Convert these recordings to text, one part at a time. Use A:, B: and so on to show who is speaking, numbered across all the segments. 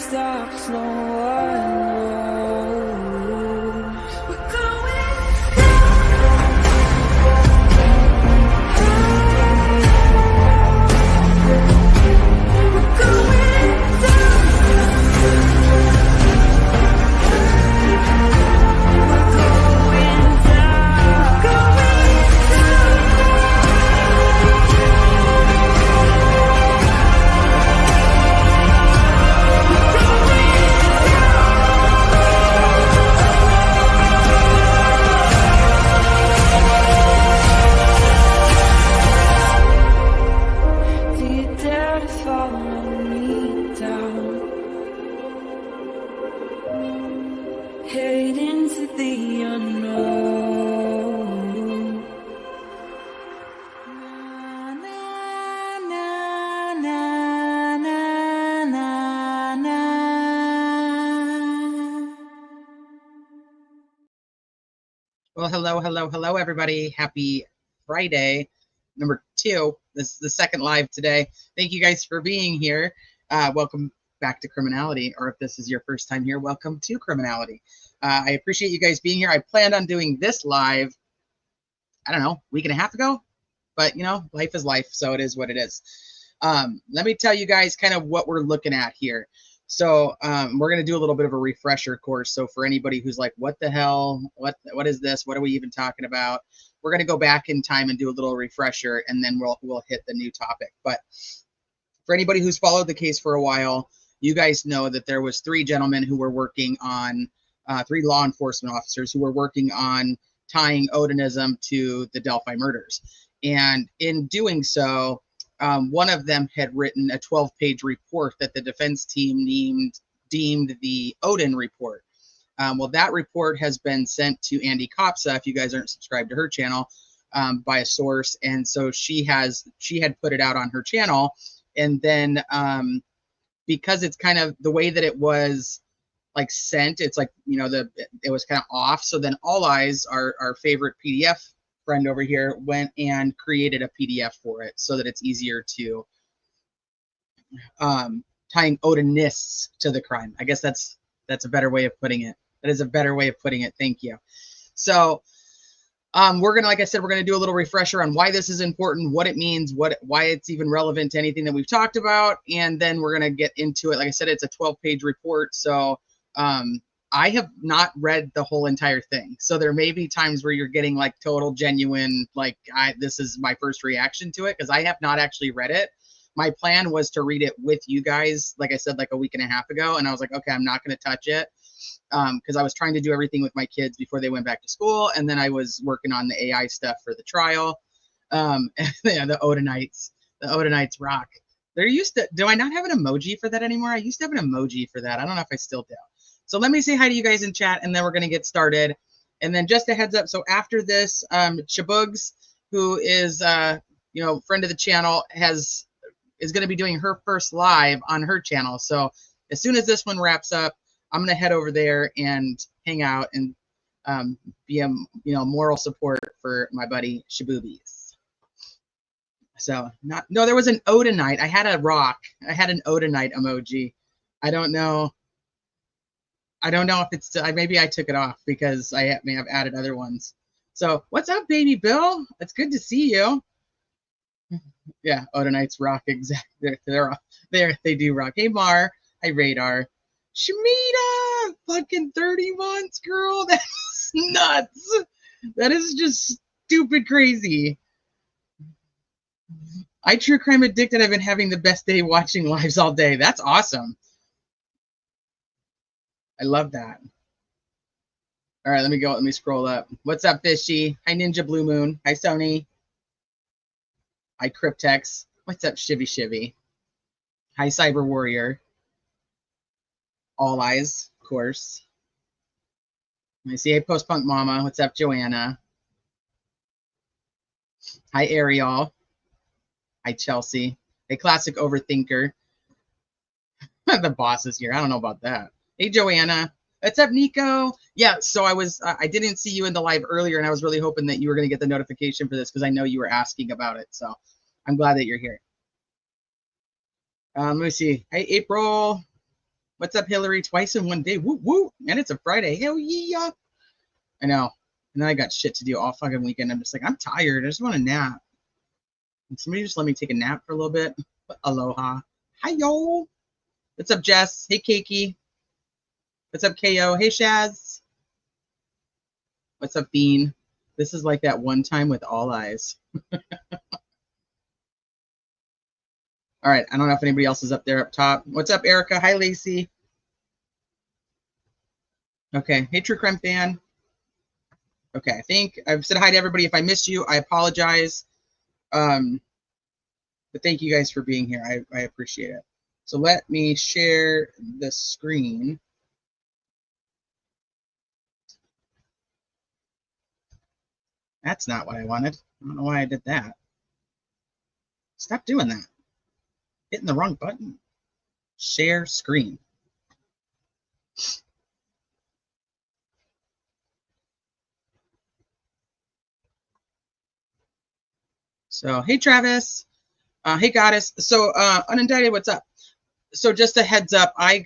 A: stops, no one knows. We're going head into the unknown. Na, na, na, na, na, na, na.
B: Well, hello, everybody. Happy Friday, number 2. This is the second live today. Thank you guys for being here. Welcome back to Criminality, or if this is your first time here, welcome to Criminality. I appreciate you guys being here. I planned on doing this live, I don't know, a week and a half ago, but you know, life is life, so it is what it is. Let me tell you guys kind of what we're looking at here. So we're going to do a little bit of a refresher course. So for anybody who's like, what the hell, what is this? What are we even talking about? We're going to go back in time and do a little refresher, and then we'll hit the new topic. But for anybody who's followed the case for a while, you guys know that there was 3 gentlemen who were working on, 3 law enforcement officers who were working on tying Odinism to the Delphi murders. And in doing so, one of them had written a 12-page report that the defense team deemed the Odin report. Well, that report has been sent to Andy Kopsa, if you guys aren't subscribed to her channel, by a source. And so she had put it out on her channel. And then because it's kind of the way that it was like sent, it's like, you know, it was kind of off. So then All Eyes, our favorite PDF friend over here, went and created a PDF for it so that it's easier to tying Odinists to the crime. I guess that's a better way of putting it. That is a better way of putting it. Thank you. So we're gonna, like I said, we're gonna do a little refresher on why this is important, what it means, why it's even relevant to anything that we've talked about, and then we're gonna get into it. Like I said, it's a 12-page report, so I have not read the whole entire thing. So there may be times where you're getting like total genuine, like this is my first reaction to it, because I have not actually read it. My plan was to read it with you guys, like I said, like a week and a half ago, and I was like, okay, I'm not gonna touch it. Because I was trying to do everything with my kids before they went back to school, and then I was working on the AI stuff for the trial. And yeah, the Odinites rock. There used to, do I not have an emoji for that anymore? I used to have an emoji for that. I don't know if I still do. So let me say hi to you guys in chat, and then we're gonna get started. And then just a heads up, so after this, Shabugs, who is you know, friend of the channel, is gonna be doing her first live on her channel. So as soon as this one wraps up, I'm gonna head over there and hang out and be a moral support for my buddy Shaboobies. So no, there was an Odinite. I had a rock. I had an Odinite emoji. I don't know if it's still, maybe I took it off because I may have added other ones. So what's up, baby Bill? It's good to see you. Yeah, Odinites rock. Exactly. They do rock. Hey Mar. Hi Radar. Shamita, fucking 30 months, girl. That's nuts. That is just stupid crazy. I true crime addicted. I've been having the best day watching lives all day. That's awesome. I love that. All right, let me scroll up. What's up, Fishy? Hi, Ninja Blue Moon. Hi, Sony. Hi, Cryptex. What's up, Shivy? Hi, Cyber Warrior. All Eyes, of course. Let me see. Hey, Post Punk Mama. What's up, Joanna? Hi, Ariel. Hi, Chelsea. Hey, Classic Overthinker. The boss is here. I don't know about that. Hey, Joanna. What's up, Nico? Yeah, so I didn't see you in the live earlier, and I was really hoping that you were going to get the notification for this because I know you were asking about it. So I'm glad that you're here. Let me see. Hey, April. What's up, Hillary? Twice in one day. Woo woo. And it's a Friday. Hell yeah. I know. And then I got shit to do all fucking weekend. I'm just like, I'm tired. I just want a nap. Can somebody just let me take a nap for a little bit? Aloha. Hi, yo. What's up, Jess? Hey, Keiki. What's up, KO? Hey, Shaz. What's up, Bean? This is like that one time with all eyes. All right. I don't know if anybody else is up there up top. What's up, Erica? Hi, Lacey. Okay. Hey, True Crime fan. Okay. I think I've said hi to everybody. If I missed you, I apologize. But thank you guys for being here. I appreciate it. So let me share the screen. That's not what I wanted. I don't know why I did that. Stop doing that. Hitting the wrong button. Share screen. So, hey, Travis. Hey, Goddess. So, Unindicted, what's up? So just a heads up, I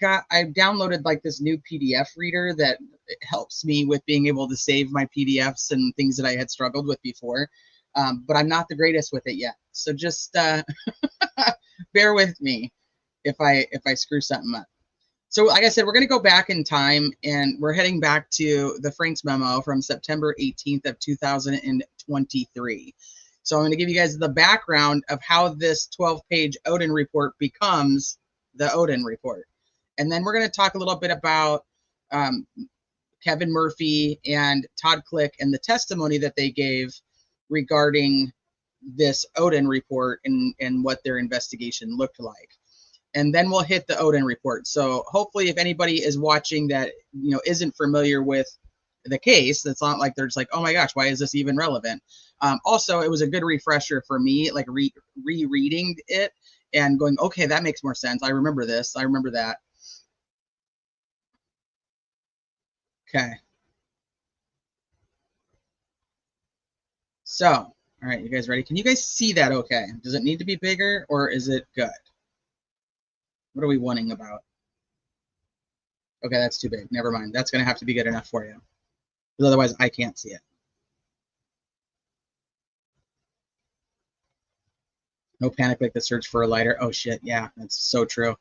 B: downloaded like this new PDF reader that helps me with being able to save my PDFs and things that I had struggled with before. But I'm not the greatest with it yet. So just bear with me if I screw something up. So like I said, we're going to go back in time, and we're heading back to the Franks memo from September 18th of 2023. So I'm going to give you guys the background of how this 12-page Odin report becomes the Odin report. And then we're going to talk a little bit about Kevin Murphy and Todd Click and the testimony that they gave regarding this Odin report and what their investigation looked like. And then we'll hit the Odin report. So hopefully if anybody is watching that, isn't familiar with the case, it's not like they're just like, oh my gosh, why is this even relevant? Also, it was a good refresher for me, like rereading it and going, okay, that makes more sense. I remember this. I remember that. Okay. So, all right, you guys ready? Can you guys see that okay? Does it need to be bigger or is it good? What are we wanting about? Okay, that's too big. Never mind. That's going to have to be good enough for you. Because otherwise I can't see it. No panic like the search for a lighter. Oh shit, yeah, that's so true.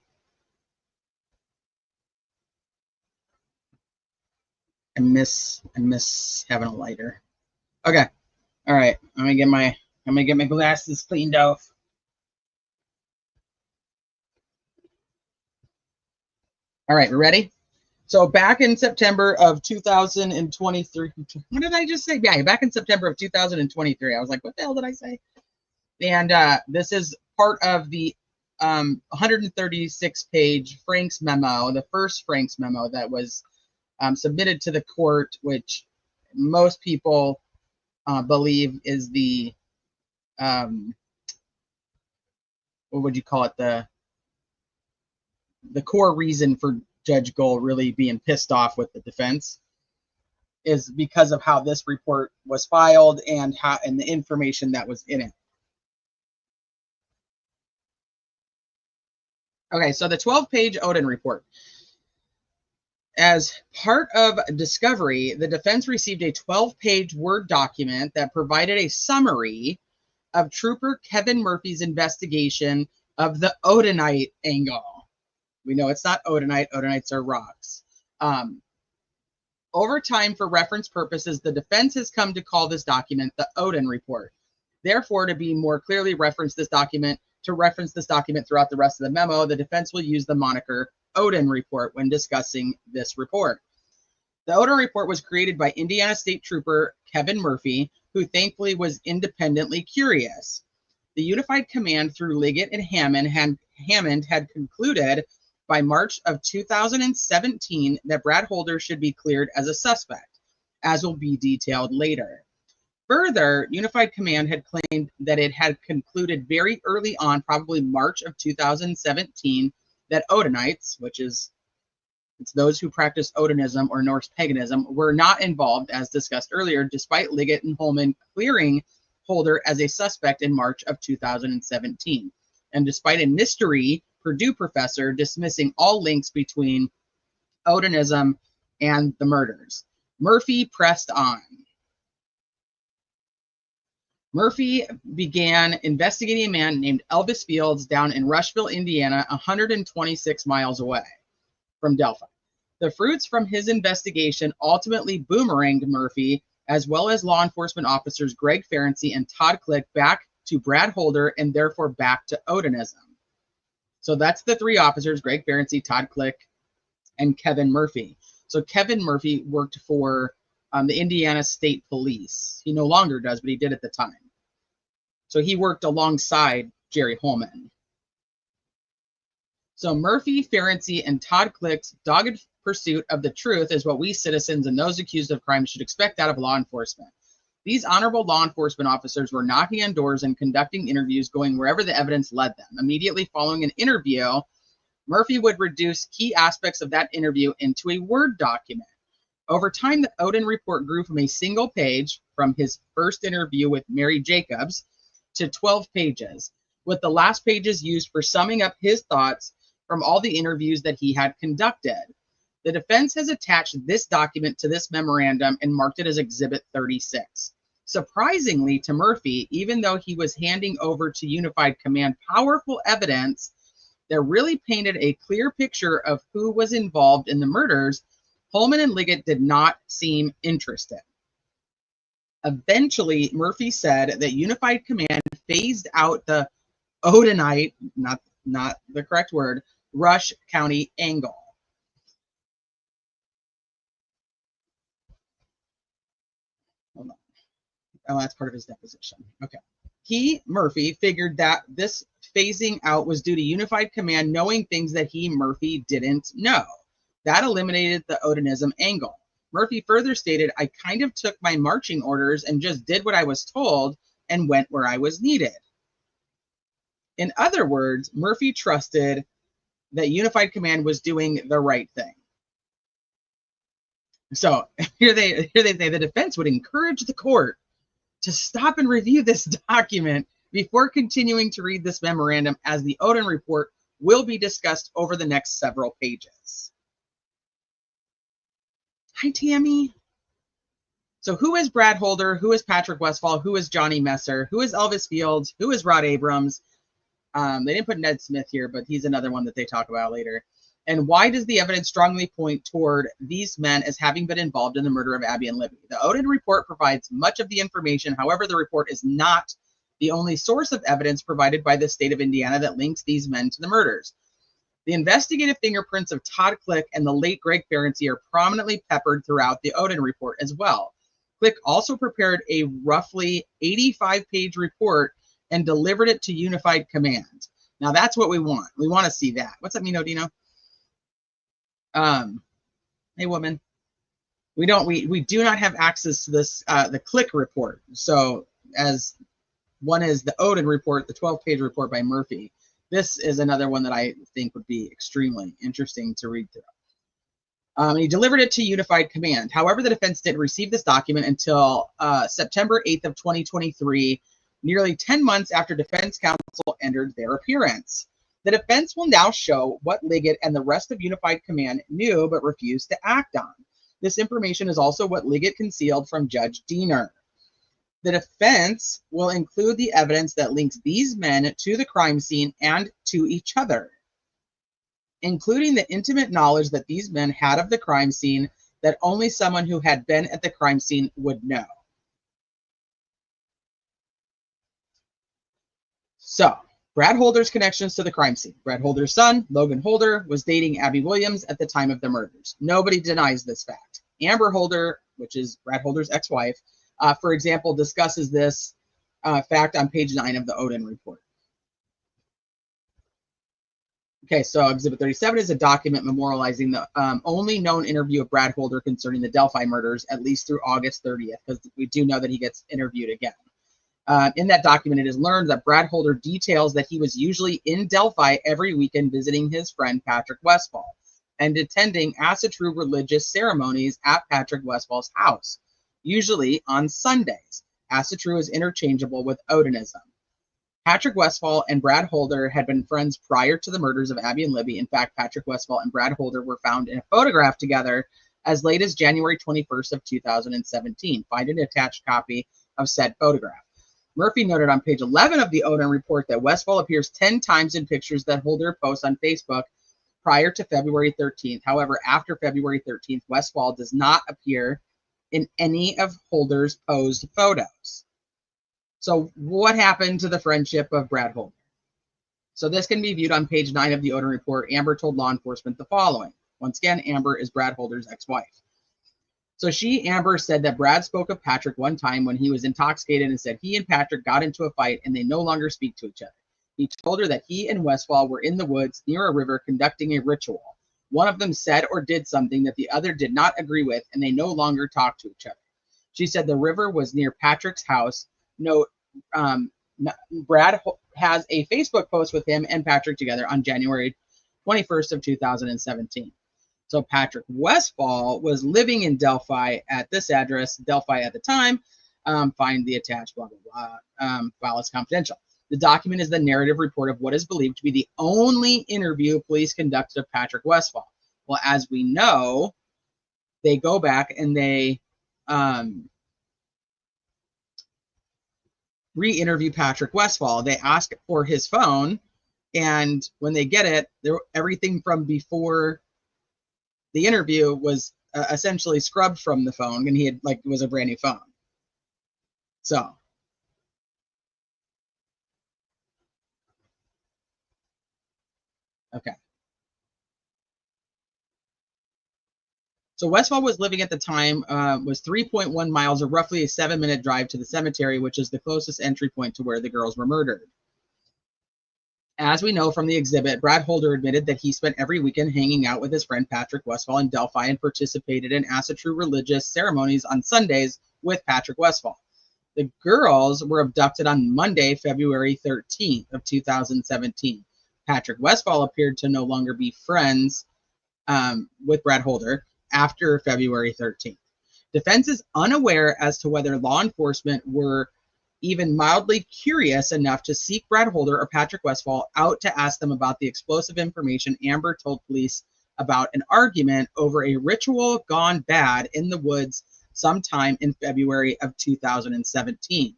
B: I miss having a lighter. Okay. All right. I'm gonna get my glasses cleaned off. All right, we're ready? So back in September of 2023, what did I just say? Yeah, back in September of 2023. I was like, what the hell did I say? And this is part of the 136-page Franks memo, the first Franks memo that was submitted to the court, which most people believe is the, what would you call it, the core reason for Judge Gold really being pissed off with the defense is because of how this report was filed and the information that was in it. Okay, so the 12-page Odin report. As part of discovery, the defense received a 12-page Word document that provided a summary of Trooper Kevin Murphy's investigation of the Odinite angle. We know it's not Odinite. Odinites are rocks. Over time, for reference purposes, the defense has come to call this document the Odin report. Therefore, to be more clearly reference this document throughout the rest of the memo, the defense will use the moniker Odin report when discussing this report. The Odin report was created by Indiana State Trooper Kevin Murphy, who thankfully was independently curious. The Unified Command through Liggett and Hammond had concluded by March of 2017 that Brad Holder should be cleared as a suspect, as will be detailed later. Further, Unified Command had claimed that it had concluded very early on, probably March of 2017, that Odinites, which is it's those who practice Odinism or Norse paganism, were not involved, as discussed earlier, despite Liggett and Holman clearing Holder as a suspect in March of 2017. And despite a mystery Purdue professor, dismissing all links between Odinism and the murders. Murphy pressed on. Murphy began investigating a man named Elvis Fields down in Rushville, Indiana, 126 miles away from Delphi. The fruits from his investigation ultimately boomeranged Murphy, as well as law enforcement officers Greg Ferenczi and Todd Click, back to Brad Holder and therefore back to Odinism. So that's the three officers, Greg Ferenczi, Todd Click, and Kevin Murphy. So Kevin Murphy worked for the Indiana State Police. He no longer does, but he did at the time. So he worked alongside Jerry Holman. So Murphy, Ferenczi, and Todd Click's dogged pursuit of the truth is what we citizens and those accused of crime should expect out of law enforcement. These honorable law enforcement officers were knocking on doors and conducting interviews, going wherever the evidence led them. Immediately following an interview, Murphy would reduce key aspects of that interview into a Word document. Over time, the Odin report grew from a single page from his first interview with Mary Jacobs to 12 pages, with the last pages used for summing up his thoughts from all the interviews that he had conducted. The defense has attached this document to this memorandum and marked it as Exhibit 36. Surprisingly to Murphy, even though he was handing over to Unified Command powerful evidence that really painted a clear picture of who was involved in the murders, Holman and Liggett did not seem interested. Eventually, Murphy said that Unified Command phased out the Odinite, not the correct word, Rush County angle. Hold on. Oh, that's part of his deposition. Okay. He, Murphy, figured that this phasing out was due to Unified Command knowing things that he, Murphy, didn't know. That eliminated the Odinism angle. Murphy further stated, I kind of took my marching orders and just did what I was told and went where I was needed. In other words, Murphy trusted that Unified Command was doing the right thing. So here they say the defense would encourage the court to stop and review this document before continuing to read this memorandum, as the Odin report will be discussed over the next several pages. Hi, Tammy. So who is Brad Holder? Who is Patrick Westfall? Who is Johnny Messer? Who is Elvis Fields? Who is Rod Abrams? They didn't put Ned Smith here, but he's another one that they talk about later. And why does the evidence strongly point toward these men as having been involved in the murder of Abby and Libby? The Odin report provides much of the information. However, the report is not the only source of evidence provided by the state of Indiana that links these men to the murders. The investigative fingerprints of Todd Click and the late Greg Ferenczi are prominently peppered throughout the Odin report as well. Click also prepared a roughly 85-page report and delivered it to Unified Command. Now that's what we want. We want to see that. What's that mean, Odino? Hey, woman. We do not have access to this, the Click report. So as one is the Odin report, the 12-page report by Murphy. This is another one that I think would be extremely interesting to read through. He delivered it to Unified Command. However, the defense didn't receive this document until September 8th of 2023, nearly 10 months after defense counsel entered their appearance. The defense will now show what Liggett and the rest of Unified Command knew but refused to act on. This information is also what Liggett concealed from Judge Diener. The defense will include the evidence that links these men to the crime scene and to each other, including the intimate knowledge that these men had of the crime scene that only someone who had been at the crime scene would know. So, Brad Holder's connections to the crime scene. Brad Holder's son, Logan Holder, was dating Abby Williams at the time of the murders. Nobody denies this fact. Amber Holder, which is Brad Holder's ex-wife, for example, discusses this fact on page 9 of the Odin report. Okay, so Exhibit 37 is a document memorializing the only known interview of Brad Holder concerning the Delphi murders, at least through August 30th, because we do know that he gets interviewed again. In that document, it is learned that Brad Holder details that he was usually in Delphi every weekend visiting his friend Patrick Westfall and attending Asatru religious ceremonies at Patrick Westfall's house, usually on Sundays. Asatru is interchangeable with Odinism. Patrick Westfall and Brad Holder had been friends prior to the murders of Abby and Libby. In fact, Patrick Westfall and Brad Holder were found in a photograph together as late as January 21st of 2017. Find an attached copy of said photograph. Murphy noted on page 11 of the Odin report that Westfall appears 10 times in pictures that Holder posts on Facebook prior to February 13th. However, after February 13th, Westfall does not appear in any of Holder's posed photos. So what happened to the friendship of Brad Holder? So this can be viewed on page 9 of the Odin report. Amber told law enforcement the following. Once again, Amber is Brad Holder's ex-wife. So Amber, said that Brad spoke of Patrick one time when he was intoxicated and said he and Patrick got into a fight and they no longer speak to each other. He told her that he and Westfall were in the woods near a river conducting a ritual. One of them said or did something that the other did not agree with, and they no longer talked to each other. She said the river was near Patrick's house. Note, Brad has a Facebook post with him and Patrick together on January 21st of 2017. So Patrick Westfall was living in Delphi at this address, Delphi at the time. Find the attached blah, blah, blah. File is confidential. The document is the narrative report of what is believed to be the only interview police conducted of Patrick Westfall. Well, as we know, they go back and they re-interview Patrick Westfall. They ask for his phone, and when they get it, everything from before the interview was essentially scrubbed from the phone, and he had it was a brand new phone. So okay. So Westfall was living at the time, was 3.1 miles or roughly a 7-minute drive to the cemetery, which is the closest entry point to where the girls were murdered. As we know from the exhibit, Brad Holder admitted that he spent every weekend hanging out with his friend Patrick Westfall in Delphi and participated in Asatru religious ceremonies on Sundays with Patrick Westfall. The girls were abducted on Monday, February 13th of 2017. Patrick Westfall appeared to no longer be friends with Brad Holder after February 13th. Defense is unaware as to whether law enforcement were even mildly curious enough to seek Brad Holder or Patrick Westfall out to ask them about the explosive information Amber told police about an argument over a ritual gone bad in the woods sometime in February of 2017.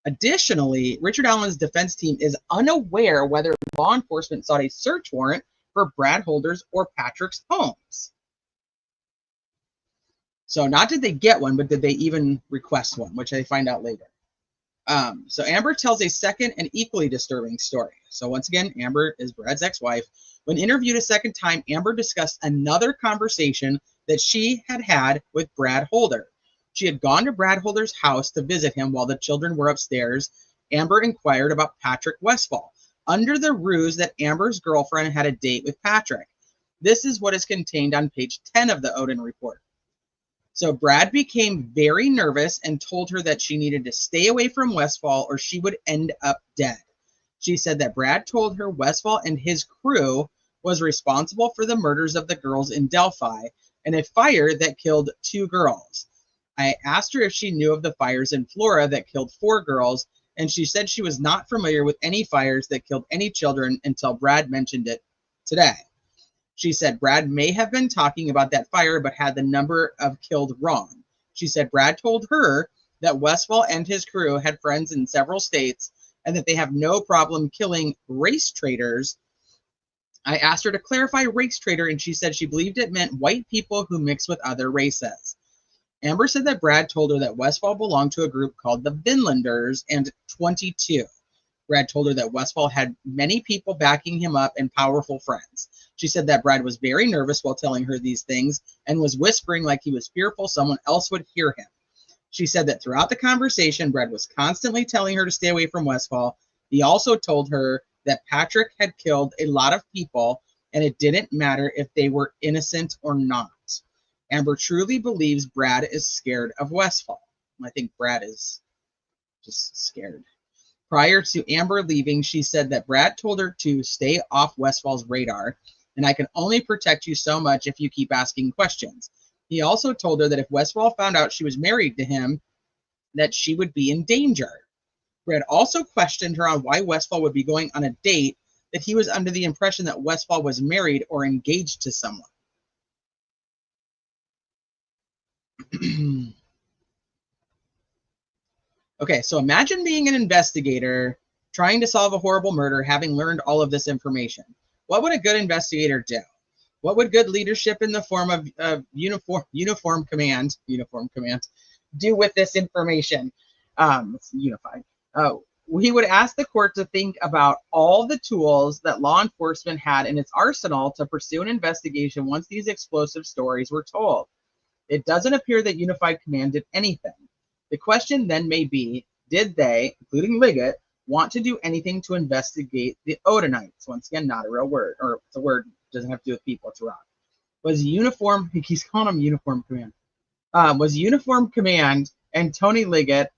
B: Additionally, Richard Allen's defense team is unaware whether law enforcement sought a search warrant for Brad Holder's or Patrick's homes. So not did they get one, but did they even request one, which they find out later. So Amber tells a second and equally disturbing story. So once again, Amber is Brad's ex-wife. When interviewed a second time, Amber discussed another conversation that she had had with Brad Holder. She had gone to Brad Holder's house to visit him while the children were upstairs. Amber inquired about Patrick Westfall, under the ruse that Amber's girlfriend had a date with Patrick. This is what is contained on page 10 of the Odin report. So Brad became very nervous and told her that she needed to stay away from Westfall or she would end up dead. She said that Brad told her Westfall and his crew was responsible for the murders of the girls in Delphi and a fire that killed 2 girls. I asked her if she knew of the fires in Florida that killed 4 girls, and she said she was not familiar with any fires that killed any children until Brad mentioned it today. She said Brad may have been talking about that fire, but had the number of killed wrong. She said Brad told her that Westfall and his crew had friends in several states and that they have no problem killing race traitors. I asked her to clarify race traitor, and she said she believed it meant white people who mix with other races. Amber said that Brad told her that Westfall belonged to a group called the Vinlanders and 22. Brad told her that Westfall had many people backing him up and powerful friends. She said that Brad was very nervous while telling her these things and was whispering like he was fearful someone else would hear him. She said that throughout the conversation, Brad was constantly telling her to stay away from Westfall. He also told her that Patrick had killed a lot of people and it didn't matter if they were innocent or not. Amber truly believes Brad is scared of Westfall. I think Brad is just scared. Prior to Amber leaving, she said that Brad told her to stay off Westfall's radar, and I can only protect you so much if you keep asking questions. He also told her that if Westfall found out she was married to him, that she would be in danger. Brad also questioned her on why Westfall would be going on a date that he was under the impression that Westfall was married or engaged to someone. Okay, so imagine being an investigator trying to solve a horrible murder, having learned all of this information. What would a good investigator do? What would good leadership in the form of uniform command do with this information? It's unified. He would ask the court to think about all the tools that law enforcement had in its arsenal to pursue an investigation once these explosive stories were told. It doesn't appear that Unified Command did anything. The question then may be, did they, including Liggett, want to do anything to investigate the Odinites? Once again, not a real word, or it's a word, doesn't have to do with people, it's a rock. He's calling them Uniform Command. Was Uniform Command and Tony Liggett,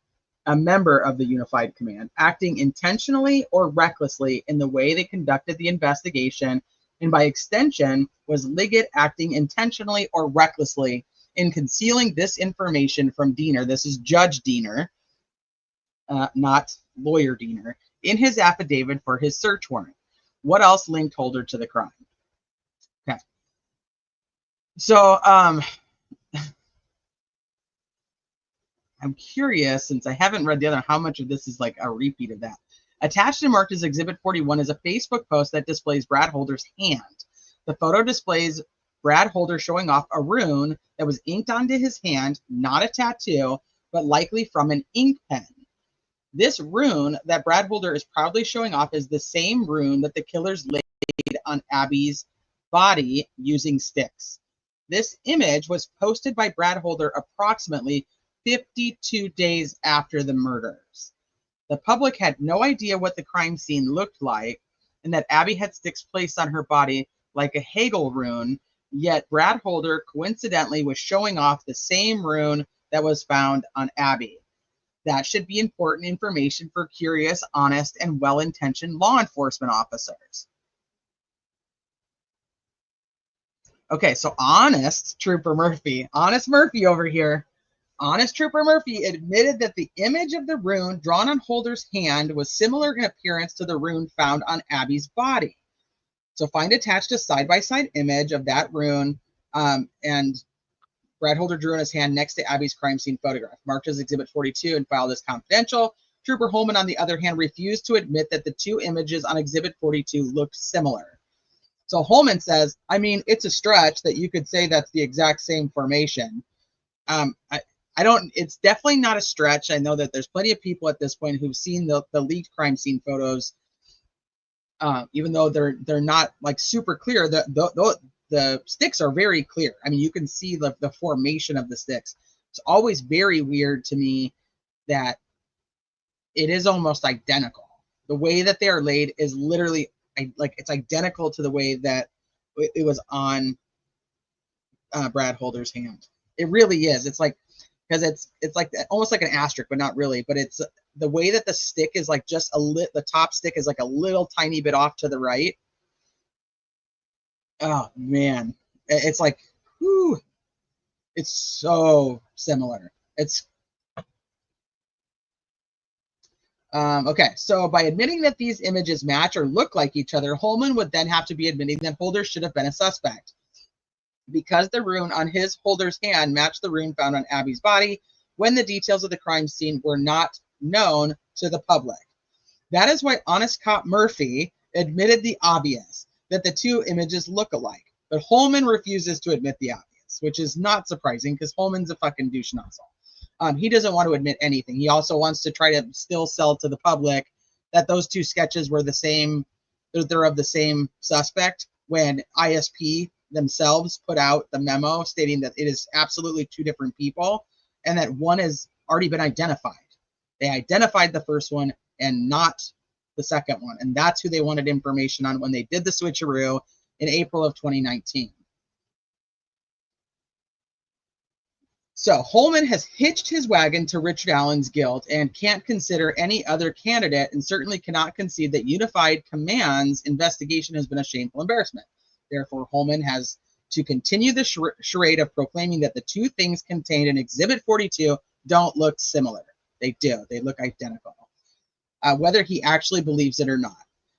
B: a member of the Unified Command, acting intentionally or recklessly in the way they conducted the investigation? And by extension, was Liggett acting intentionally or recklessly in concealing this information from Diener? This is Judge Diener, not lawyer Diener, in his affidavit for his search warrant. What else linked Holder to the crime? Okay. So, I'm curious, since I haven't read the other, how much of this is like a repeat of that. Attached and marked as Exhibit 41 is a Facebook post that displays Brad Holder's hand. The photo displays Brad Holder showing off a rune that was inked onto his hand, not a tattoo, but likely from an ink pen. This rune that Brad Holder is proudly showing off is the same rune that the killers laid on Abby's body using sticks. This image was posted by Brad Holder approximately 52 days after the murders. The public had no idea what the crime scene looked like, and that Abby had sticks placed on her body like a Hegel rune, yet Brad Holder coincidentally was showing off the same rune that was found on Abby. That should be important information for curious, honest, and well-intentioned law enforcement officers. Okay, so Honest Trooper Murphy over here, Honest Trooper Murphy admitted that the image of the rune drawn on Holder's hand was similar in appearance to the rune found on Abby's body. So find attached a side-by-side image of that rune, and Brad Holder drew in his hand next to Abby's crime scene photograph, marked as Exhibit 42 and filed as confidential. Trooper Holman, on the other hand, refused to admit that the two images on Exhibit 42 looked similar. So Holman says, I mean, it's a stretch that you could say that's the exact same formation. It's definitely not a stretch. I know that there's plenty of people at this point who've seen the leaked crime scene photos, even though they're not like super clear. The sticks are very clear. I mean, you can see the formation of the sticks. It's always very weird to me that it is almost identical. The way that they are laid is literally it's identical to the way that it was on Brad Holder's hand. It really is. It's like, because it's like almost like an asterisk, but not really. But it's the way that the stick is like just the top stick is like a little tiny bit off to the right. Oh man, it's like, whew, it's so similar. It's okay. So by admitting that these images match or look like each other, Holman would then have to be admitting that Holder should have been a suspect, because the rune on Holder's hand matched the rune found on Abby's body when the details of the crime scene were not known to the public. That is why Honest Cop Murphy admitted the obvious, that the two images look alike. But Holman refuses to admit the obvious, which is not surprising because Holman's a fucking douche nozzle. He doesn't want to admit anything. He also wants to try to still sell to the public that those two sketches were the same, they're of the same suspect, when ISP themselves put out the memo stating that it is absolutely two different people and that one has already been identified. They identified the first one and not the second one, and that's who they wanted information on when they did the switcheroo in April of 2019. So Holman has hitched his wagon to Richard Allen's guilt and can't consider any other candidate, and certainly cannot concede that Unified Command's investigation has been a shameful embarrassment. Therefore, Holman has to continue the charade of proclaiming that the two things contained in Exhibit 42 don't look similar. They do. They look identical. whether he actually believes it or not.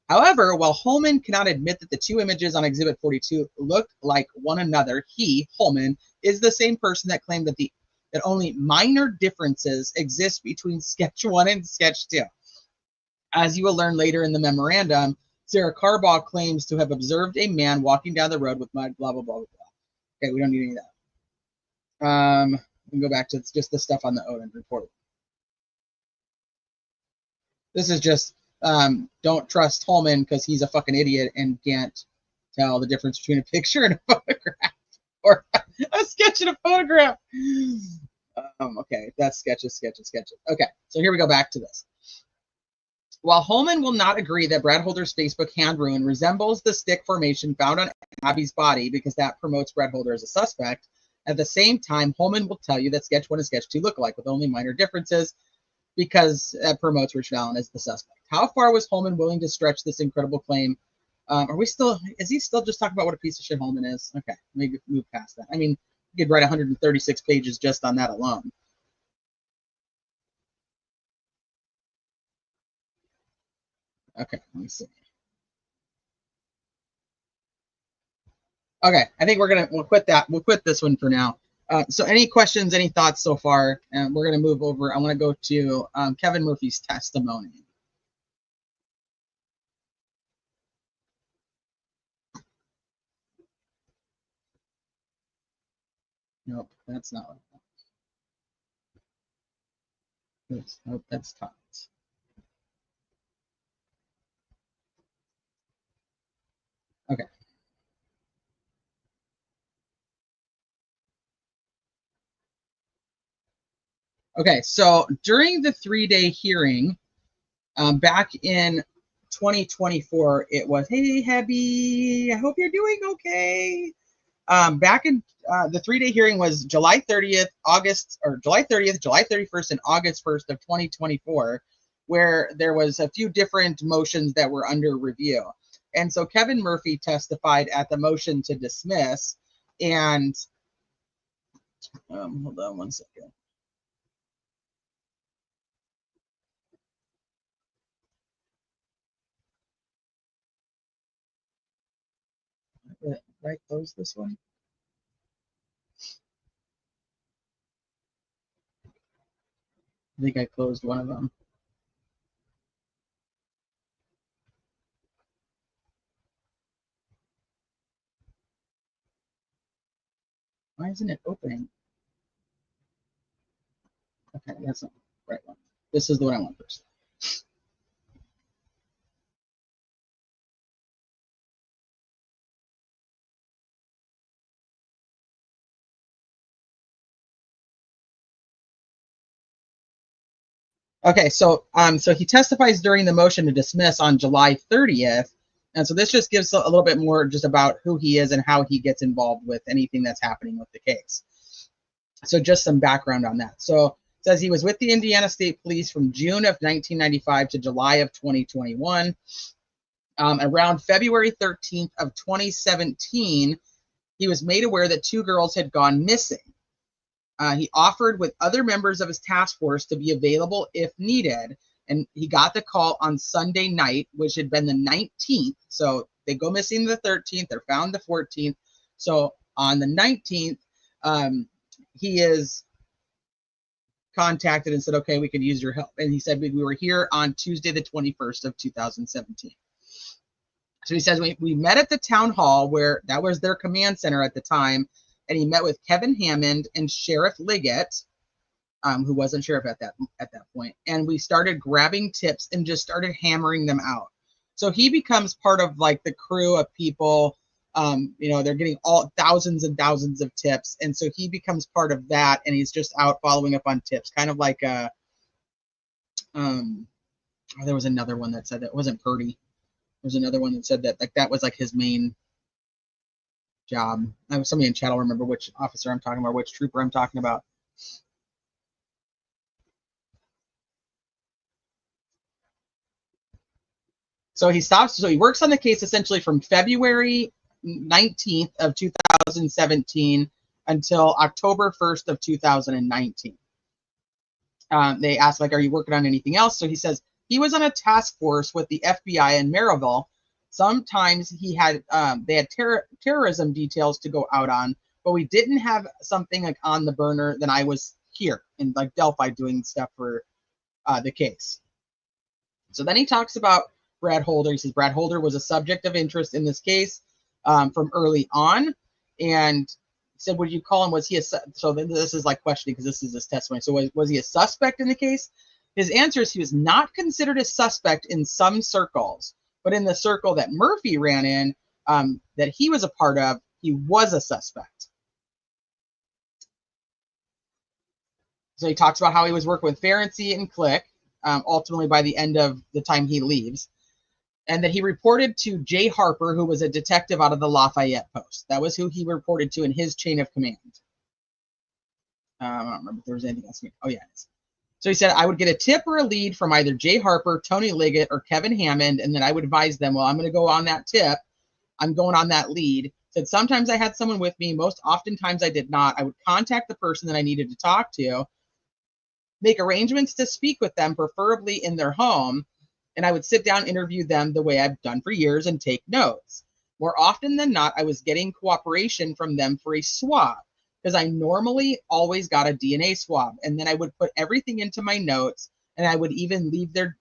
B: However, while Holman cannot admit that the two images on Exhibit 42 looked like one another, he, Holman, is the same person that claimed that only minor differences exist between Sketch 1 and Sketch 2. As you will learn later in the memorandum, Sarah Carbaugh claims to have observed a man walking down the road with mud, blah, blah, blah, blah, blah. Okay, we don't need any of that. We can go back to just the stuff on the Odin report. This is just don't trust Holman because he's a fucking idiot and can't tell the difference between a picture and a photograph, or a sketch and a photograph. Okay, that's sketches. Okay, so here we go back to this. While Holman will not agree that Brad Holder's Facebook hand ruin resembles the stick formation found on Abby's body because that promotes Brad Holder as a suspect, at the same time, Holman will tell you that Sketch 1 and Sketch 2 look alike with only minor differences because that promotes Rich Fallon as the suspect. How far was Holman willing to stretch this incredible claim? Is he still just talking about what a piece of shit Holman is? Okay, let me move past that. I mean, you could write 136 pages just on that alone. Okay, let me see. Okay, I think we'll quit that. We'll quit this one for now. So any questions, any thoughts so far? And we're gonna move over. I want to go to Kevin Murphy's testimony. Nope, that's not what I want. Nope, that's Todd's. Okay. Okay, so during the 3-day hearing, back in 2024, it was, hey, Hebby, I hope you're doing okay. Back in the 3-day hearing was July 30th, July 31st, and August 1st of 2024, where there was a few different motions that were under review. And so Kevin Murphy testified at the motion to dismiss, and hold on one second. Did I close this one? I think I closed one of them. Why isn't it opening? Okay, that's not the right one. This is the one I want first. Okay, so he testifies during the motion to dismiss on July 30th, and so this just gives a little bit more just about who he is and how he gets involved with anything that's happening with the case. So just some background on that. So it says he was with the Indiana State Police from June of 1995 to July of 2021. Around February 13th of 2017, he was made aware that 2 girls had gone missing. He offered with other members of his task force to be available if needed. And he got the call on Sunday night, which had been the 19th. So they go missing the 13th. They're found the 14th. So on the 19th, he is contacted and said, okay, we could use your help. And he said, we were here on Tuesday, the 21st of 2017. So he says, we met at the town hall where that was their command center at the time. And he met with Kevin Hammond and Sheriff Liggett, who wasn't sheriff at that point. And we started grabbing tips and just started hammering them out. So he becomes part of like the crew of people. They're getting all thousands and thousands of tips. And so he becomes part of that. And he's just out following up on tips, kind of like there was another one that said that. It wasn't Purdy. There's another one that said that that was like his main job. Somebody in chat will remember which officer I'm talking about, which trooper I'm talking about. So he works on the case essentially from February 19th of 2017 until October 1st of 2019. They asked, like, are you working on anything else? So he says, He was on a task force with the FBI in Maryville. Sometimes he had they had terrorism details to go out on, but we didn't have something like on the burner. Then I was here in like Delphi doing stuff for the case. So then he talks about Brad Holder. He says Brad Holder was a subject of interest in this case from early on, and said, "Would you call him? Was he a?" So then this is like questioning because this is his testimony. So was he a suspect in the case? His answer is he was not considered a suspect in some circles, but in the circle that Murphy ran in, that he was a part of, he was a suspect. So he talks about how he was working with Ferenczi and Click, ultimately by the end of the time he leaves, and that he reported to Jay Harper, who was a detective out of the Lafayette Post. That was who he reported to in his chain of command. I don't remember if there was anything else. Oh, yeah, it is. So he said, I would get a tip or a lead from either Jay Harper, Tony Liggett, or Kevin Hammond, and then I would advise them, well, I'm going to go on that tip. I'm going on that lead. Said sometimes I had someone with me. Most oftentimes I did not. I would contact the person that I needed to talk to, make arrangements to speak with them, preferably in their home, and I would sit down, interview them the way I've done for years and take notes. More often than not, I was getting cooperation from them for a swab, because I normally always got a DNA swab, and then I would put everything into my notes, and I wouldn't even leave their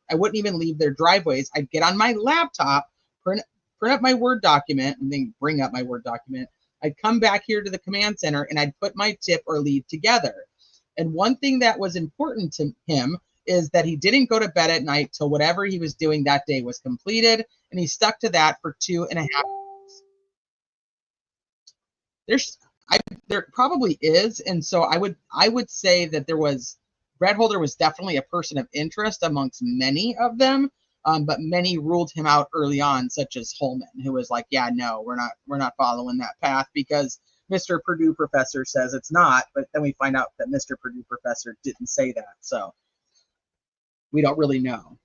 B: driveways. I'd get on my laptop, print up my Word document, and then bring up my Word document. I'd come back here to the command center, and I'd put my tip or lead together. And one thing that was important to him is that he didn't go to bed at night till whatever he was doing that day was completed, and he stuck to that for 2.5 years. There probably is, and so I would say that Brad Holder was definitely a person of interest amongst many of them, but many ruled him out early on, such as Holman, who was like, yeah, no, we're not following that path because Mr. Purdue professor says it's not, but then we find out that Mr. Purdue professor didn't say that, so we don't really know.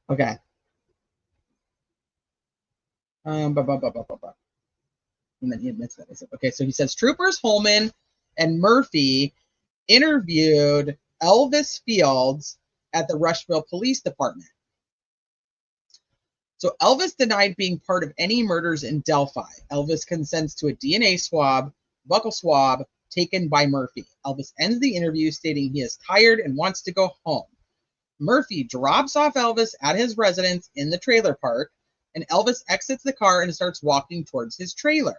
B: Okay. And then he admits that. Okay, so he says Troopers Holman and Murphy interviewed Elvis Fields at the Rushville Police Department. So Elvis denied being part of any murders in Delphi. Elvis consents to a DNA swab, buccal swab, taken by Murphy. Elvis ends the interview stating he is tired and wants to go home. Murphy drops off Elvis at his residence in the trailer park, and Elvis exits the car and starts walking towards his trailer.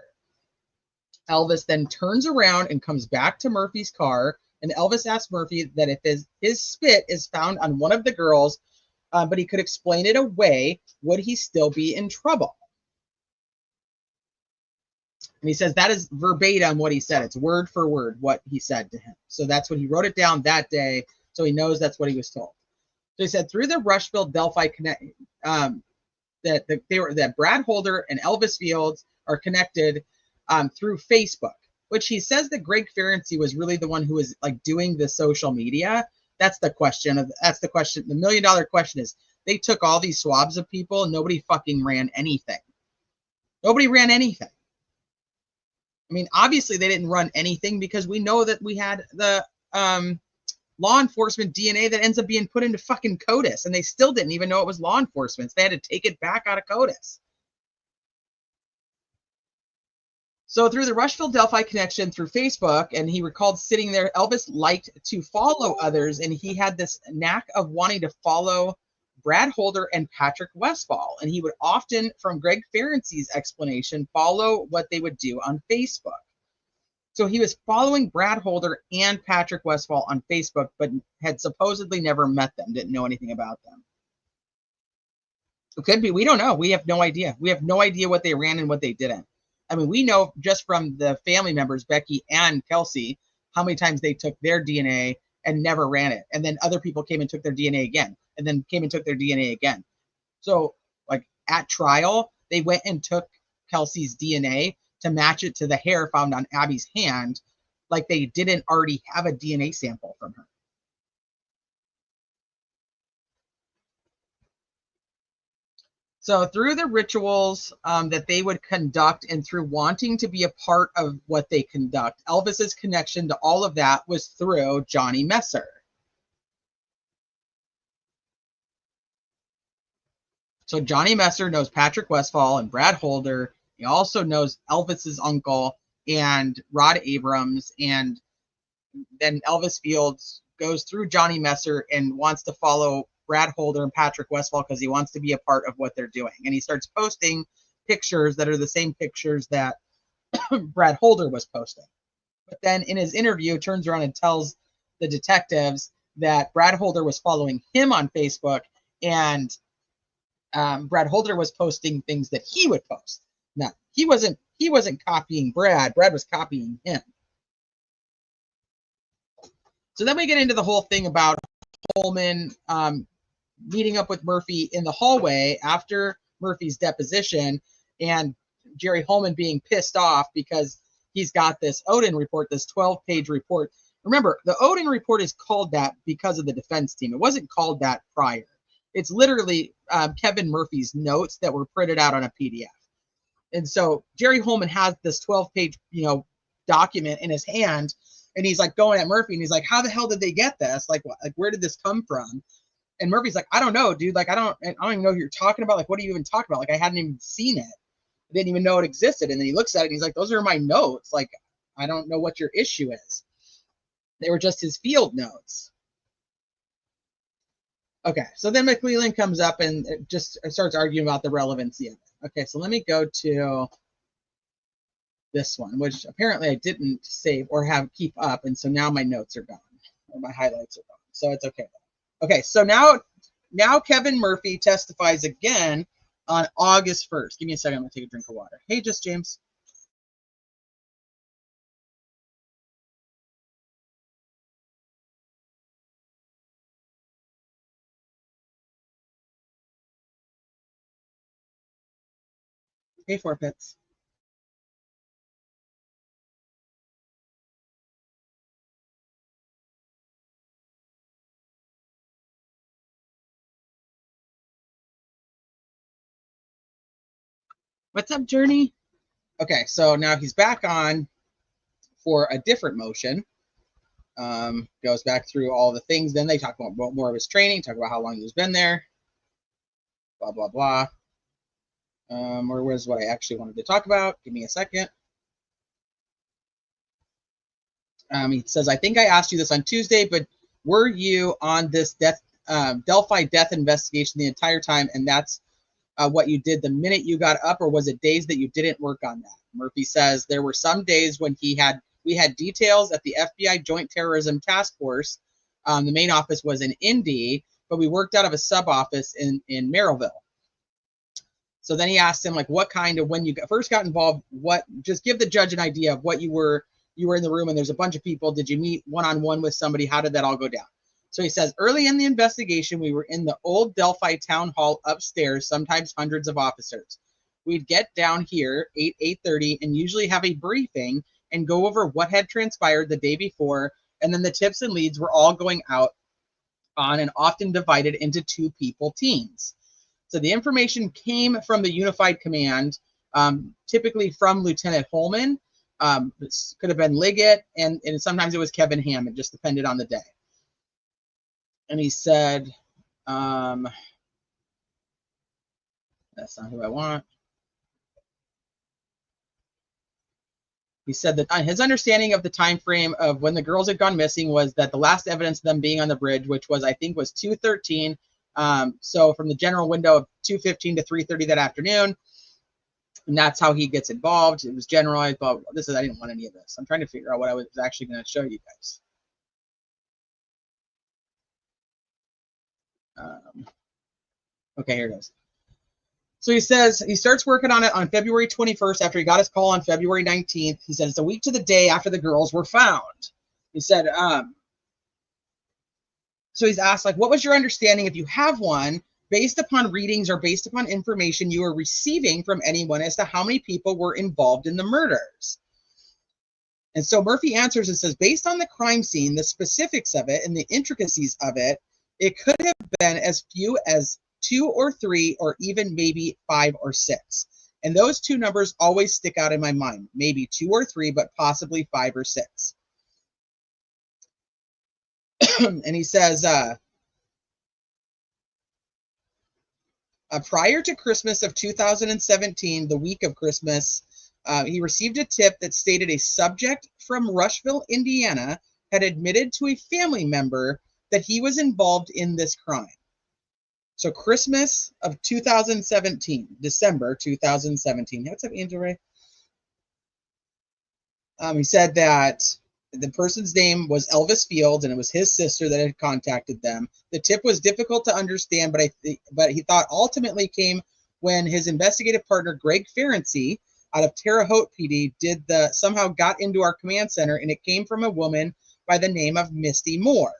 B: Elvis then turns around and comes back to Murphy's car, and Elvis asks Murphy that if his spit is found on one of the girls, but he could explain it away, would he still be in trouble? And he says that is verbatim what he said. It's word for word what he said to him. So that's what he wrote it down that day, so he knows that's what he was told. So he said through the Rushville Delphi connect, that Brad Holder and Elvis Fields are connected through Facebook, which he says that Greg Ferenczi was really the one who was like doing the social media. That's the question. The $1 million question is, they took all these swabs of people and nobody fucking ran anything. Nobody ran anything. I mean, obviously they didn't run anything because we know that we had the law enforcement DNA that ends up being put into fucking CODIS, and they still didn't even know it was law enforcement. So they had to take it back out of CODIS. So through the Rushville Delphi connection through Facebook, and he recalled sitting there, Elvis liked to follow others, and he had this knack of wanting to follow Brad Holder and Patrick Westfall. And he would often, from Greg Ferenczi's explanation, follow what they would do on Facebook. So he was following Brad Holder and Patrick Westfall on Facebook, but had supposedly never met them, didn't know anything about them. It could be, we don't know. We have no idea. We have no idea what they ran and what they didn't. I mean, we know just from the family members, Becky and Kelsey, how many times they took their DNA and never ran it. And then other people came and took their DNA again, and then came and took their DNA again. So like at trial, they went and took Kelsey's DNA to match it to the hair found on Abby's hand, like they didn't already have a DNA sample from her. So through the rituals that they would conduct and through wanting to be a part of what they conduct, Elvis's connection to all of that was through Johnny Messer. So Johnny Messer knows Patrick Westphal and Brad Holder. He also knows Elvis's uncle and Rod Abrams. And then Elvis Fields goes through Johnny Messer and wants to follow Brad Holder and Patrick Westphal because he wants to be a part of what they're doing. And he starts posting pictures that are the same pictures that Brad Holder was posting. But then in his interview, turns around and tells the detectives that Brad Holder was following him on Facebook, and Brad Holder was posting things that he would post. Now, he wasn't copying Brad. Brad was copying him. So then we get into the whole thing about Holman meeting up with Murphy in the hallway after Murphy's deposition, and Jerry Holman being pissed off because he's got this Odin report, this 12-page report. Remember, the Odin report is called that because of the defense team. It wasn't called that prior. It's literally Kevin Murphy's notes that were printed out on a PDF. And so Jerry Holman has this 12-page, document in his hand, and he's like going at Murphy, and he's like, "How the hell did they get this? Like where did this come from?" And Murphy's like, "I don't know, dude. Like, I don't even know who you're talking about. Like, what are you even talking about? Like, I hadn't even seen it. I didn't even know it existed." And then he looks at it, and he's like, "Those are my notes. Like, I don't know what your issue is. They were just his field notes." Okay, so then McClellan comes up and just starts arguing about the relevancy of it. Okay, so let me go to this one, which apparently I didn't save or keep up, and so now my notes are gone, or my highlights are gone. So it's okay. Okay, so now Kevin Murphy testifies again on August 1st. Give me a second, I'm gonna take a drink of water. Hey, just James. Hey, Forfeits. What's up, Journey? Okay, so now he's back on for a different motion. Goes back through all the things. Then they talk about more of his training, talk about how long he's been there, blah, blah, blah. Or where's what I actually wanted to talk about? Give me a second. He says, "I think I asked you this on Tuesday, but were you on this Delphi death investigation the entire time, and that's what you did the minute you got up, or was it days that you didn't work on that?" Murphy says, "There were some days when we had details at the FBI Joint Terrorism Task Force. The main office was in Indy, but we worked out of a sub office in Merrillville." So then he asked him, like, what kind of, when you first got involved, just give the judge an idea of what you were in the room and there's a bunch of people. Did you meet one-on-one with somebody? How did that all go down? So he says, "Early in the investigation, we were in the old Delphi town hall upstairs, sometimes hundreds of officers. We'd get down here 8:30 and usually have a briefing and go over what had transpired the day before, and then the tips and leads were all going out on and often divided into two-people teams. So the information came from the Unified Command, typically from Lieutenant Holman. This could have been Liggett, and sometimes it was Kevin Ham. It just depended on the day." And he said, that's not who I want. He said that his understanding of the time frame of when the girls had gone missing was that the last evidence of them being on the bridge, which was, I think, was 2:13. So from the general window of 2:15 to 3:30 that afternoon, and that's how he gets involved. It was generalized, but I didn't want any of this. I'm trying to figure out what I was actually going to show you guys. Okay, here it is. So he says he starts working on it on February 21st after he got his call on February 19th. He said it's a week to the day after the girls were found. He said, so he's asked, like, what was your understanding, if you have one, based upon readings or based upon information you were receiving from anyone as to how many people were involved in the murders? And so Murphy answers and says, based on the crime scene, the specifics of it, and the intricacies of it, it could have been as few as 2 or 3, or even maybe 5 or 6. And those two numbers always stick out in my mind. Maybe 2 or 3, but possibly 5 or 6. And he says, prior to Christmas of 2017, the week of Christmas, he received a tip that stated a subject from Rushville, Indiana, had admitted to a family member that he was involved in this crime. So Christmas of 2017, December 2017. What's up, Angel Ray? He said that the person's name was Elvis Fields, and it was his sister that had contacted them. The tip was difficult to understand, but he thought ultimately came when his investigative partner, Greg Ferenczi, out of Terre Haute PD, somehow got into our command center, and it came from a woman by the name of Misty Moore.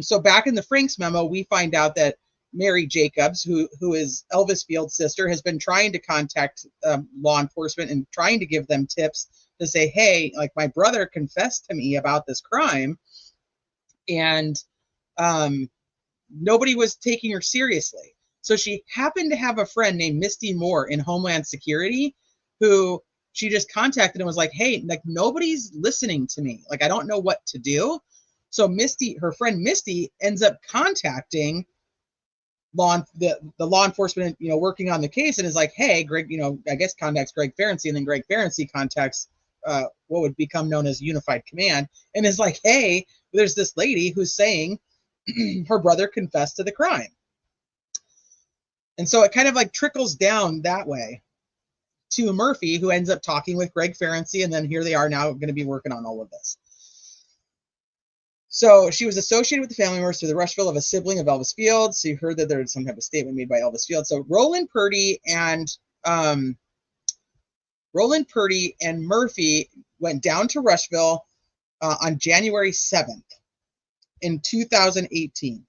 B: So back in the Franks memo, we find out that Mary Jacobs, who is Elvis Fields' sister, has been trying to contact law enforcement and trying to give them tips to say, hey, like, my brother confessed to me about this crime, and nobody was taking her seriously. So she happened to have a friend named Misty Moore in Homeland Security, who she just contacted and was like, hey, like, nobody's listening to me. Like, I don't know what to do. So Misty, her friend Misty, ends up contacting the law enforcement, working on the case, and is like, hey, Greg, I guess contacts Greg Ferenczi, and then Greg Ferenczi contacts what would become known as Unified Command, and is like, hey, there's this lady who's saying her brother confessed to the crime. And so it kind of like trickles down that way to Murphy, who ends up talking with Greg Ferenczi, and then here they are now going to be working on all of this. So she was associated with the family members through the Rushville of a sibling of Elvis Fields. So you heard that there was some type of statement made by Elvis Fields. So Roland Purdy and Murphy went down to Rushville on January 7th in 2018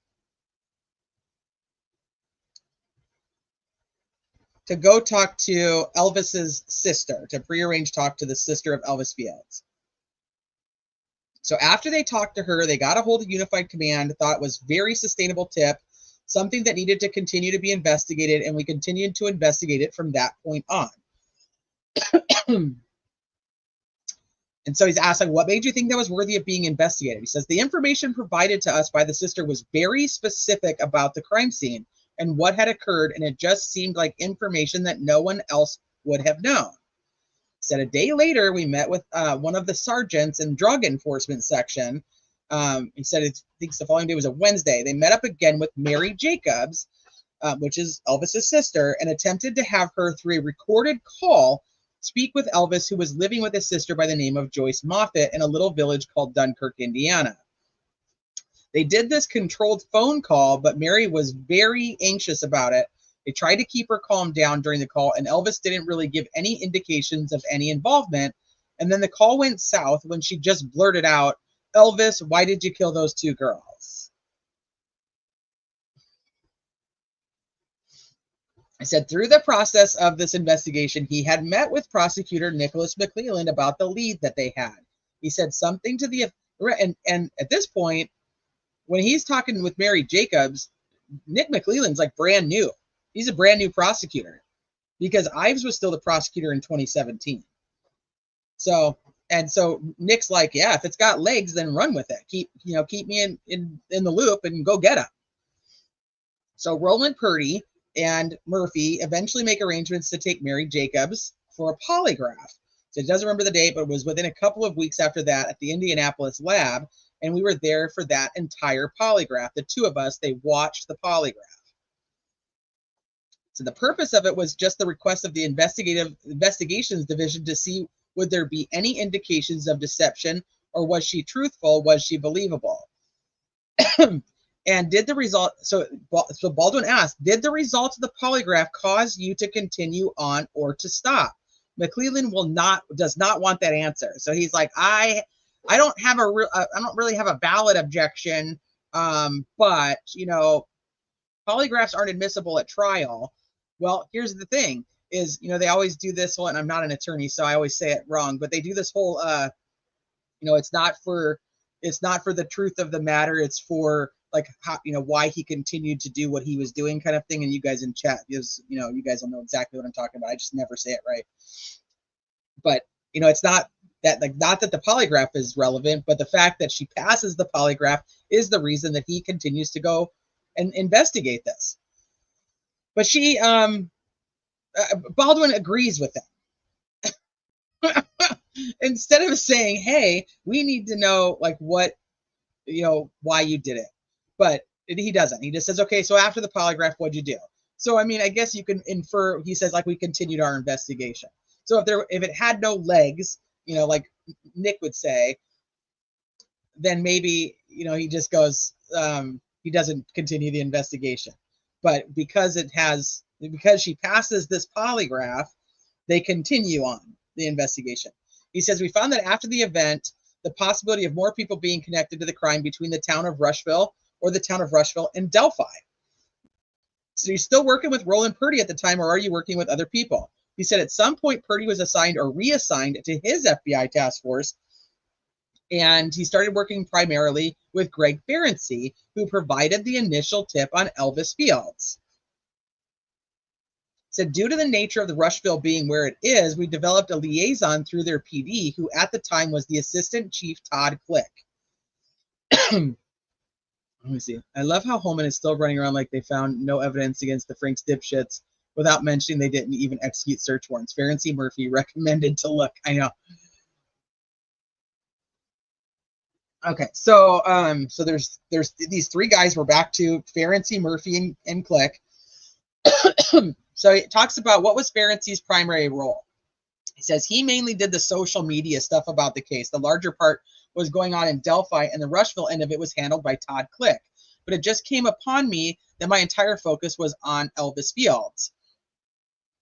B: to go talk to Elvis's sister, to prearrange talk to the sister of Elvis Fields. So after they talked to her, they got a hold of Unified Command, thought it was very sustainable tip, something that needed to continue to be investigated, and we continued to investigate it from that point on. And so he's asked, like, what made you think that was worthy of being investigated? He says, the information provided to us by the sister was very specific about the crime scene and what had occurred, and it just seemed like information that no one else would have known. He said a day later, we met with one of the sergeants in drug enforcement section. He said, I think the following day was a Wednesday. They met up again with Mary Jacobs, which is Elvis's sister, and attempted to have her, through a recorded call, speak with Elvis, who was living with his sister by the name of Joyce Moffett in a little village called Dunkirk, Indiana. They did this controlled phone call, but Mary was very anxious about it. They tried to keep her calm down during the call, and Elvis didn't really give any indications of any involvement. And then the call went south when she just blurted out, Elvis, why did you kill those two girls? I said, through the process of this investigation, he had met with prosecutor Nicholas McClelland about the lead that they had. He said something to the, and at this point, when he's talking with Mary Jacobs, Nick McClelland's like brand new. He's a brand new prosecutor, because Ives was still the prosecutor in 2017. So Nick's like, yeah, if it's got legs, then run with it. Keep me in the loop and go get him. So Roland Purdy and Murphy eventually make arrangements to take Mary Jacobs for a polygraph. So he doesn't remember the date, but it was within a couple of weeks after that at the Indianapolis lab, and we were there for that entire polygraph. The two of us, they watched the polygraph. So the purpose of it was just the request of the investigations division to see would there be any indications of deception, or was she truthful? Was she believable? And did the result, so Baldwin asked, did the results of the polygraph cause you to continue on or to stop? McClelland does not want that answer. So he's like, I don't really have a valid objection, but polygraphs aren't admissible at trial. Well, here's the thing is, they always do this whole, and I'm not an attorney, so I always say it wrong, but they do this whole, it's not for the truth of the matter. It's for like how, why he continued to do what he was doing, kind of thing. And you guys in chat, because you guys will know exactly what I'm talking about. I just never say it right. But it's not that, like, not that the polygraph is relevant, but the fact that she passes the polygraph is the reason that he continues to go and investigate this. But she Baldwin agrees with that. Instead of saying, hey, we need to know, like, what, why you did it. But he doesn't. He just says, okay, so after the polygraph, what'd you do? So, I mean, I guess you can infer, he says, like, we continued our investigation. So if it had no legs, like Nick would say, then maybe, he just goes, he doesn't continue the investigation. But because she passes this polygraph, they continue on the investigation. He says, we found that after the event, the possibility of more people being connected to the crime between the town of Rushville or the town of Rushville and Delphi. So you're still working with Roland Purdy at the time, or are you working with other people? He said at some point Purdy was assigned or reassigned to his FBI task force, and he started working primarily with Greg Ferenczi, who provided the initial tip on Elvis Fields. Said, due to the nature of the Rushville being where it is, we developed a liaison through their PD, who at the time was the Assistant Chief Todd Click. Let me see. I love how Holman is still running around like they found no evidence against the Franks dipshits without mentioning they didn't even execute search warrants. Ferenczi Murphy recommended to look. I know. Okay, so so there's these three guys. We're back to Ferenczi, Murphy, and Click. So it talks about what was Ferenczi's primary role. He says he mainly did the social media stuff about the case. The larger part was going on in Delphi, and the Rushville end of it was handled by Todd Click. But it just came upon me that my entire focus was on Elvis Fields.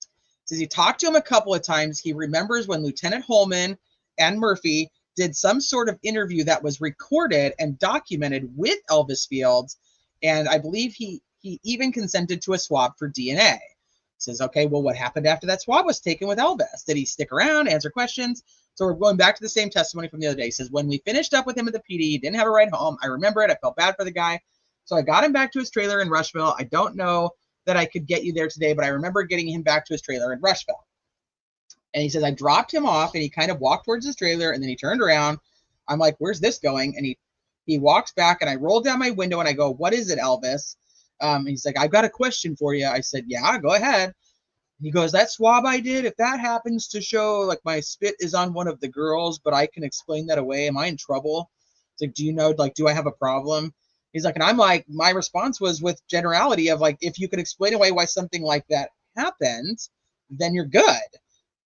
B: He says he talked to him a couple of times. He remembers when Lieutenant Holman and Murphy did some sort of interview that was recorded and documented with Elvis Fields, and I believe he even consented to a swab for DNA. Says, okay, well, what happened after that swab was taken with Elvis? Did he stick around, answer questions? So we're going back to the same testimony from the other day. He says, when we finished up with him at the PD, he didn't have a ride home. I remember it. I felt bad for the guy. So I got him back to his trailer in Rushville. I don't know that I could get you there today, but I remember getting him back to his trailer in Rushville. And he says, I dropped him off, and he kind of walked towards his trailer, and then he turned around. I'm like, where's this going? And he walks back, and I rolled down my window, and I go, what is it, Elvis? He's like, I've got a question for you. I said, yeah, go ahead. He goes, that swab I did, if that happens to show like my spit is on one of the girls, but I can explain that away, am I in trouble? It's like, do you know, like, do I have a problem? He's like, and I'm like, my response was with generality of like, if you can explain away why something like that happened, then you're good.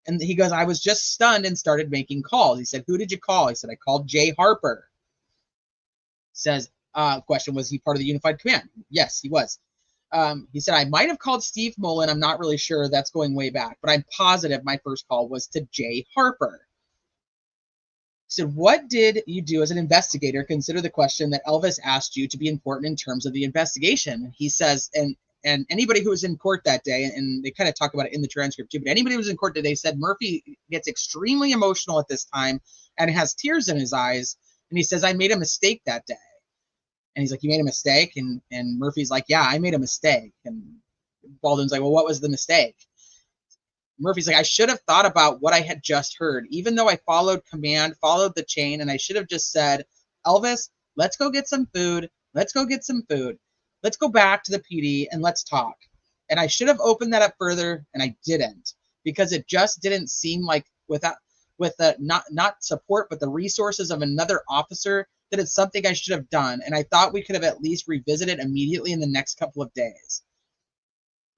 B: And he goes, I was just stunned and started making calls. He said, who did you call? He said, I called Jay Harper. Says, question, was he part of the Unified Command? Yes, he was. He said, I might have called Steve Mullen. I'm not really sure. That's going way back. But I'm positive my first call was to Jay Harper. He said, what did you do as an investigator consider the question that Elvis asked you to be important in terms of the investigation? He says, and anybody who was in court that day, and they kind of talk about it in the transcript too, but anybody who was in court today said Murphy gets extremely emotional at this time and has tears in his eyes. And he says, I made a mistake that day. And he's like, you made a mistake? And Murphy's like, yeah, I made a mistake. And Baldwin's like, well, what was the mistake? Murphy's like, I should have thought about what I had just heard, even though I followed command, followed the chain, and I should have just said, Elvis, let's go get some food. Let's go get some food. Let's go back to the PD and let's talk. And I should have opened that up further, and I didn't, because it just didn't seem like with the not support, but the resources of another officer, that it's something I should have done. And I thought we could have at least revisited immediately in the next couple of days.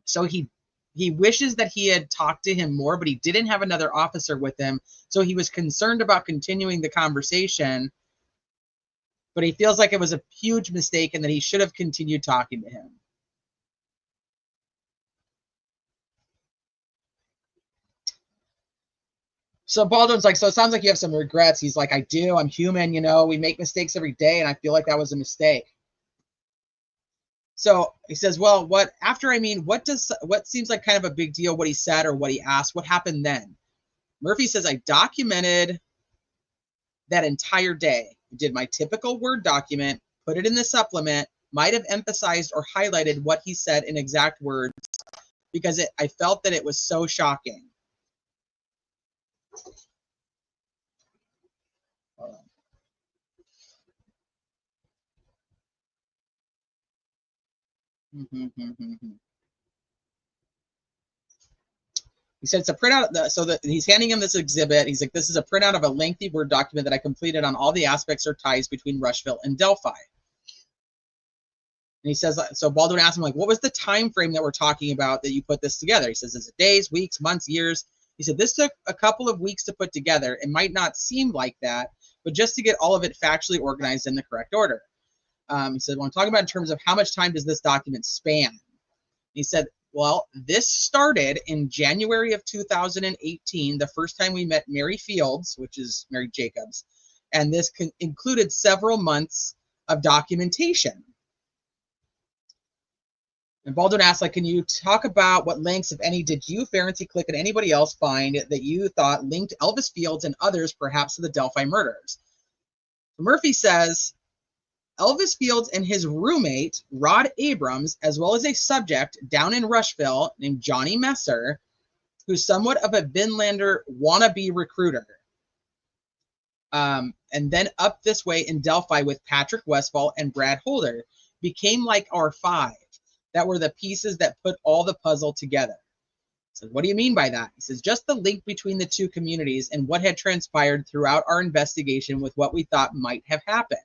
B: So he wishes that he had talked to him more, but he didn't have another officer with him. So he was concerned about continuing the conversation, but he feels like it was a huge mistake and that he should have continued talking to him. So Baldwin's like, so it sounds like you have some regrets. He's like, I do. I'm human. We make mistakes every day, and I feel like that was a mistake. So he says, well, what seems like kind of a big deal, what he said or what he asked, what happened then? Murphy says, I documented that entire day. I did my typical Word document, put it in the supplement, might have emphasized or highlighted what he said in exact words because I felt that it was so shocking. He said it's a printout. So that he's handing him this exhibit. He's like, this is a printout of a lengthy Word document that I completed on all the aspects or ties between Rushville and Delphi. And he says, so Baldwin asked him, like, what was the time frame that we're talking about that you put this together? He says, is it days, weeks, months, years? He said, this took a couple of weeks to put together. It might not seem like that, but just to get all of it factually organized in the correct order. He said, when I'm talking about in terms of how much time does this document span? He said, well, this started in January of 2018, the first time we met Mary Fields, which is Mary Jacobs, and this included several months of documentation. And Baldwin asked, like, can you talk about what links, if any, did you, Ferenczi, Click, and anybody else find that you thought linked Elvis Fields and others perhaps to the Delphi murders? Murphy says, Elvis Fields and his roommate, Rod Abrams, as well as a subject down in Rushville named Johnny Messer, who's somewhat of a Vinlander wannabe recruiter. And then up this way in Delphi with Patrick Westfall and Brad Holder, became like our five. That were the pieces that put all the puzzle together. So what do you mean by that? He says, just the link between the two communities and what had transpired throughout our investigation with what we thought might have happened.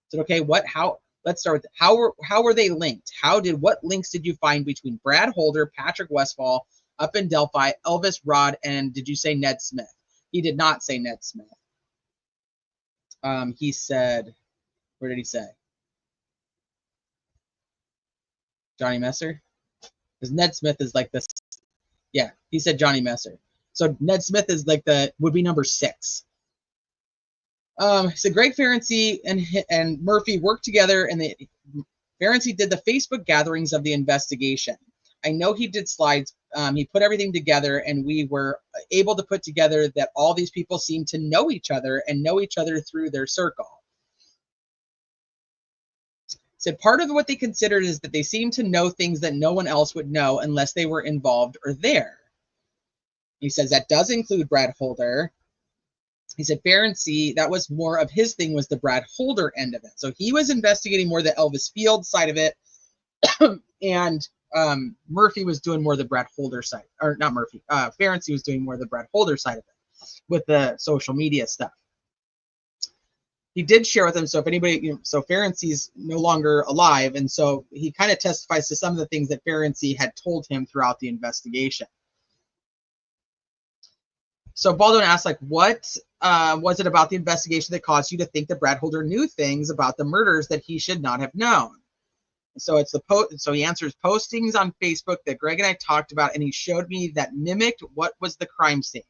B: So, okay, let's start with how were they linked? What links did you find between Brad Holder, Patrick Westfall, up in Delphi, Elvis, Rod, and did you say Ned Smith? He did not say Ned Smith. He said, where did he say? Johnny Messer? Because Ned Smith is like this. Yeah, he said Johnny Messer. So Ned Smith is like would be number 6. So Greg Ferenczi and Murphy worked together, and Ferenczi did the Facebook gatherings of the investigation. I know he did slides. He put everything together, and we were able to put together that all these people seem to know each other and know each other through their circle. Said part of what they considered is that they seemed to know things that no one else would know unless they were involved or there. He says that does include Brad Holder. He said Ferenczi, that was more of his thing, was the Brad Holder end of it. So he was investigating more the Elvis Fields side of it, and Murphy was doing more the Brad Holder side, or not Murphy. Ferenczi was doing more the Brad Holder side of it with the social media stuff. He did share with him, so if anybody, so Ferenczi's no longer alive, and so he kind of testifies to some of the things that Ferenczi had told him throughout the investigation. So Baldwin asked, like, what was it about the investigation that caused you to think that Brad Holder knew things about the murders that he should not have known? So it's so he answers postings on Facebook that Greg and I talked about, and he showed me that mimicked what was the crime scene.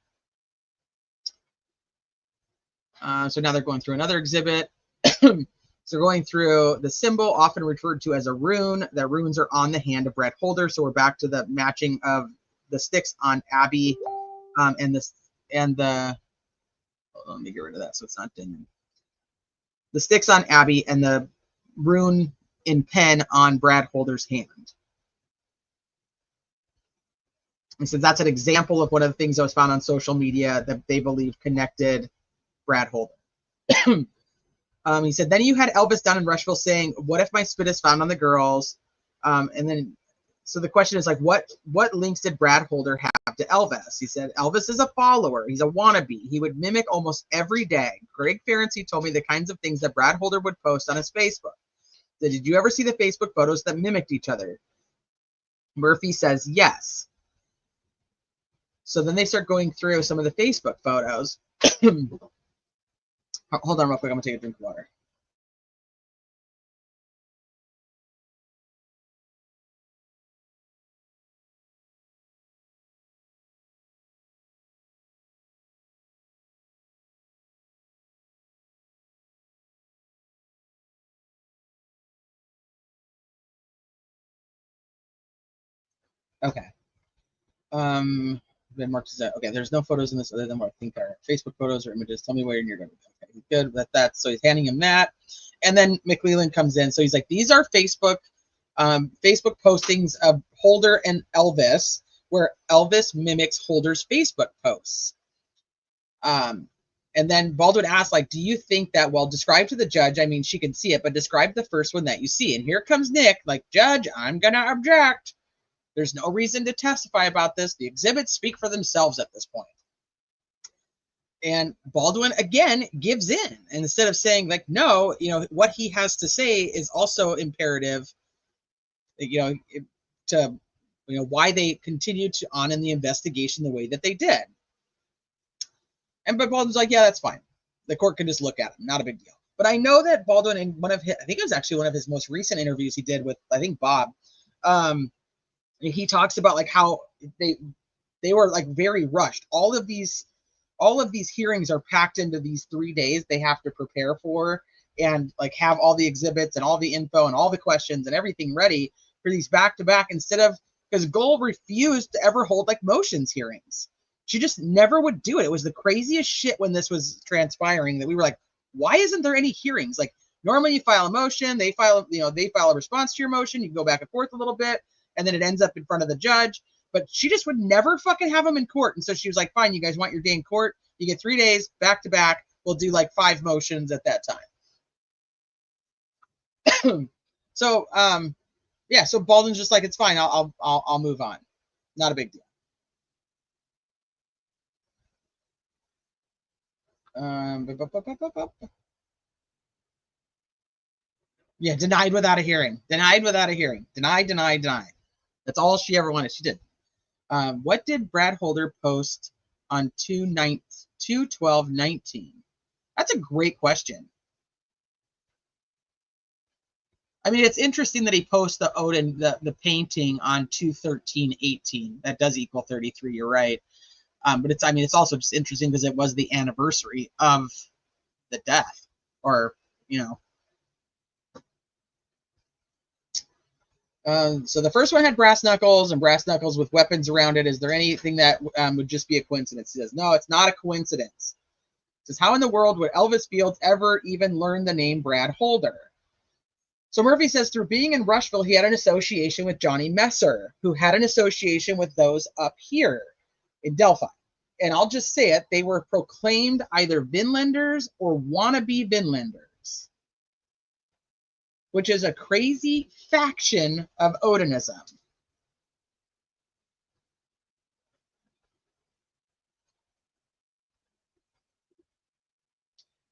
B: So now they're going through another exhibit. So going through the symbol, often referred to as a rune. The runes are on the hand of Brad Holder. So we're back to the matching of the sticks on Abby, and the. Hold on, let me get rid of that so it's not dinging. The sticks on Abby and the rune in pen on Brad Holder's hand. And so that's an example of one of the things that was found on social media that they believe connected Brad Holder. He said, then you had Elvis down in Rushville saying, what if my spit is found on the girls? And then, so the question is, like, what links did Brad Holder have to Elvis? He said, Elvis is a follower. He's a wannabe. He would mimic almost every day. Greg Ferenczi told me the kinds of things that Brad Holder would post on his Facebook. So did you ever see the Facebook photos that mimicked each other? Murphy says, yes. So then they start going through some of the Facebook photos. Hold on real quick. I'm going to take a drink of water. Okay. Ben Mark says, okay, there's no photos in this other than what I think are Facebook photos or images. Tell me where you're going to be. Okay, good with that. So he's handing him that. And then McClellan comes in. So he's like, these are Facebook postings of Holder and Elvis, where Elvis mimics Holder's Facebook posts. And then Baldwin asked, like, do you think that, well, describe to the judge, I mean, she can see it, but describe the first one that you see. And here comes Nick, like, Judge, I'm going to object. There's no reason to testify about this. The exhibits speak for themselves at this point. And Baldwin, again, gives in. And instead of saying, like, no, you know, what he has to say is also imperative, you know, to, you know, why they continued on in the investigation the way that they did. But Baldwin's like, yeah, that's fine. The court can just look at him. Not a big deal. But I know that Baldwin, in one of his, I think it was actually one of his most recent interviews he did with, I think, Bob, he talks about like how they were like very rushed. All of these hearings are packed into these 3 days they have to prepare for, and like have all the exhibits and all the info and all the questions and everything ready for these back-to-back, instead of, because Gold refused to ever hold like motions hearings. She just never would do it. It was the craziest shit when this was transpiring that we were like, why isn't there any hearings? Like, normally you file a motion, they file a response to your motion, you can go back and forth a little bit, and then it ends up in front of the judge. But she just would never fucking have them in court. And so she was like, fine, you guys want your day in court? You get 3 days back to back. We'll do like 5 motions at that time. So yeah, so Baldwin's just like, it's fine, I'll move on. Not a big deal. Yeah, denied without a hearing. Denied without a hearing. Denied. That's all she ever wanted. She did. What did Brad Holder post on 2/12/19? That's a great question. I mean, it's interesting that he posts the Odin, the painting on 2/13/18. That does equal 33. You're right. But it's, I mean, it's also just interesting because it was the anniversary of the death, or, you know. So the first one had brass knuckles, and brass knuckles with weapons around it. Is there anything that would just be a coincidence? He says, no, it's not a coincidence. He says, how in the world would Elvis Fields ever even learn the name Brad Holder? So Murphy says, through being in Rushville, he had an association with Johnny Messer, who had an association with those up here in Delphi. And I'll just say it, they were proclaimed either Vinlanders or wannabe Vinlanders, which is a crazy faction of Odinism.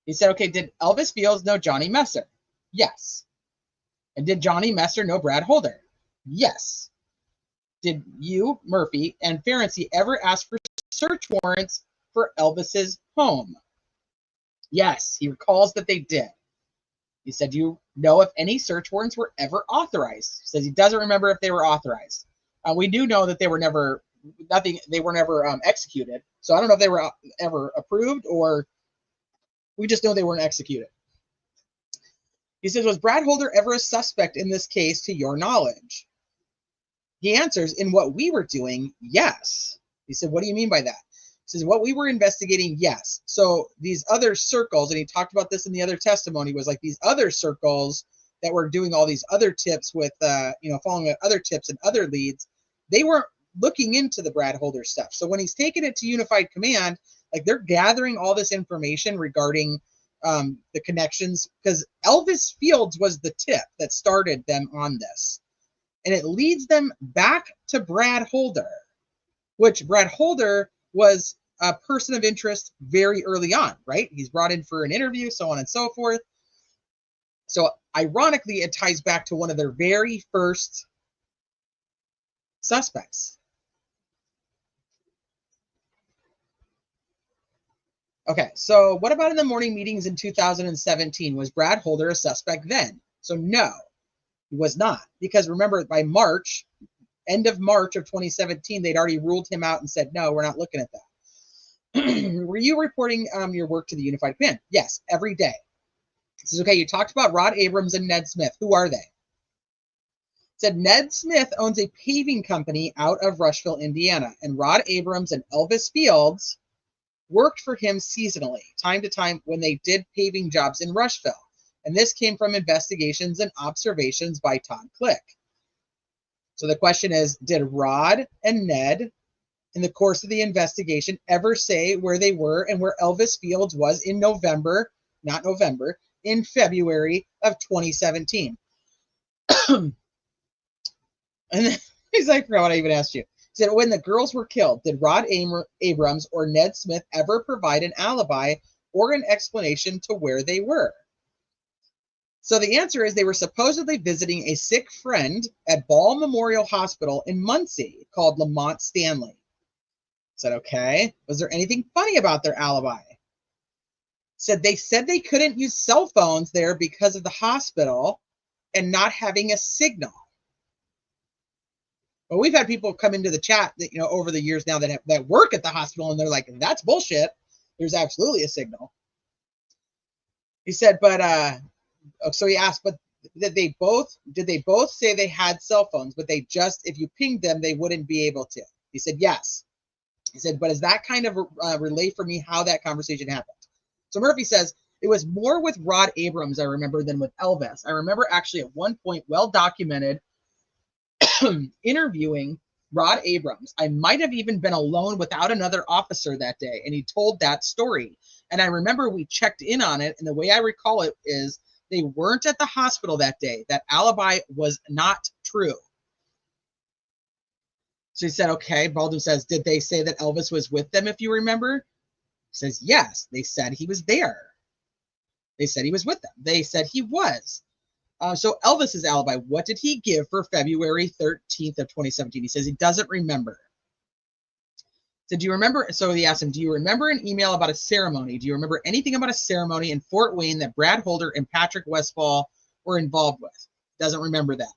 B: He said, okay, did Elvis Fields know Johnny Messer? Yes. And did Johnny Messer know Brad Holder? Yes. Did you, Murphy, and Ferenczi ever ask for search warrants for Elvis's home? Yes, he recalls that they did. He said, do you know if any search warrants were ever authorized? He says he doesn't remember if they were authorized. We do know that they were never executed. So I don't know if they were ever approved, or we just know they weren't executed. He says, was Brad Holder ever a suspect in this case to your knowledge? He answers, in what we were doing, yes. He said, what do you mean by that? He says, what we were investigating, yes. So these other circles, and he talked about this in the other testimony, was like these other circles that were doing all these other tips with, following other tips and other leads, they weren't looking into the Brad Holder stuff. So when he's taking it to Unified Command, like they're gathering all this information regarding the connections, because Elvis Fields was the tip that started them on this. And it leads them back to Brad Holder, which Brad Holder was a person of interest very early on, right? He's brought in for an interview, so on and so forth. So ironically, it ties back to one of their very first suspects. Okay, so what about in the morning meetings in 2017? Was Brad Holder a suspect then? So no, he was not. Because remember, by March, end of March of 2017, they'd already ruled him out and said, no, we're not looking at that. Were you reporting your work to the Unified Command? Yes, every day. He says, okay, you talked about Rod Abrams and Ned Smith. Who are they? He said, Ned Smith owns a paving company out of Rushville, Indiana. And Rod Abrams and Elvis Fields worked for him seasonally, time to time, when they did paving jobs in Rushville. And this came from investigations and observations by Todd Click. So the question is, did Rod and Ned, in the course of the investigation, ever say where they were and where Elvis Fields was in in February of 2017? And then he's like, I forgot what I even asked you. He said, when the girls were killed, did Rod Abrams or Ned Smith ever provide an alibi or an explanation to where they were? So the answer is they were supposedly visiting a sick friend at Ball Memorial Hospital in Muncie called Lamont Stanley. I said, okay. Was there anything funny about their alibi? Said they couldn't use cell phones there because of the hospital and not having a signal. But we've had people come into the chat that, over the years now that work at the hospital, and they're like, that's bullshit. There's absolutely a signal. He said, but so he asked, but did they both say they had cell phones, but if you pinged them, they wouldn't be able to? He said, yes. He said, but is that kind of relay for me how that conversation happened? So Murphy says, it was more with Rod Abrams, I remember, than with Elvis. I remember actually at one point, well documented, interviewing Rod Abrams. I might have even been alone without another officer that day, and he told that story. And I remember we checked in on it, and the way I recall it is they weren't at the hospital that day. That alibi was not true. So he said, okay. Baldwin says, did they say that Elvis was with them, if you remember? He says, yes. They said he was there. They said he was with them. They said he was. So Elvis's alibi, what did he give for February 13th of 2017? He says he doesn't remember. So do you remember? So he asked him, do you remember an email about a ceremony? Do you remember anything about a ceremony in Fort Wayne that Brad Holder and Patrick Westfall were involved with? Doesn't remember that.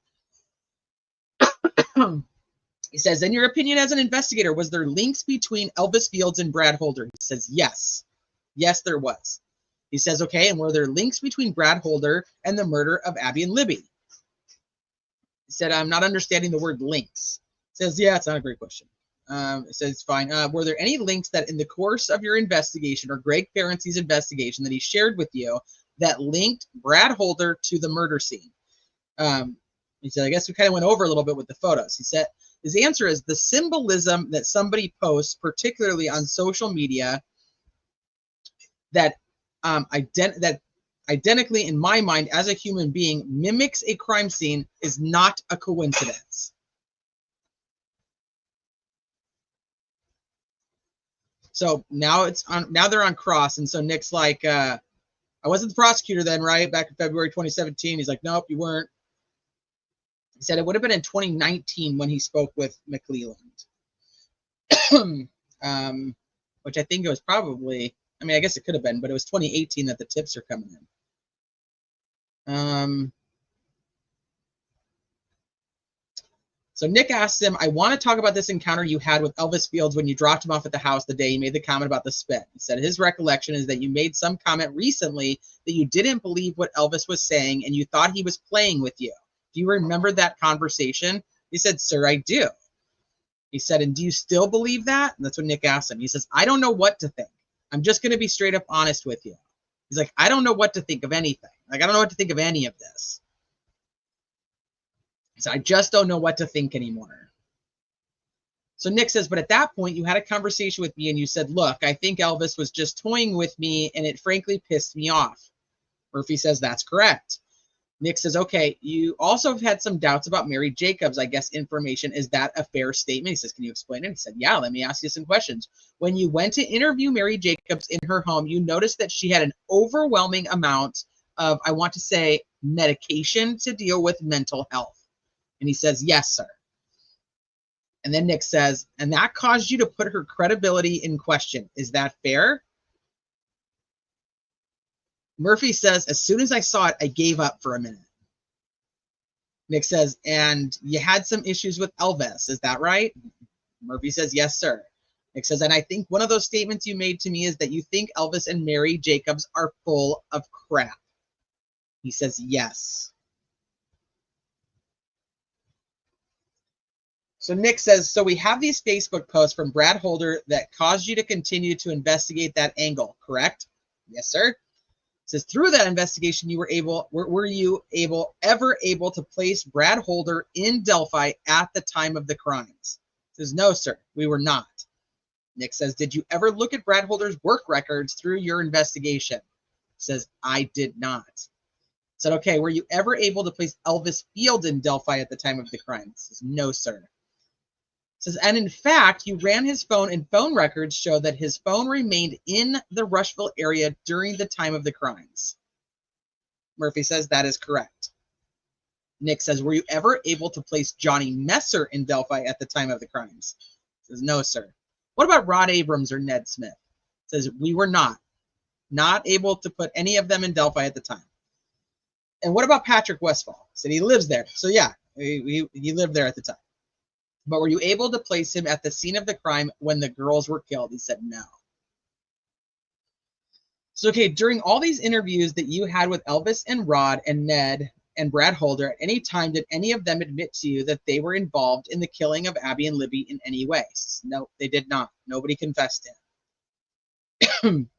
B: He says, in your opinion as an investigator, was there links between Elvis Fields and Brad Holder? He says, yes. Yes, there was. He says, okay, and were there links between Brad Holder and the murder of Abby and Libby? He said, I'm not understanding the word links. He says, yeah, it's not a great question. It says, it's fine. Were there any links that in the course of your investigation or Greg Ferenczi's investigation that he shared with you that linked Brad Holder to the murder scene? He said, I guess we kind of went over a little bit with the photos. He said, his answer is the symbolism that somebody posts, particularly on social media, that identically in my mind as a human being mimics a crime scene is not a coincidence. So now they're on cross, and so Nick's like, I wasn't the prosecutor then, right? Back in February 2017. He's like, nope, you weren't. He said it would have been in 2019 when he spoke with McClelland. Which I think it was probably, I mean, I guess it could have been, but it was 2018 that the tips are coming in. So Nick asked him, I want to talk about this encounter you had with Elvis Fields when you dropped him off at the house the day he made the comment about the spit. He said his recollection is that you made some comment recently that you didn't believe what Elvis was saying and you thought he was playing with you. Do you remember that conversation? He said, sir, I do. He said, and do you still believe that? And that's what Nick asked him. He says, I don't know what to think. I'm just going to be straight up honest with you. He's like, I don't know what to think of anything. Like, I don't know what to think of any of this. So I just don't know what to think anymore. So Nick says, but at that point, you had a conversation with me and you said, look, I think Elvis was just toying with me and it frankly pissed me off. Murphy says, that's correct. Nick says, okay, you also have had some doubts about Mary Jacobs, I guess, information. Is that a fair statement? He says, can you explain it? He said, yeah, let me ask you some questions. When you went to interview Mary Jacobs in her home, you noticed that she had an overwhelming amount of, I want to say, medication to deal with mental health. And he says, yes, sir. And then Nick says, and that caused you to put her credibility in question. Is that fair? Murphy says, as soon as I saw it, I gave up for a minute. Nick says, and you had some issues with Elvis. Is that right? Murphy says, yes, sir. Nick says, and I think one of those statements you made to me is that you think Elvis and Mary Jacobs are full of crap. He says, yes. So Nick says, so we have these Facebook posts from Brad Holder that caused you to continue to investigate that angle, correct? Yes, sir. says through that investigation, were you ever able to place Brad Holder in Delphi at the time of the crimes? Says no, sir, we were not. Nick says, did you ever look at Brad Holder's work records through your investigation? Says I did not. Said, okay, were you ever able to place Elvis Field in Delphi at the time of the crime? Says no, sir. Says, and in fact, you ran his phone, and phone records show that his phone remained in the Rushville area during the time of the crimes. Murphy says that is correct. Nick says, were you ever able to place Johnny Messer in Delphi at the time of the crimes? Says no, sir. What about Rod Abrams or Ned Smith? Says we were not able to put any of them in Delphi at the time. And what about Patrick Westfall? Said he lives there. So yeah, he lived there at the time. But were you able to place him at the scene of the crime when the girls were killed? He said no. So, okay, during all these interviews that you had with Elvis and Rod and Ned and Brad Holder, at any time did any of them admit to you that they were involved in the killing of Abby and Libby in any way? No, they did not. Nobody confessed him.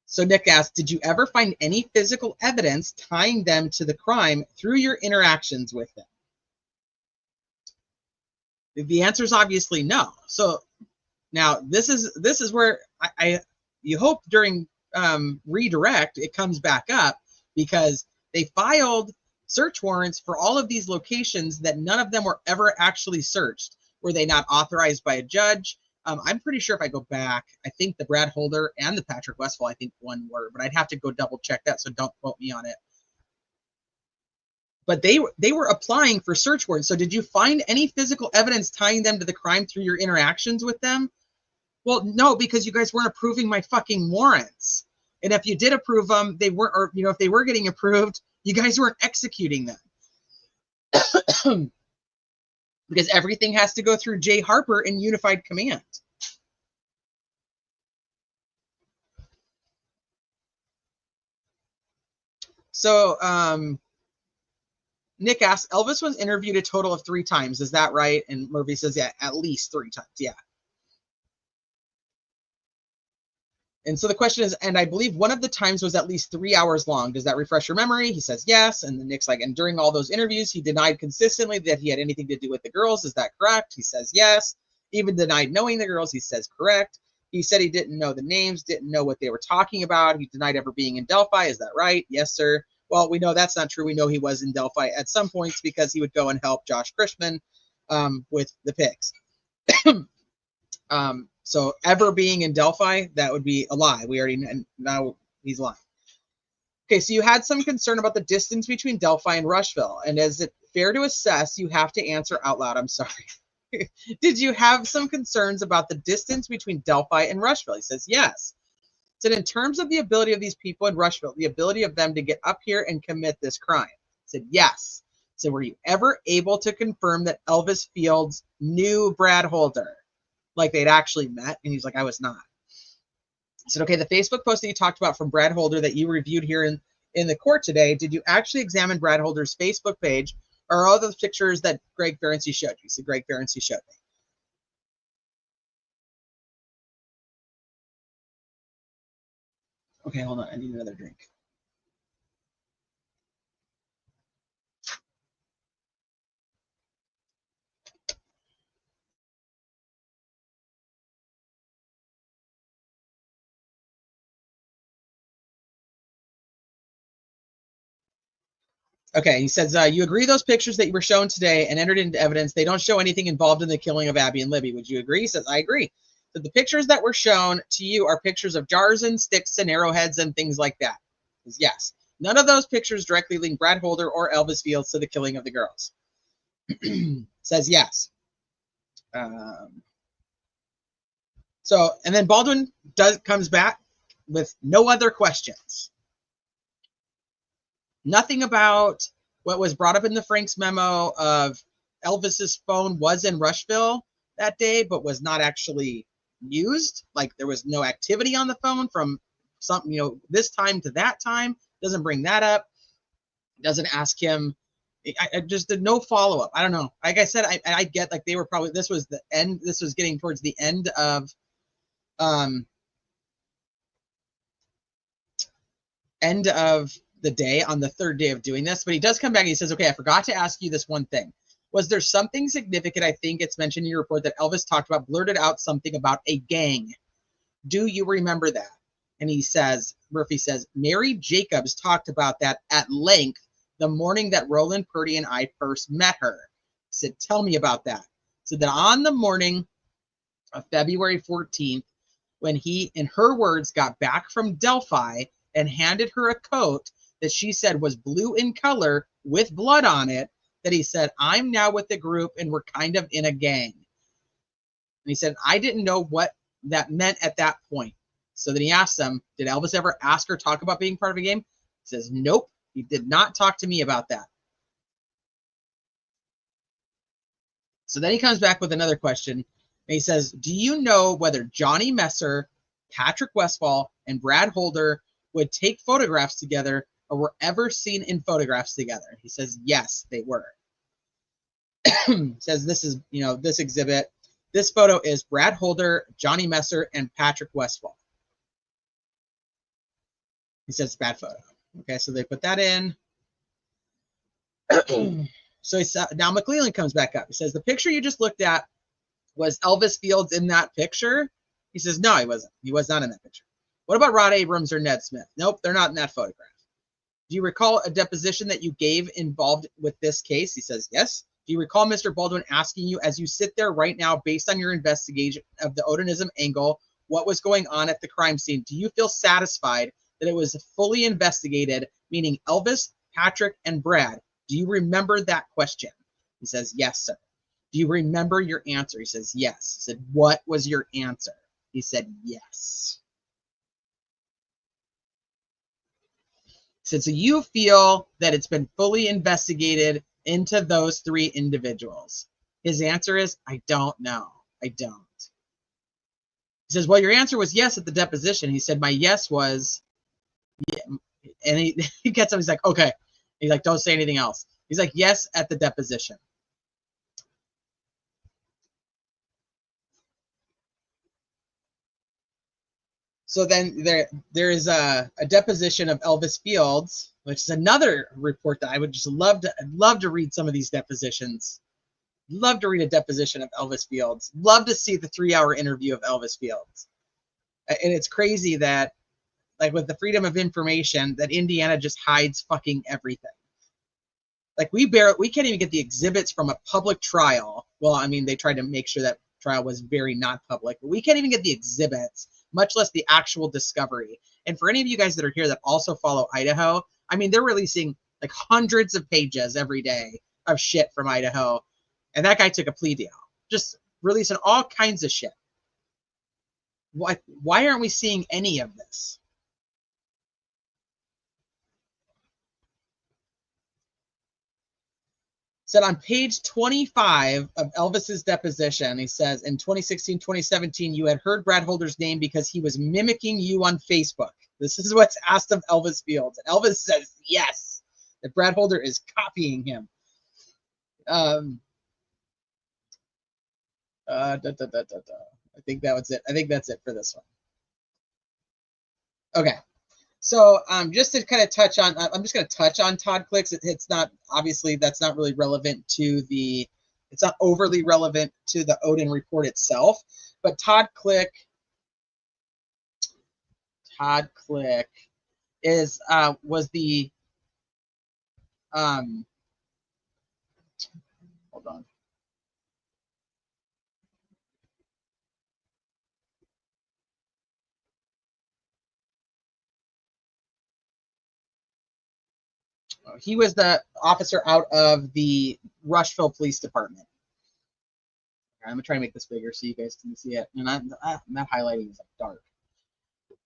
B: So Nick asked, did you ever find any physical evidence tying them to the crime through your interactions with them? The answer is obviously no. So now this is where you hope during redirect it comes back up, because they filed search warrants for all of these locations that none of them were ever actually searched. Were they not authorized by a judge? I'm pretty sure if I go back, I think the Brad Holder and the Patrick Westfall, I think one were, but I'd have to go double check that, so don't quote me on it. But they were applying for search warrants. So did you find any physical evidence tying them to the crime through your interactions with them? Well, no, because you guys weren't approving my fucking warrants. And if you did approve them, they weren't, or if they were getting approved, you guys weren't executing them. Because everything has to go through Jay Harper in Unified Command. So, Nick asks, Elvis was interviewed a total of 3 times. Is that right? And Murphy says, yeah, at least 3 times. Yeah. And so the question is, and I believe one of the times was at least 3 hours long. Does that refresh your memory? He says, yes. And then Nick's like, and during all those interviews, he denied consistently that he had anything to do with the girls. Is that correct? He says, yes. Even denied knowing the girls. He says, correct. He said he didn't know the names, didn't know what they were talking about. He denied ever being in Delphi. Is that right? Yes, sir. Well, we know that's not true. We know he was in Delphi at some points because he would go and help Josh Christman with the pigs. So ever being in Delphi, that would be a lie. We already now he's lying. Okay, so you had some concern about the distance between Delphi and Rushville, and is it fair to assess? You have to answer out loud. I'm sorry. Did you have some concerns about the distance between Delphi and Rushville? He says yes. Said in terms of the ability of these people in Rushville, the ability of them to get up here and commit this crime. Said yes. So were you ever able to confirm that Elvis Fields knew Brad Holder? Like they'd actually met? And he's like, I was not. I said, okay, the Facebook post that you talked about from Brad Holder that you reviewed here in the court today, did you actually examine Brad Holder's Facebook page or all those pictures that Greg Ferenczi showed you? So Greg Ferenczi showed me. Okay, hold on. I need another drink. Okay, he says, you agree those pictures that you were shown today and entered into evidence, they don't show anything involved in the killing of Abby and Libby. Would you agree? He says, I agree. So the pictures that were shown to you are pictures of jars and sticks and arrowheads and things like that. He says, yes. None of those pictures directly link Brad Holder or Elvis Fields to the killing of the girls. Says yes. So, and then Baldwin comes back with no other questions. Nothing about what was brought up in the Frank's memo of Elvis's phone was in Rushville that day, but was not actually used. Like there was no activity on the phone from something, this time to that time. Doesn't bring that up. Doesn't ask him. I just did no follow up. I don't know. Like I said, I get like they were probably, this was the end. This was getting towards the end of, end of the day on the third day of doing this, but he does come back and he says, okay, I forgot to ask you this one thing. Was there something significant? I think it's mentioned in your report that Elvis talked about, blurted out something about a gang. Do you remember that? And he says, Murphy says, Mary Jacobs talked about that at length the morning that Roland Purdy and I first met her. He said, tell me about that. So that on the morning of February 14th, when he, in her words, got back from Delphi and handed her a coat that she said was blue in color with blood on it, that he said, I'm now with the group and we're kind of in a gang. And he said, I didn't know what that meant at that point. So then he asked them, did Elvis ever ask or talk about being part of a game? He says, nope, he did not talk to me about that. So then he comes back with another question. And he says, do you know whether Johnny Messer, Patrick Westfall, and Brad Holder would take photographs together or were ever seen in photographs together? He says, yes, they were. Says this is, this exhibit. This photo is Brad Holder, Johnny Messer, and Patrick Westfall. He says it's a bad photo. Okay, so they put that in. So now McClellan comes back up. He says, the picture you just looked at, was Elvis Fields in that picture? He says, no, he wasn't. He was not in that picture. What about Rod Abrams or Ned Smith? Nope, they're not in that photograph. Do you recall a deposition that you gave involved with this case? He says, yes. Do you recall Mr. Baldwin asking you, as you sit there right now, based on your investigation of the Odinism angle, what was going on at the crime scene? Do you feel satisfied that it was fully investigated, meaning Elvis, Patrick, and Brad? Do you remember that question? He says, yes, sir. Do you remember your answer? He says, yes. He said, what was your answer? He said, yes. He said, so you feel that it's been fully investigated into those three individuals? His answer is, I don't know. I don't. He says, well, your answer was yes at the deposition. He said, my yes was, yeah. And he gets up, he's like, okay. He's like, don't say anything else. He's like, yes, at the deposition. So then there is a deposition of Elvis Fields, which is another report that I would just love to read some of these depositions. Love to read a deposition of Elvis Fields. Love to see the 3-hour interview of Elvis Fields. And it's crazy that, like, with the freedom of information, that Indiana just hides fucking everything. Like, we can't even get the exhibits from a public trial. Well, I mean, they tried to make sure that trial was very not public, but we can't even get the exhibits, much less the actual discovery. And for any of you guys that are here that also follow Idaho, I mean, they're releasing like hundreds of pages every day of shit from Idaho. And that guy took a plea deal, just releasing all kinds of shit. Why aren't we seeing any of this? Said on page 25 of Elvis's deposition, he says, in 2016, 2017, you had heard Brad Holder's name because he was mimicking you on Facebook. This is what's asked of Elvis Fields. And Elvis says yes, that Brad Holder is copying him. I think that was it. I think that's it for this one. Okay. So just to kind of touch on, I'm just going to touch on Todd Click's. It's not, obviously, that's not really relevant to the, it's not overly relevant to the Odin report itself. But Todd Click is, was the, hold on. He was the officer out of the Rushville Police Department. I'm going to try to make this bigger so you guys can see it. And I'm not highlighting, it's like dark.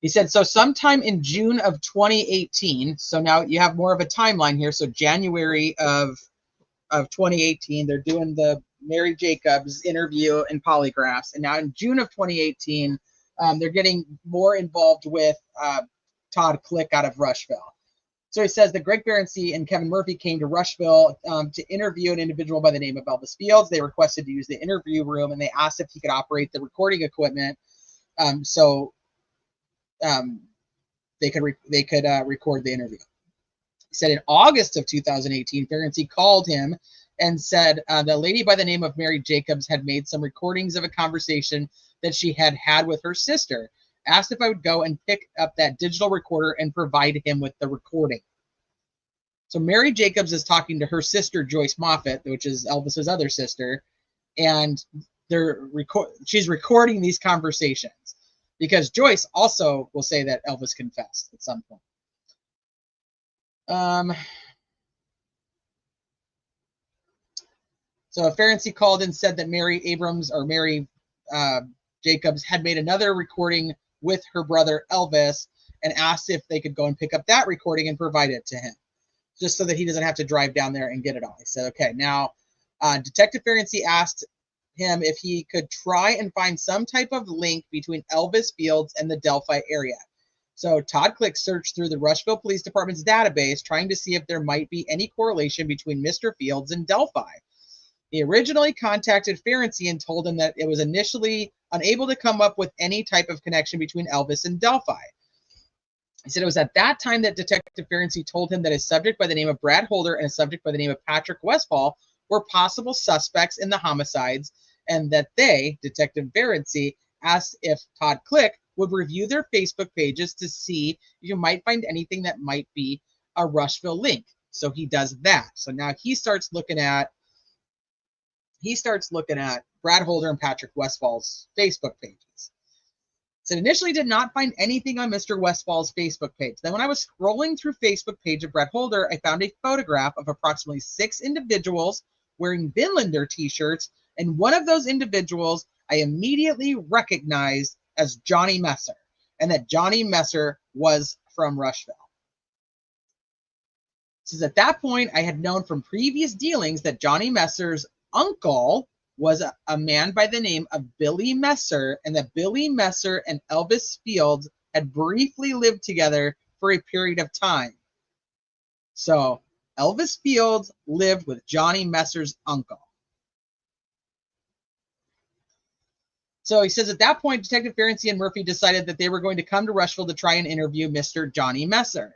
B: He said, so sometime in June of 2018, so now you have more of a timeline here. So January of 2018, they're doing the Mary Jacobs interview and polygraphs. And now in June of 2018, they're getting more involved with Todd Click out of Rushville. So he says that Greg Barency and Kevin Murphy came to Rushville to interview an individual by the name of Elvis Fields. They requested to use the interview room, and they asked if he could operate the recording equipment. they could record the interview. He said in August of 2018, Ferenczi called him and said the lady by the name of Mary Jacobs had made some recordings of a conversation that she had had with her sister. Asked if I would go and pick up that digital recorder and provide him with the recording. So Mary Jacobs is talking to her sister, Joyce Moffat, which is Elvis's other sister, and she's recording these conversations because Joyce also will say that Elvis confessed at some point. So Ferenczi called and said that Mary Jacobs had made another recording with her brother Elvis and asked if they could go and pick up that recording and provide it to him, just so that he doesn't have to drive down there and get it all. He said, okay, now Detective Ferenczi asked him if he could try and find some type of link between Elvis Fields and the Delphi area. So Todd Click searched through the Rushville Police Department's database, trying to see if there might be any correlation between Mr. Fields and Delphi. He originally contacted Ferenczi and told him that it was initially unable to come up with any type of connection between Elvis and Delphi. He said it was at that time that Detective Ferenczi told him that a subject by the name of Brad Holder and a subject by the name of Patrick Westfall were possible suspects in the homicides, and that they, Detective Ferenczi, asked if Todd Click would review their Facebook pages to see if you might find anything that might be a Rushville link. So he does that. So now he starts looking at Brad Holder and Patrick Westfall's Facebook pages. So initially did not find anything on Mr. Westfall's Facebook page. Then when I was scrolling through Facebook page of Brad Holder, I found a photograph of approximately 6 individuals wearing Vinlander t-shirts, and one of those individuals I immediately recognized as Johnny Messer, and that Johnny Messer was from Rushville. Since at that point, I had known from previous dealings that Johnny Messer's uncle was a man by the name of Billy Messer, and that Billy Messer and Elvis Fields had briefly lived together for a period of time. So Elvis Fields lived with Johnny Messer's uncle. So he says at that point, Detective Ferenczi and Murphy decided that they were going to come to Rushville to try and interview Mr. Johnny Messer.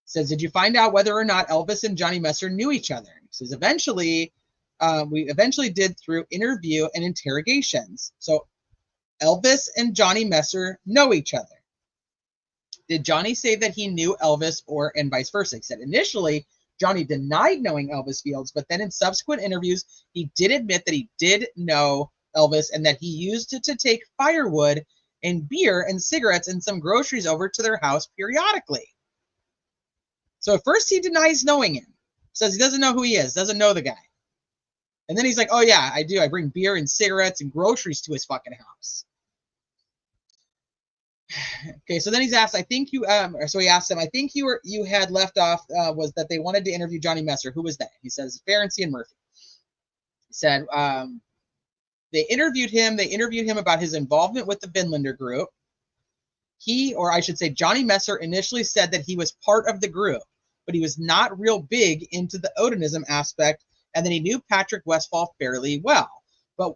B: Says, did you find out whether or not Elvis and Johnny Messer knew each other? He says, we eventually did through interview and interrogations. So Elvis and Johnny Messer know each other. Did Johnny say that he knew Elvis and vice versa? He said, initially, Johnny denied knowing Elvis Fields, but then in subsequent interviews, he did admit that he did know Elvis and that he used it to take firewood and beer and cigarettes and some groceries over to their house periodically. So at first he denies knowing him, says he doesn't know who he is, doesn't know the guy. And then he's like, oh yeah, I do. I bring beer and cigarettes and groceries to his fucking house. Okay, so then he's asked, so he asked him, I think you had left off was that they wanted to interview Johnny Messer. Who was that? He says, Ferenczi and Murphy. He said, they interviewed him about his involvement with the Vinlander group. Johnny Messer initially said that he was part of the group, but he was not real big into the Odinism aspect, and that he knew Patrick Westfall fairly well, but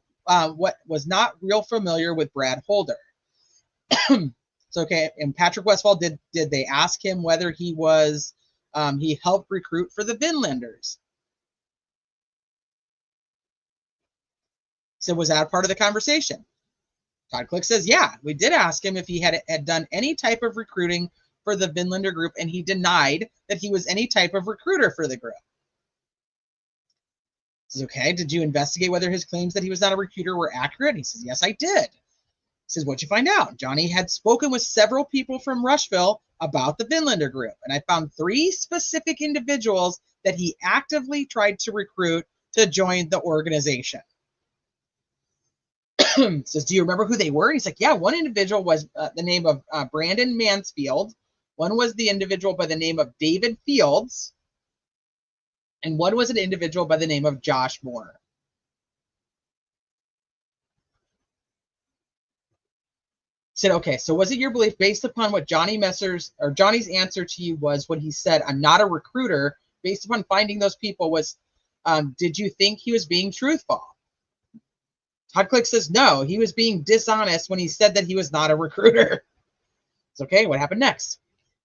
B: what was not real familiar with Brad Holder. So, okay, and Patrick Westfall, did they ask him whether he was, he helped recruit for the Vinlanders? So was that part of the conversation? Todd Click says, yeah, we did ask him if he had done any type of recruiting for the Vinlander group, and he denied that he was any type of recruiter for the group. He says, okay, did you investigate whether his claims that he was not a recruiter were accurate? He says, yes, I did. He says, what'd you find out? Johnny had spoken with several people from Rushville about the Vinlander group, and I found 3 specific individuals that he actively tried to recruit to join the organization. Says, do you remember who they were? He's like, yeah, one individual was the name of Brandon Mansfield. One was the individual by the name of David Fields. And one was an individual by the name of Josh Moore. Said, okay, so was it your belief based upon what Johnny's answer to you was when he said, I'm not a recruiter, based upon finding those people, was, did you think he was being truthful? Todd Click says, no, he was being dishonest when he said that he was not a recruiter. It's okay. What happened next?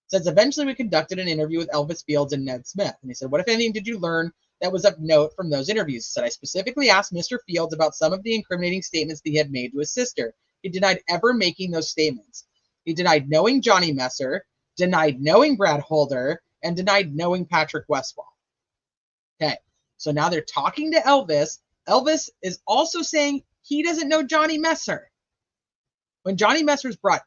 B: It says, eventually we conducted an interview with Elvis Fields and Ned Smith. And he said, what, if anything, did you learn that was of note from those interviews? He said, I specifically asked Mr. Fields about some of the incriminating statements that he had made to his sister. He denied ever making those statements. He denied knowing Johnny Messer, denied knowing Brad Holder, and denied knowing Patrick Westfall. Okay, so now they're talking to Elvis. Elvis is also saying he doesn't know Johnny Messer. When Johnny Messer's brought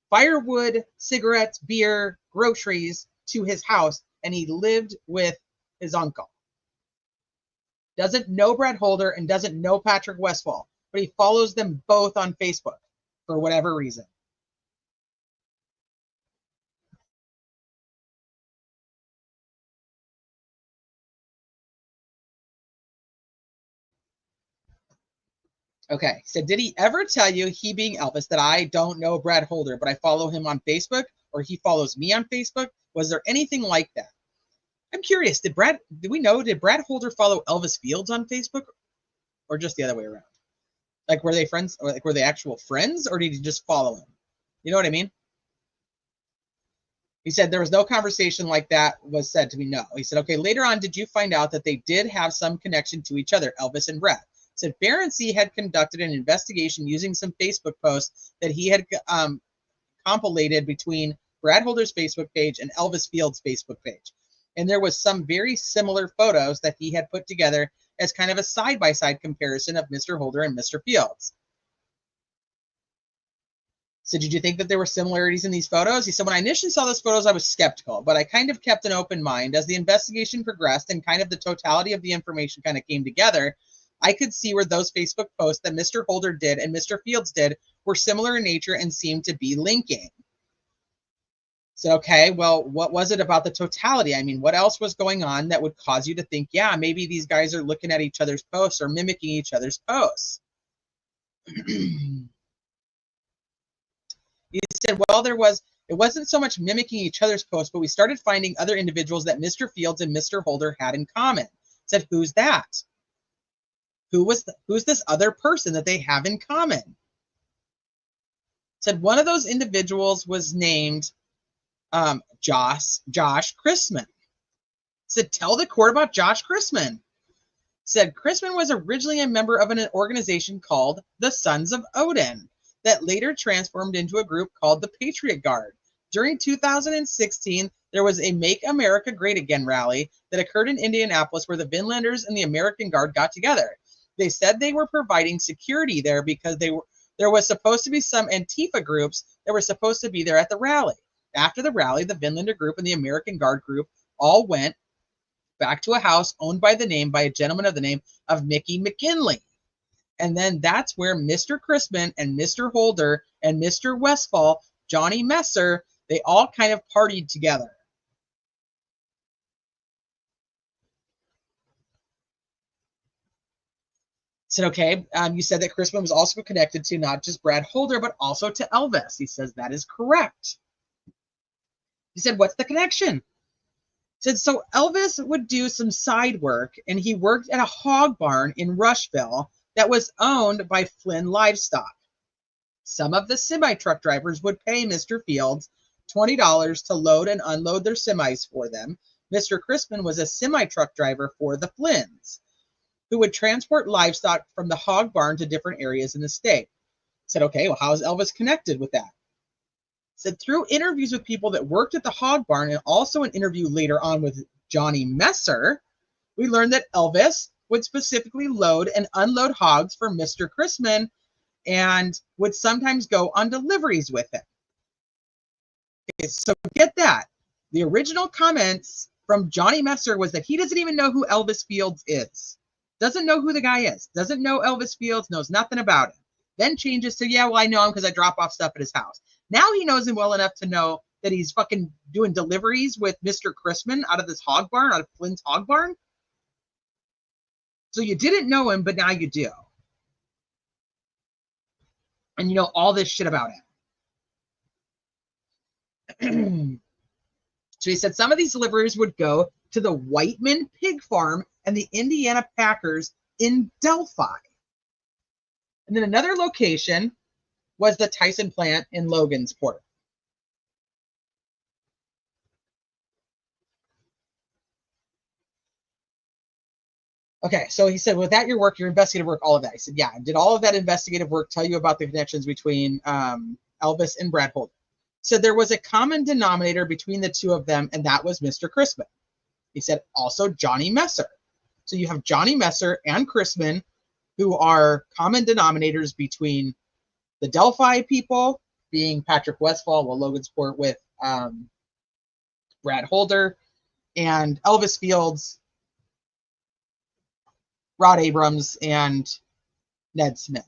B: firewood, cigarettes, beer, groceries to his house, and he lived with his uncle. Doesn't know Brad Holder and doesn't know Patrick Westfall, but he follows them both on Facebook for whatever reason. Okay, so did he ever tell you, he being Elvis, that I don't know Brad Holder, but I follow him on Facebook, or he follows me on Facebook? Was there anything like that? I'm curious, did Brad Holder follow Elvis Fields on Facebook, or just the other way around? Like, were they friends, or like, were they actual friends, or did he just follow him? You know what I mean? He said there was no conversation like that was said to me. No. He said, okay, later on, did you find out that they did have some connection to each other, Elvis and Brad? Said Barency had conducted an investigation using some Facebook posts that he had compilated between Brad Holder's Facebook page and Elvis Fields' Facebook page. And there was some very similar photos that he had put together as kind of a side-by-side comparison of Mr. Holder and Mr. Fields. So did you think that there were similarities in these photos? He said, when I initially saw those photos, I was skeptical, but I kind of kept an open mind. As the investigation progressed and kind of the totality of the information kind of came together, I could see where those Facebook posts that Mr. Holder did and Mr. Fields did were similar in nature and seemed to be linking. So, okay, well, what was it about the totality? I mean, what else was going on that would cause you to think, yeah, maybe these guys are looking at each other's posts or mimicking each other's posts? He said, well, it wasn't so much mimicking each other's posts, but we started finding other individuals that Mr. Fields and Mr. Holder had in common. Said, who's that? Who's this other person that they have in common? Said one of those individuals was named Josh Chrisman. Said, tell the court about Josh Chrisman. Said Chrisman was originally a member of an organization called the Sons of Odin that later transformed into a group called the Patriot Guard. During 2016, there was a Make America Great Again rally that occurred in Indianapolis where the Vinlanders and the American Guard got together. They said they were providing security there because there was supposed to be some Antifa groups that were supposed to be there at the rally. After the rally, the Vinlander group and the American Guard group all went back to a house owned by a gentleman of the name of Mickey McKinley. And then that's where Mr. Chrisman and Mr. Holder and Mr. Westfall, Johnny Messer, they all kind of partied together. Said, okay, you said that Chrisman was also connected to not just Brad Holder, but also to Elvis. He says that is correct. He said, what's the connection? He said, so Elvis would do some side work, and he worked at a hog barn in Rushville that was owned by Flynn Livestock. Some of the semi-truck drivers would pay Mr. Fields $20 to load and unload their semis for them. Mr. Chrisman was a semi-truck driver for the Flynns, who would transport livestock from the hog barn to different areas in the state. Said, okay, well, how is Elvis connected with that? Said, through interviews with people that worked at the hog barn and also an interview later on with Johnny Messer, we learned that Elvis would specifically load and unload hogs for Mr. Chrisman and would sometimes go on deliveries with him. Okay, so get that. The original comments from Johnny Messer was that he doesn't even know who Elvis Fields is. Doesn't know who the guy is. Doesn't know Elvis Fields. Knows nothing about him. Then changes to, yeah, well, I know him because I drop off stuff at his house. Now he knows him well enough to know that he's fucking doing deliveries with Mr. Chrisman out of this hog barn, out of Flynn's hog barn. So you didn't know him, but now you do. And you know all this shit about him. So he said some of these deliveries would go to the Whiteman Pig Farm and the Indiana Packers in Delphi. And then another location was the Tyson plant in Logansport. Okay, so he said, with that, your work, your investigative work, all of that. I said, yeah, did all of that investigative work tell you about the connections between Elvis and Brad Holder? So there was a common denominator between the two of them, and that was Mr. Crispin. He said, also Johnny Messer. So you have Johnny Messer and Crispin, who are common denominators between the Delphi people, being Patrick Westfall, well, Logansport with Brad Holder, and Elvis Fields, Rod Abrams, and Ned Smith.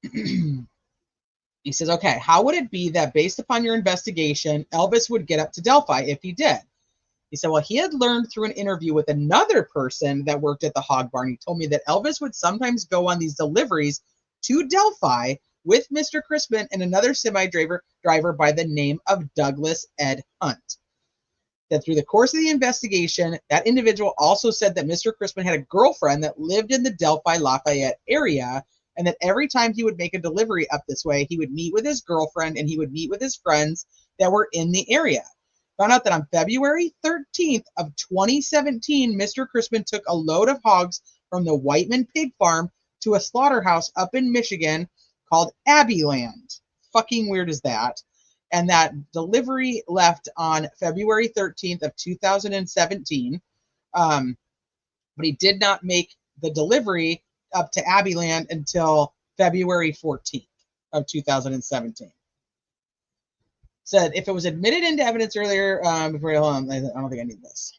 B: He says, okay, how would it be that based upon your investigation, Elvis would get up to Delphi if he did? He said, well, he had learned through an interview with another person that worked at the hog barn. He told me that Elvis would sometimes go on these deliveries to Delphi with Mr. Crispin and another semi-driver by the name of Douglas Ed Hunt. That through the course of the investigation, that individual also said that Mr. Crispin had a girlfriend that lived in the Delphi Lafayette area, and that every time he would make a delivery up this way, he would meet with his girlfriend and he would meet with his friends that were in the area. Found out that on February 13th of 2017, Mr. Crispin took a load of hogs from the Whiteman Pig Farm to a slaughterhouse up in Michigan called Abbeyland. Fucking weird is that? And that delivery left on February 13th of 2017. But he did not make the delivery up to Abbeyland until February 14th of 2017. Said if it was admitted into evidence earlier, before, hold on, I don't think I need this.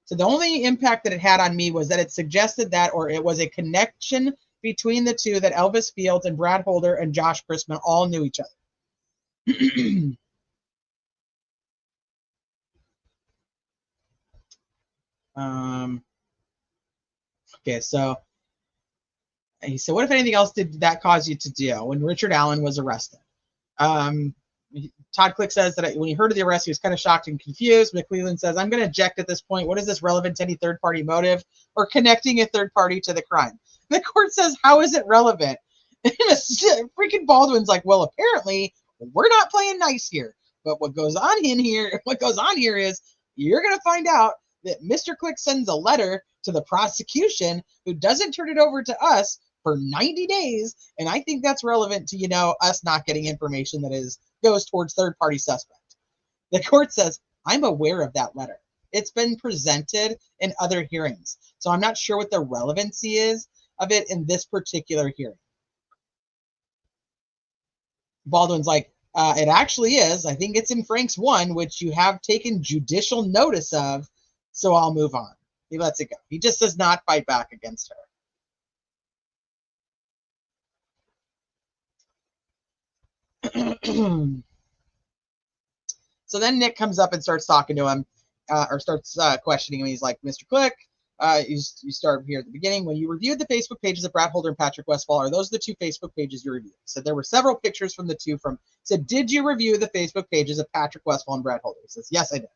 B: So the only impact that it had on me was that it suggested that, or it was a connection between the two, that Elvis Fields and Brad Holder and Josh Crispin all knew each other. Okay, so he said, what, if anything else, did that cause you to do when Richard Allen was arrested? Todd Click says that when he heard of the arrest, he was kind of shocked and confused. McClellan says, I'm going to object at this point. What is this relevant to any third-party motive or connecting a third party to the crime? The court says, how is it relevant? And freaking Baldwin's like, well, apparently we're not playing nice here. But what goes on here is you're going to find out that Mr. Click sends a letter to the prosecution who doesn't turn it over to us for 90 days. And I think that's relevant to, us not getting information that goes towards third-party suspect. The court says, I'm aware of that letter. It's been presented in other hearings. So I'm not sure what the relevancy is of it in this particular hearing. Baldwin's like, it actually is. I think it's in Frank's 1, which you have taken judicial notice of. So I'll move on. He lets it go. He just does not fight back against her. So then Nick comes up and starts talking to him, or starts questioning him. He's like, Mr. Click, you start here at the beginning. When you reviewed the Facebook pages of Brad Holder and Patrick Westfall, are those the two Facebook pages you reviewed? So there were several pictures from the two. Said, did you review the Facebook pages of Patrick Westfall and Brad Holder? He says, yes, I did.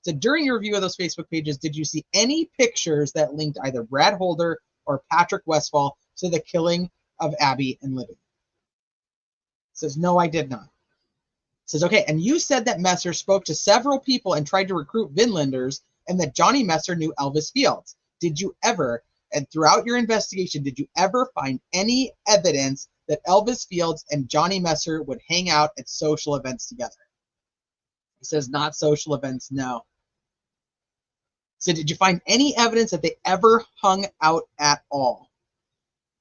B: So during your review of those Facebook pages, did you see any pictures that linked either Brad Holder or Patrick Westfall to the killing of Abby and Libby? Says, no, I did not. Says, okay, and you said that Messer spoke to several people and tried to recruit Vinlanders, and that Johnny Messer knew Elvis Fields. Did you ever, and throughout your investigation, did you ever find any evidence that Elvis Fields and Johnny Messer would hang out at social events together? He says, not social events, no. So did you find any evidence that they ever hung out at all?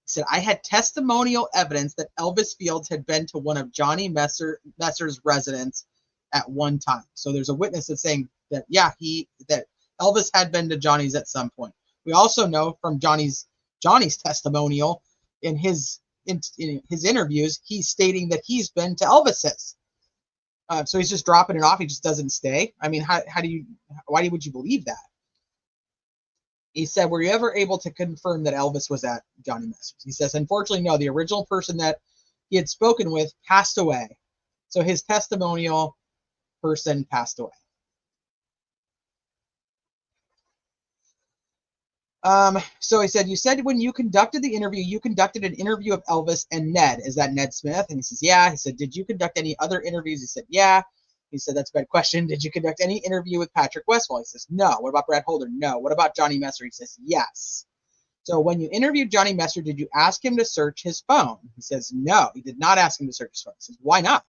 B: He said, I had testimonial evidence that Elvis Fields had been to one of Johnny Messer's residents at one time. So there's a witness that's saying that, yeah, that Elvis had been to Johnny's at some point. We also know from Johnny's testimonial in his interviews, he's stating that he's been to Elvis's. So he's just dropping it off. He just doesn't stay. I mean, why would you believe that? He said, were you ever able to confirm that Elvis was at Johnny Messer's? He says, unfortunately, no. The original person that he had spoken with passed away. So his testimonial person passed away. So he said, you said when you conducted the interview, you conducted an interview of Elvis and Ned. Is that Ned Smith? And he says, yeah. He said, did you conduct any other interviews? He said, yeah. He said, that's a bad question. Did you conduct any interview with Patrick Westphal? He says, no. What about Brad Holder? No. What about Johnny Messer? He says, yes. So when you interviewed Johnny Messer, did you ask him to search his phone? He says, no. He did not ask him to search his phone. He says, why not?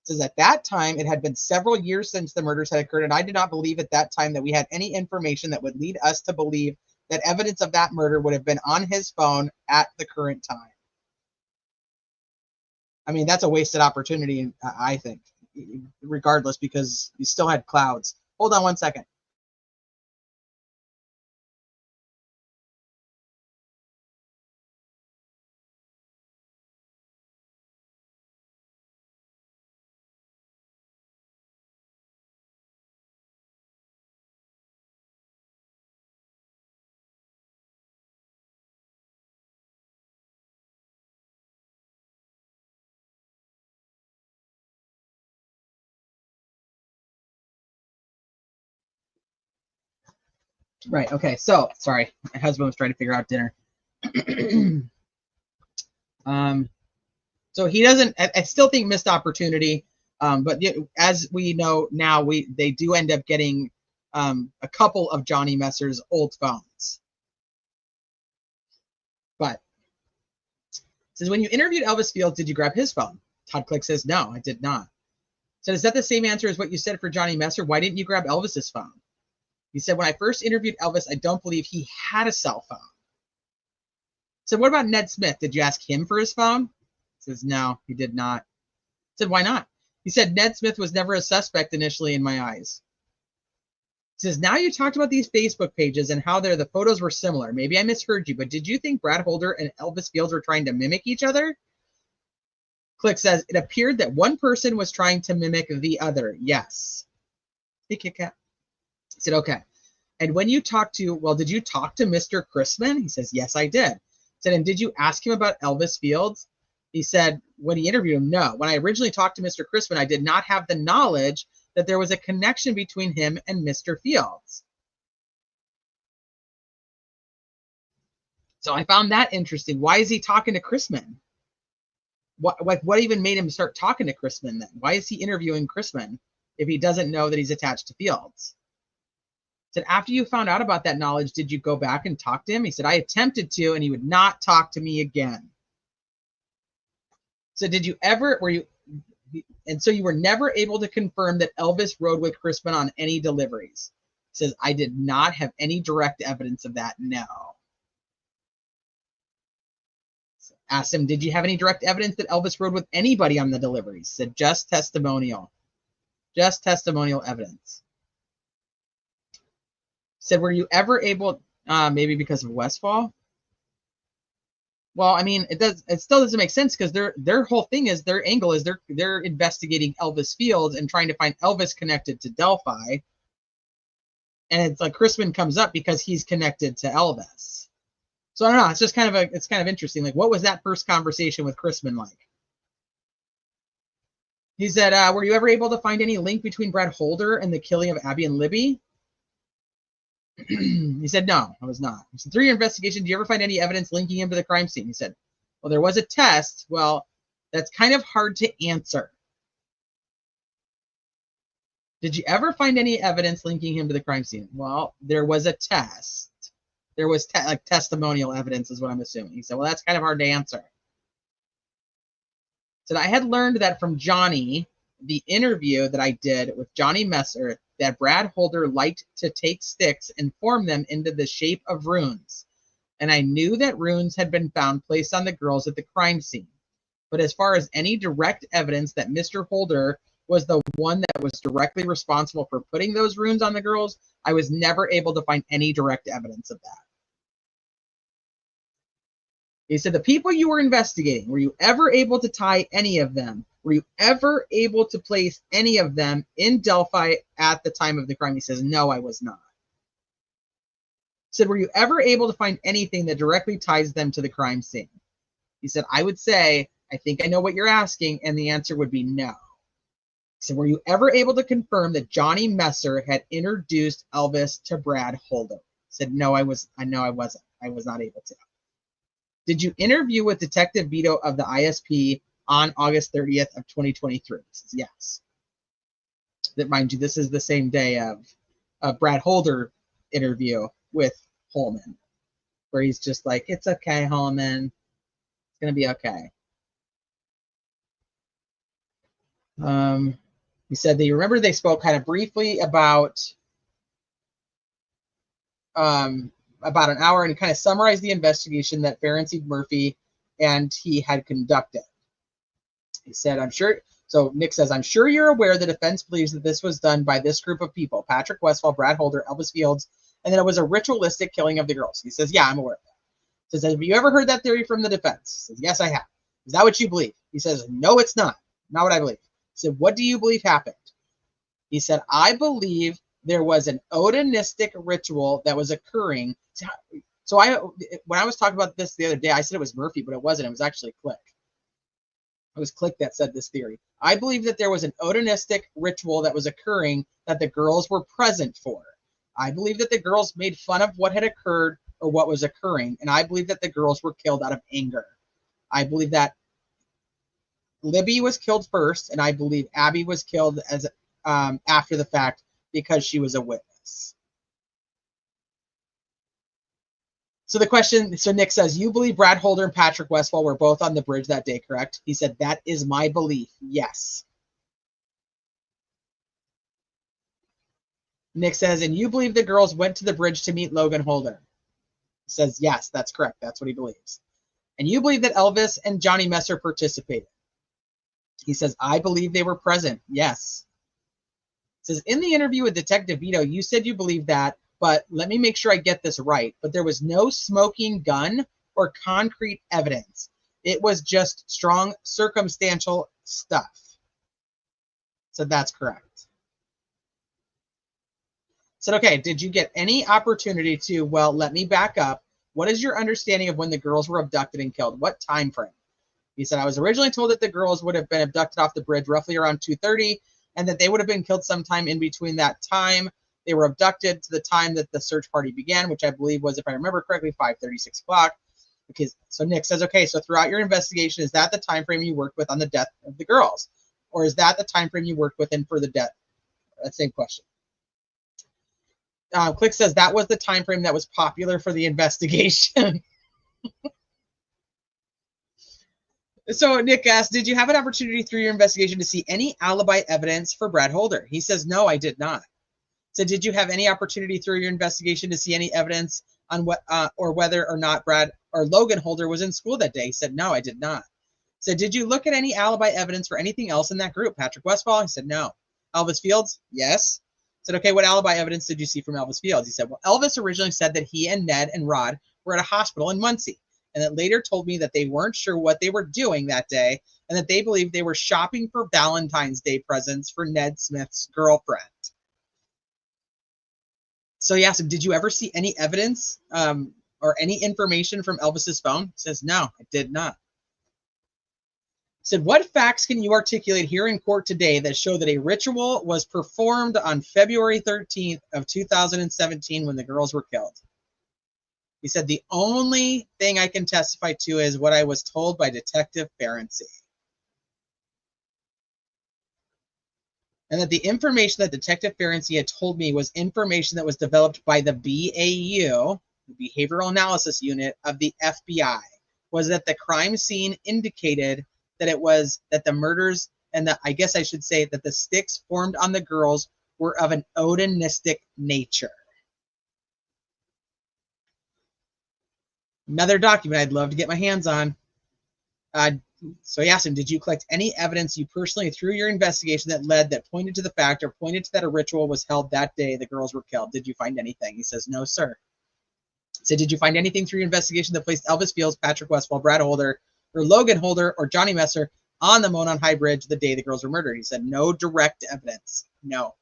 B: He says, at that time, it had been several years since the murders had occurred, and I did not believe at that time that we had any information that would lead us to believe that evidence of that murder would have been on his phone at the current time. I mean, that's a wasted opportunity, I think, regardless, because he still had clouds. Hold on one second. Right. Okay. So, sorry, my husband was trying to figure out dinner. So he doesn't. I still think missed opportunity. But as we know now, they do end up getting a couple of Johnny Messer's old phones. But says, when you interviewed Elvis Fields, did you grab his phone? Todd Click says, no, I did not. So is that the same answer as what you said for Johnny Messer? Why didn't you grab Elvis's phone? He said, when I first interviewed Elvis, I don't believe he had a cell phone. So what about Ned Smith? Did you ask him for his phone? He says, no, he did not. I said, why not? He said, Ned Smith was never a suspect initially in my eyes. He says, now you talked about these Facebook pages and how the photos were similar. Maybe I misheard you, but did you think Brad Holder and Elvis Fields were trying to mimic each other? Click says, it appeared that one person was trying to mimic the other. Yes. Hey, Kit Kat. He said, okay. And when you talked to, well, did you talk to Mr. Chrisman? He says, yes, I did. He said, and did you ask him about Elvis Fields? He said, when he interviewed him, no. When I originally talked to Mr. Chrisman, I did not have the knowledge that there was a connection between him and Mr. Fields. So I found that interesting. Why is he talking to Chrisman? What even made him start talking to Chrisman then? Why is he interviewing Chrisman if he doesn't know that he's attached to Fields? He said, after you found out about that knowledge, did you go back and talk to him? He said, I attempted to, and he would not talk to me again. So did you ever, and so you were never able to confirm that Elvis rode with Chrisman on any deliveries? He says, I did not have any direct evidence of that, no. Asked him, did you have any direct evidence that Elvis rode with anybody on the deliveries? He said, just testimonial. Just testimonial evidence. He said, were you ever able, maybe because of Westphal? Well, I mean, it still doesn't make sense because their whole thing is, their angle is they're investigating Elvis Fields and trying to find Elvis connected to Delphi. And it's like Chrisman comes up because he's connected to Elvis. So I don't know. It's just kind of interesting. Like, what was that first conversation with Chrisman like? He said, were you ever able to find any link between Brad Holder and the killing of Abby and Libby? He said, no, I was not. He said, through your investigation, do you ever find any evidence linking him to the crime scene? He said, well, there was a test. Well, that's kind of hard to answer. Did you ever find any evidence linking him to the crime scene? Well, there was a test. There was like testimonial evidence is what I'm assuming. He said, well, that's kind of hard to answer. He said, I had learned that from Johnny, the interview that I did with Johnny Messer, that Brad Holder liked to take sticks and form them into the shape of runes. And I knew that runes had been found placed on the girls at the crime scene. But as far as any direct evidence that Mr. Holder was the one that was directly responsible for putting those runes on the girls, I was never able to find any direct evidence of that. He said, the people you were investigating, were you ever able to tie any of them? Were you ever able to place any of them in Delphi at the time of the crime? He says, no, I was not. He said, were you ever able to find anything that directly ties them to the crime scene? He said, I would say, I think I know what you're asking, and the answer would be no. He said, were you ever able to confirm that Johnny Messer had introduced Elvis to Brad Holder? Said, no, I know I wasn't. I was not able to. Did you interview with Detective Vito of the ISP on August 30th of 2023? Says, yes. That, mind you, this is the same day of Brad Holder interview with Holman, where he's just like, it's okay, Holman. It's going to be okay. He said they remember they spoke kind of briefly about an hour and kind of summarized the investigation that Ferenczi, Murphy, and he had conducted. He said, I'm sure. So Nick says, I'm sure you're aware the defense believes that this was done by this group of people, Patrick Westphal, Brad Holder, Elvis Fields, and that it was a ritualistic killing of the girls. He says, yeah, I'm aware of that. He says, have you ever heard that theory from the defense? He says, yes, I have. Is that what you believe? He says, no, it's not. Not what I believe. He said, what do you believe happened? He said, I believe there was an Odinistic ritual that was occurring. So when I was talking about this the other day, I said it was Murphy, but it wasn't. It was actually Click. It was Click that said this theory. I believe that there was an Odinistic ritual that was occurring that the girls were present for. I believe that the girls made fun of what had occurred or what was occurring, and I believe that the girls were killed out of anger. I believe that Libby was killed first, and I believe Abby was killed as after the fact because she was a witness. So the question, so Nick says, you believe Brad Holder and Patrick Westphal were both on the bridge that day, correct? He said, that is my belief. Yes. Nick says, and you believe the girls went to the bridge to meet Logan Holder? He says, yes, that's correct. That's what he believes. And you believe that Elvis and Johnny Messer participated? He says, I believe they were present. Yes. He says, in the interview with Detective Vito, you said you believe that, but let me make sure I get this right. But there was no smoking gun or concrete evidence. It was just strong circumstantial stuff. So that's correct. Said, okay, did you get any opportunity to, well, let me back up. What is your understanding of when the girls were abducted and killed? What time frame? He said, I was originally told that the girls would have been abducted off the bridge roughly around 2:30 and that they would have been killed sometime in between that time. They were abducted to the time that the search party began, which I believe was, if I remember correctly, 5:30, 6 o'clock. Because, so Nick says, okay, so throughout your investigation, is that the time frame you worked with on the death of the girls? Or is that the time frame you worked with in for the death? That same question. Click says that was the time frame that was popular for the investigation. So Nick asked, did you have an opportunity through your investigation to see any alibi evidence for Brad Holder? He says, no, I did not. So did you have any opportunity through your investigation to see any evidence on what or whether or not Brad or Logan Holder was in school that day? He said, no, I did not. So did you look at any alibi evidence for anything else in that group? Patrick Westphal? He said, no. Elvis Fields? Yes. I said, okay, what alibi evidence did you see from Elvis Fields? He said, well, Elvis originally said that he and Ned and Rod were at a hospital in Muncie, and that later told me that they weren't sure what they were doing that day, and that they believed they were shopping for Valentine's Day presents for Ned Smith's girlfriend. So he asked him, did you ever see any evidence or any information from Elvis's phone? He says, no, I did not. He said, what facts can you articulate here in court today that show that a ritual was performed on February 13th of 2017 when the girls were killed? He said, the only thing I can testify to is what I was told by Detective Ferenczi. And that the information that Detective Ferenczi had told me was information that was developed by the BAU, the Behavioral Analysis Unit of the FBI, was that the crime scene indicated that it was that the murders and the, I guess I should say that the sticks formed on the girls were of an Odinistic nature. Another document I'd love to get my hands on. So he asked him, did you collect any evidence you personally through your investigation that pointed to the fact or pointed to that a ritual was held that day the girls were killed? Did you find anything? He says, no, sir. He said, did you find anything through your investigation that placed Elvis Fields, Patrick Westphal, Brad Holder, or Logan Holder, or Johnny Messer on the Monon High Bridge the day the girls were murdered? He said, no direct evidence. No.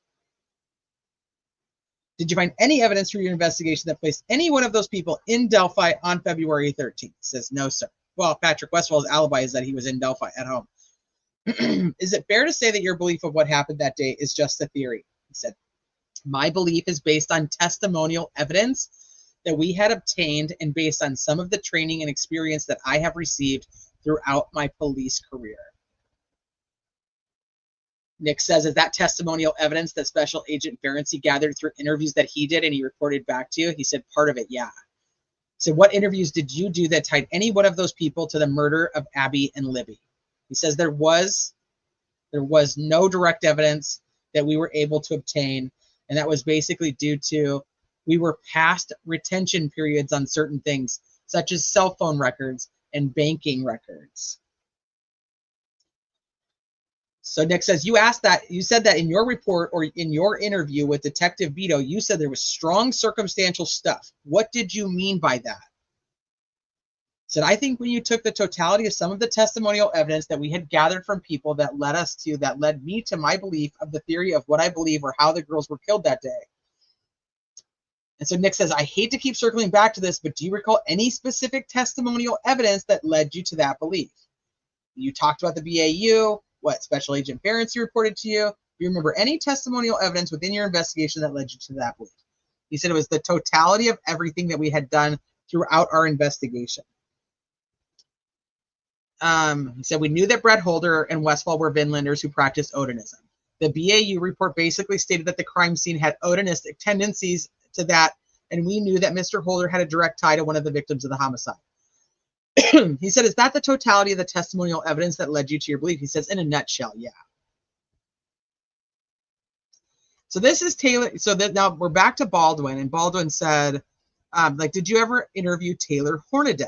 B: Did you find any evidence through your investigation that placed any one of those people in Delphi on February 13th? He says, no, sir. Well, Patrick Westphal's alibi is that he was in Delphi at home. Is it fair to say that your belief of what happened that day is just a theory? He said, my belief is based on testimonial evidence that we had obtained and based on some of the training and experience that I have received throughout my police career. Nick says, is that testimonial evidence that Special Agent Ferenczi gathered through interviews that he did and he reported back to you? He said, part of it, yeah. So what interviews did you do that tied any one of those people to the murder of Abby and Libby? He says there was no direct evidence that we were able to obtain, and that was basically due to we were past retention periods on certain things, such as cell phone records and banking records. So Nick says, you said that in your report or in your interview with Detective Beto, you said there was strong circumstantial stuff. What did you mean by that? Said, I think when you took the totality of some of the testimonial evidence that we had gathered from people that led me to my belief of the theory of what I believe or how the girls were killed that day. And so Nick says, I hate to keep circling back to this, but do you recall any specific testimonial evidence that led you to that belief? You talked about the BAU, what Special Agent Ferenczi reported to you. Do you remember any testimonial evidence within your investigation that led you to that belief? He said it was the totality of everything that we had done throughout our investigation. He said, we knew that Brett Holder and Westfall were Vinlanders who practiced Odinism. The BAU report basically stated that the crime scene had Odinistic tendencies to that, and we knew that Mr. Holder had a direct tie to one of the victims of the homicide. He said, is that the totality of the testimonial evidence that led you to your belief? He says, in a nutshell, yeah. So this is Taylor. So that now we're back to Baldwin, and Baldwin said, did you ever interview Taylor Hornaday?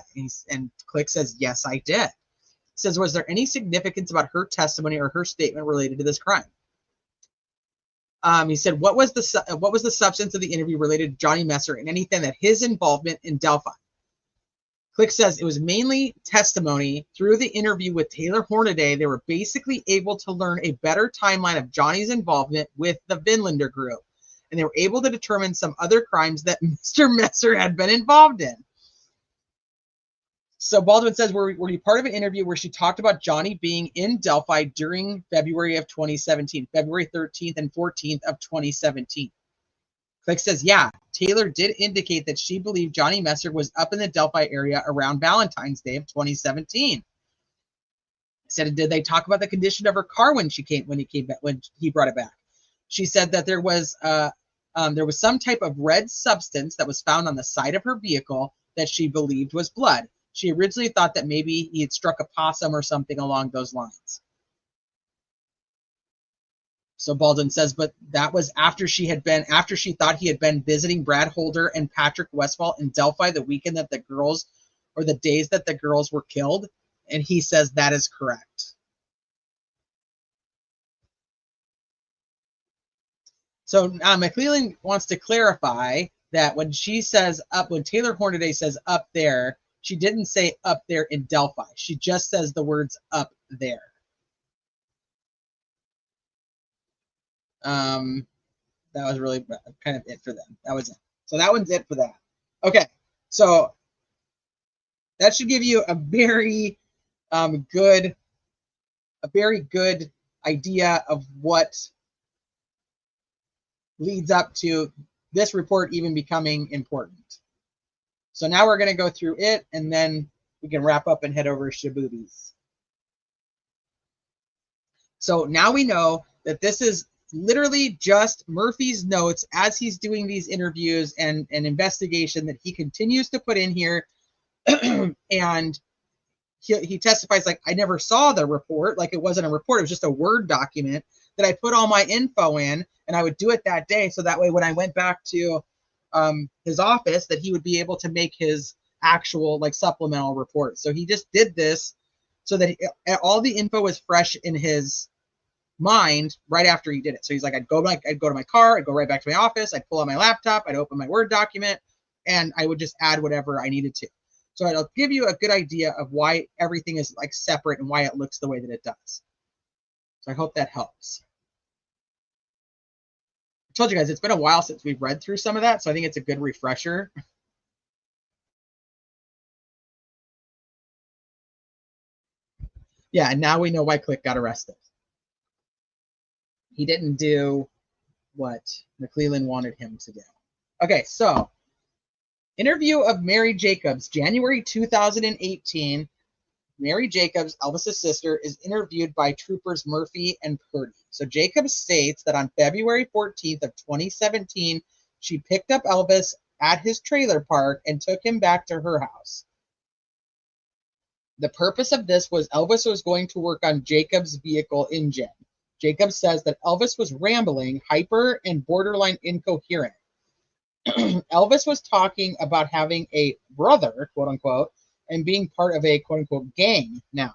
B: And Click says, yes, I did. He says, was there any significance about her testimony or her statement related to this crime? He said, what was the substance of the interview related to Johnny Messer and anything that his involvement in Delphi? Click says it was mainly testimony. Through the interview with Taylor Hornaday, they were basically able to learn a better timeline of Johnny's involvement with the Vinlander group, and they were able to determine some other crimes that Mr. Messer had been involved in. So Baldwin says, were you part of an interview where she talked about Johnny being in Delphi during February of 2017, February 13th and 14th of 2017? Click says, yeah, Taylor did indicate that she believed Johnny Messer was up in the Delphi area around Valentine's Day of 2017. Said, did they talk about the condition of her car when he brought it back? She said that there was some type of red substance that was found on the side of her vehicle that she believed was blood. She originally thought that maybe he had struck a possum or something along those lines. So Baldwin says, but that was after she thought he had been visiting Brad Holder and Patrick Westfall in Delphi the weekend that the girls, or the days that the girls were killed. And he says that is correct. So McClellan wants to clarify that when she says when Taylor Hornaday says up there, she didn't say up there in Delphi. She just says the words up there. That was really kind of it for them. That was it. So that one's it for that. Okay, so that should give you a very good idea of what leads up to this report even becoming important. So now we're going to go through it, and then we can wrap up and head over to Shaboobies. So now we know that this is literally just Murphy's notes as he's doing these interviews and an investigation that he continues to put in here. And he testifies like, I never saw the report. Like, it wasn't a report. It was just a Word document that I put all my info in, and I would do it that day. So that way, when I went back to his office, that he would be able to make his actual like supplemental report. So he just did this so that all the info was fresh in his mind right after he did it. So he's like, I'd go to my car, I'd go right back to my office, I'd pull out my laptop, I'd open my Word document, and I would just add whatever I needed to. So it'll give you a good idea of why everything is like separate and why it looks the way that it does. So I hope that helps. I told you guys, it's been a while since we've read through some of that, so I think it's a good refresher. Yeah, and now we know why Click got arrested. He didn't do what McClellan wanted him to do. Okay, so Interview of Mary Jacobs, January 2018. Mary Jacobs, Elvis's sister, is interviewed by troopers Murphy and Purdy. So Jacobs states that on February 14th of 2017, she picked up Elvis at his trailer park and took him back to her house. The purpose of this was Elvis was going to work on Jacobs' vehicle engine. Jacobs says that Elvis was rambling, hyper, and borderline incoherent. Elvis was talking about having a brother, quote unquote, and being part of a quote unquote gang now.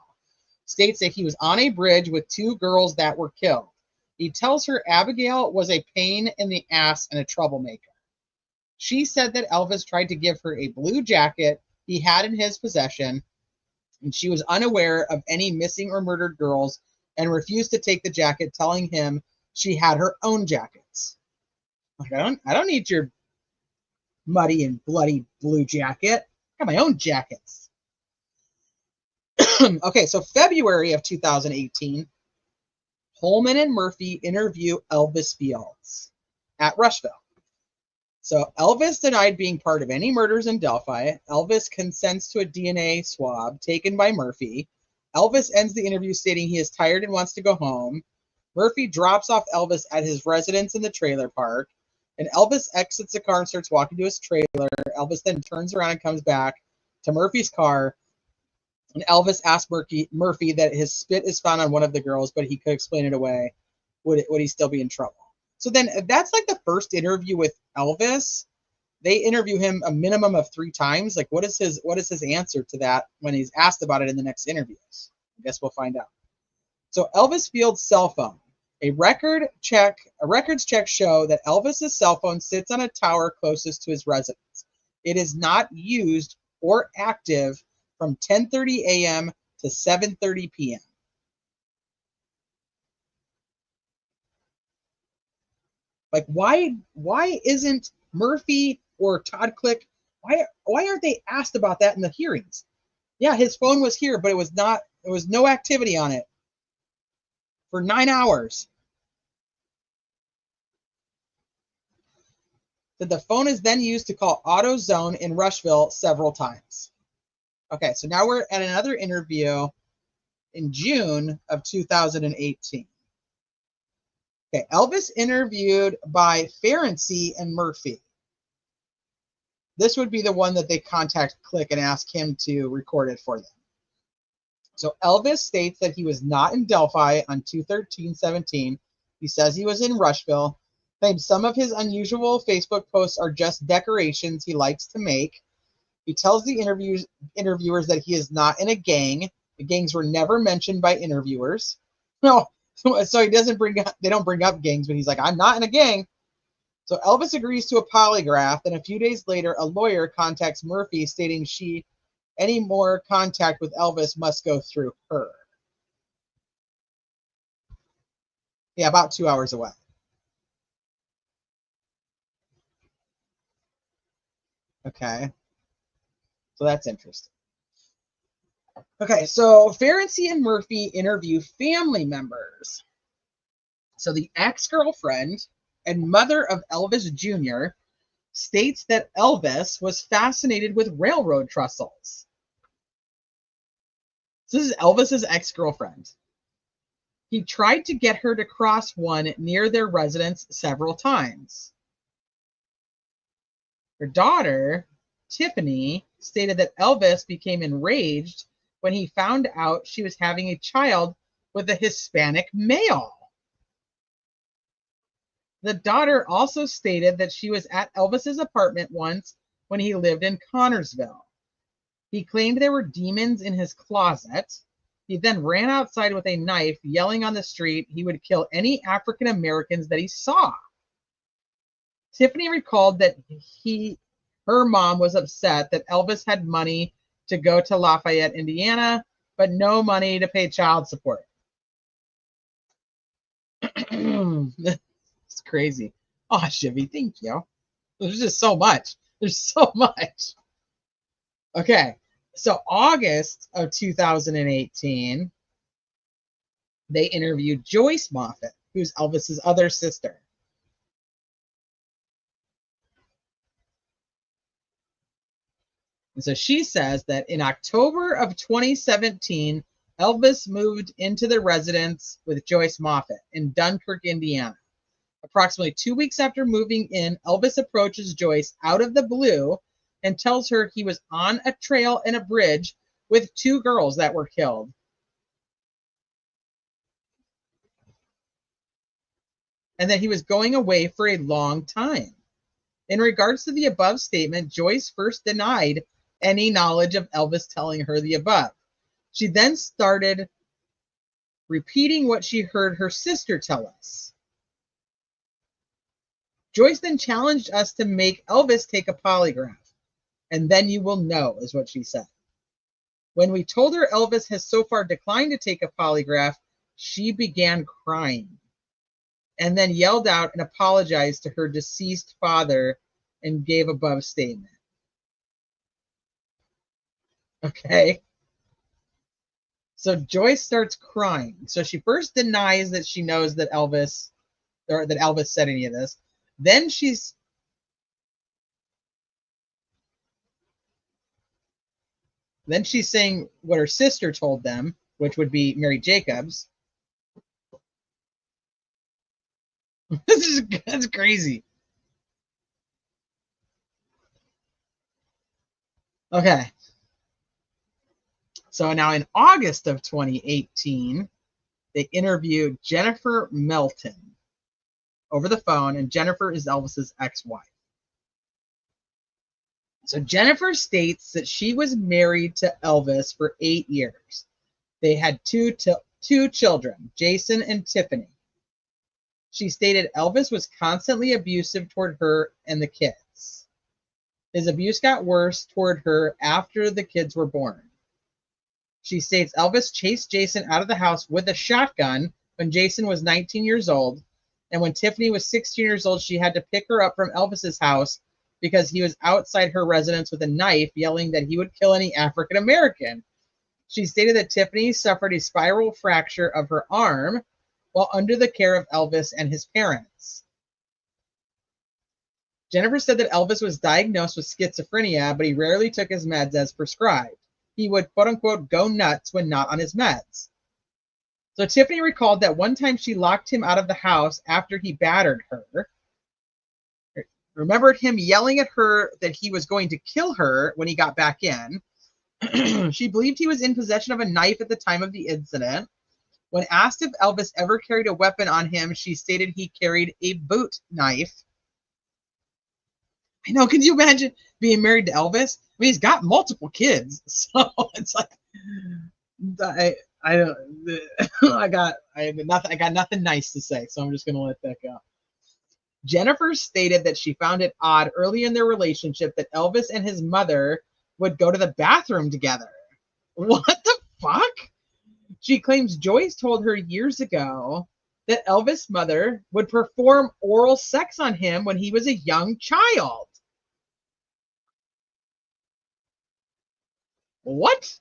B: States that he was on a bridge with two girls that were killed. He tells her Abigail was a pain in the ass and a troublemaker. She said that Elvis tried to give her a blue jacket he had in his possession, and she was unaware of any missing or murdered girls and refused to take the jacket, telling him she had her own jackets. Like, I don't need your muddy and bloody blue jacket. I have my own jackets. Okay, so February of 2018, Holman and Murphy interview Elvis Fields at Rushville. So Elvis denied being part of any murders in Delphi. Elvis consents to a DNA swab taken by Murphy. Elvis ends the interview stating he is tired and wants to go home. Murphy drops off Elvis at his residence in the trailer park, and Elvis exits the car and starts walking to his trailer. Elvis then turns around and comes back to Murphy's car, and Elvis asks Murphy that his spit is found on one of the girls, but he could explain it away. Would he still be in trouble? So then that's like the first interview with Elvis. They interview him a minimum of 3 times. Like, what is his answer to that when he's asked about it in the next interviews? I guess we'll find out. So Elvis Fields' cell phone. A records check show that Elvis's cell phone sits on a tower closest to his residence. It is not used or active from 10:30 a.m. to 7:30 p.m. Like, why isn't Murphy or Todd Click, why aren't they asked about that in the hearings? Yeah, his phone was here, but there was no activity on it for 9 hours. The phone is then used to call AutoZone in Rushville several times. Okay, so now we're at another interview in June of 2018. Okay, Elvis interviewed by Ferenczi and Murphy. This would be the one that they contact Click and ask him to record it for them. So Elvis states that he was not in Delphi on 2/13/17. He says he was in Rushville. Claims some of his unusual Facebook posts are just decorations he likes to make. He tells the interviewers that he is not in a gang. The gangs were never mentioned by interviewers. No, so they don't bring up gangs, but he's like, I'm not in a gang. So Elvis agrees to a polygraph, and a few days later, a lawyer contacts Murphy stating any more contact with Elvis must go through her. Yeah, about 2 hours away. Okay. So that's interesting. Okay, so Ferenczi and Murphy interview family members. So the ex-girlfriend and mother of Elvis Jr. states that Elvis was fascinated with railroad trestles. So this is Elvis's ex-girlfriend. He tried to get her to cross one near their residence several times. Her daughter, Tiffany, stated that Elvis became enraged when he found out she was having a child with a Hispanic male. The daughter also stated that she was at Elvis's apartment once when he lived in Connorsville. He claimed there were demons in his closet. He then ran outside with a knife, yelling on the street he would kill any African Americans that he saw. Tiffany recalled that her mom was upset that Elvis had money to go to Lafayette, Indiana, but no money to pay child support. It's crazy. Oh, Shivy, thank you. There's just so much. There's so much. Okay, so August of 2018, they interviewed Joyce Moffett, who's Elvis's other sister. And so she says that in October of 2017, Elvis moved into the residence with Joyce Moffett in Dunkirk, Indiana. Approximately 2 weeks after moving in, Elvis approaches Joyce out of the blue and tells her he was on a trail and a bridge with 2 girls that were killed. And that he was going away for a long time. In regards to the above statement, Joyce first denied any knowledge of Elvis telling her the above. She then started repeating what she heard her sister tell us. Joyce then challenged us to make Elvis take a polygraph, and then you will know, is what she said. When we told her Elvis has so far declined to take a polygraph, she began crying and then yelled out and apologized to her deceased father and gave above statement. Okay. So Joyce starts crying. So she first denies that she knows that Elvis, or that Elvis said any of this. Then she's saying what her sister told them, which would be Mary Jacobs. That's crazy. Okay. So now in August of 2018, they interviewed Jennifer Melton over the phone, and Jennifer is Elvis's ex-wife. So Jennifer states that she was married to Elvis for 8 years. They had two children, Jason and Tiffany. She stated Elvis was constantly abusive toward her and the kids. His abuse got worse toward her after the kids were born. She states Elvis chased Jason out of the house with a shotgun when Jason was 19 years old, and when Tiffany was 16 years old, she had to pick her up from Elvis's house because he was outside her residence with a knife, yelling that he would kill any African American. She stated that Tiffany suffered a spiral fracture of her arm while under the care of Elvis and his parents. Jennifer said that Elvis was diagnosed with schizophrenia, but he rarely took his meds as prescribed. He would, quote unquote, go nuts when not on his meds. So Tiffany recalled that one time she locked him out of the house after he battered her. Remembered him yelling at her that he was going to kill her when he got back in. She believed he was in possession of a knife at the time of the incident. When asked if Elvis ever carried a weapon on him, she stated he carried a boot knife. I know, can you imagine being married to Elvis? I mean, he's got multiple kids, so it's like I got nothing nice to say, so I'm just gonna let that go. Jennifer stated that she found it odd early in their relationship that Elvis and his mother would go to the bathroom together. What the fuck? She claims Joyce told her years ago that Elvis' mother would perform oral sex on him when he was a young child. What?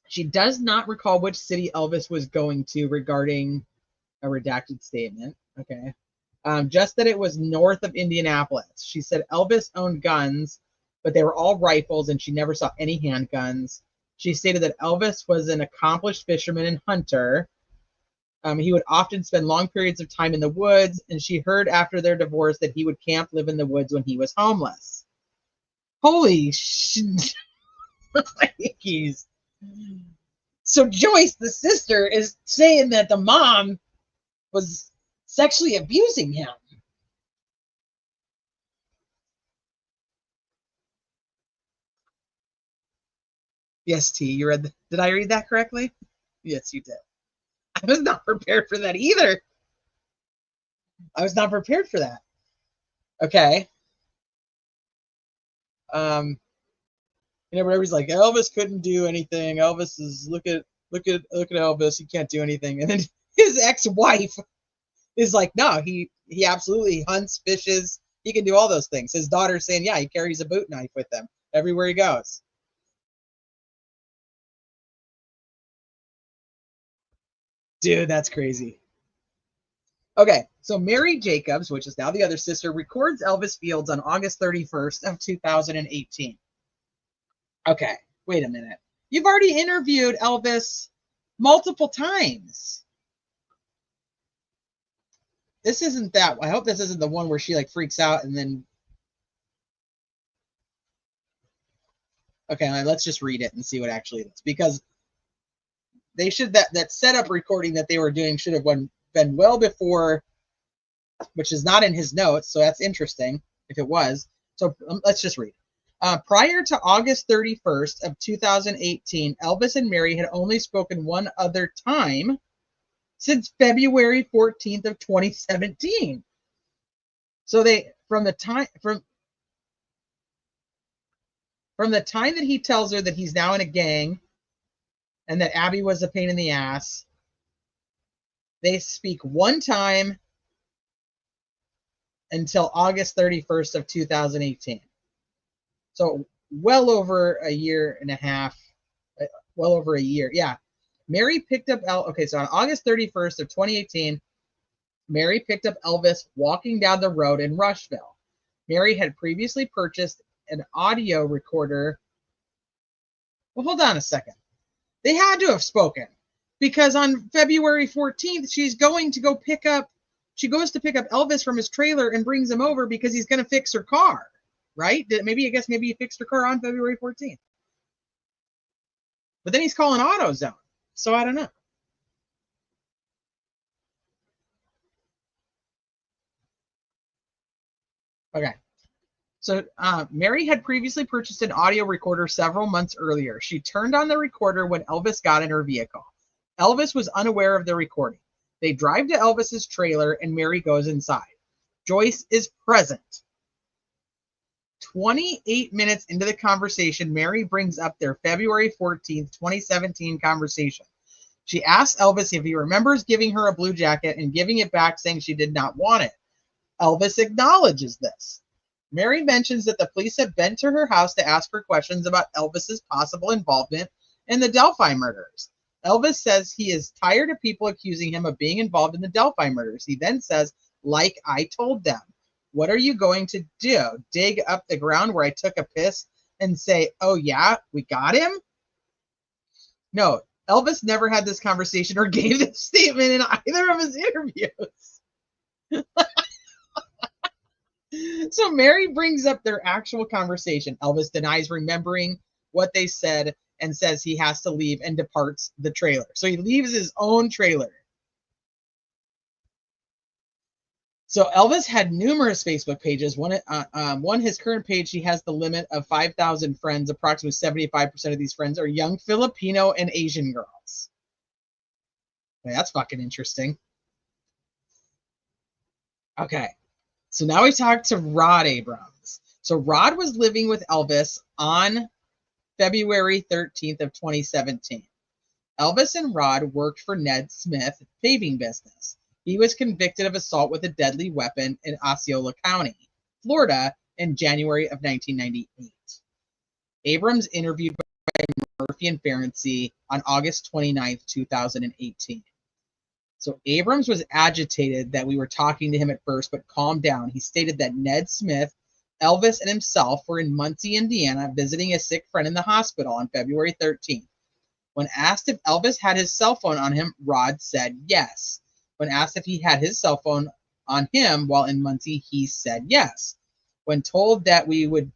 B: She does not recall which city Elvis was going to regarding a redacted statement. Okay. Just that it was north of Indianapolis. She said Elvis owned guns, but they were all rifles, and she never saw any handguns. She stated that Elvis was an accomplished fisherman and hunter. He would often spend long periods of time in the woods, and she heard after their divorce that he would camp, live in the woods when he was homeless. Holy shit. So Joyce, the sister, is saying that the mom was sexually abusing him. Yes, T, you read. Did I read that correctly? Yes, you did. I was not prepared for that either. I was not prepared for that. Okay. Everybody's like, Elvis couldn't do anything. Elvis is look at Elvis. He can't do anything. And then his ex-wife is like, no, he absolutely hunts, fishes. He can do all those things. His daughter's saying, yeah, he carries a boot knife with him everywhere he goes. Dude, that's crazy. Okay, so Mary Jacobs, which is now the other sister, records Elvis Fields on August 31st of 2018. Okay, wait a minute. You've already interviewed Elvis multiple times. This isn't that. I hope this isn't the one where she like freaks out and then. Okay, let's just read it and see what actually it is, because they should that setup recording that they were doing should have been well before, which is not in his notes. So that's interesting if it was. So let's just read. Prior to August 31st of 2018, Elvis and Mary had only spoken one other time since February 14th of 2017. So they from the time that he tells her that he's now in a gang and that Abby was a pain in the ass, they speak one time until August 31st of 2018. So well over a year and a half, well over a year. Yeah. Mary picked up okay, so on August 31st of 2018, Mary picked up Elvis walking down the road in Rushville. Mary had previously purchased an audio recorder. Well, hold on a second. They had to have spoken, because on February 14th, she goes to pick up Elvis from his trailer and brings him over because he's going to fix her car, right? Maybe he fixed her car on February 14th. But then he's calling AutoZone. So I don't know. Okay. So Mary had previously purchased an audio recorder several months earlier. She turned on the recorder when Elvis got in her vehicle. Elvis was unaware of the recording. They drive to Elvis's trailer and Mary goes inside. Joyce is present. 28 minutes into the conversation, Mary brings up their February 14th, 2017 conversation. She asks Elvis if he remembers giving her a blue jacket and giving it back, saying she did not want it. Elvis acknowledges this. Mary mentions that the police have been to her house to ask her questions about Elvis's possible involvement in the Delphi murders. Elvis says he is tired of people accusing him of being involved in the Delphi murders. He then says, like I told them, what are you going to do? Dig up the ground where I took a piss and say, oh yeah, we got him? No, Elvis never had this conversation or gave this statement in either of his interviews. So Mary brings up their actual conversation. Elvis denies remembering what they said and says he has to leave and departs the trailer. So he leaves his own trailer. So Elvis had numerous Facebook pages. One, his current page, he has the limit of 5,000 friends. Approximately 75% of these friends are young Filipino and Asian girls. Okay, that's fucking interesting. Okay. So now we talk to Rod Abrams. So Rod was living with Elvis on February 13th of 2017. Elvis and Rod worked for Ned Smith paving business. He was convicted of assault with a deadly weapon in Osceola County, Florida, in January of 1998. Abrams interviewed by Murphy and Ferenczi on August 29th, 2018. So Abrams was agitated that we were talking to him at first, but calmed down. He stated that Ned Smith, Elvis, and himself were in Muncie, Indiana, visiting a sick friend in the hospital on February 13th. When asked if Elvis had his cell phone on him, Rod said yes. When asked if he had his cell phone on him while in Muncie, he said yes. When told that we would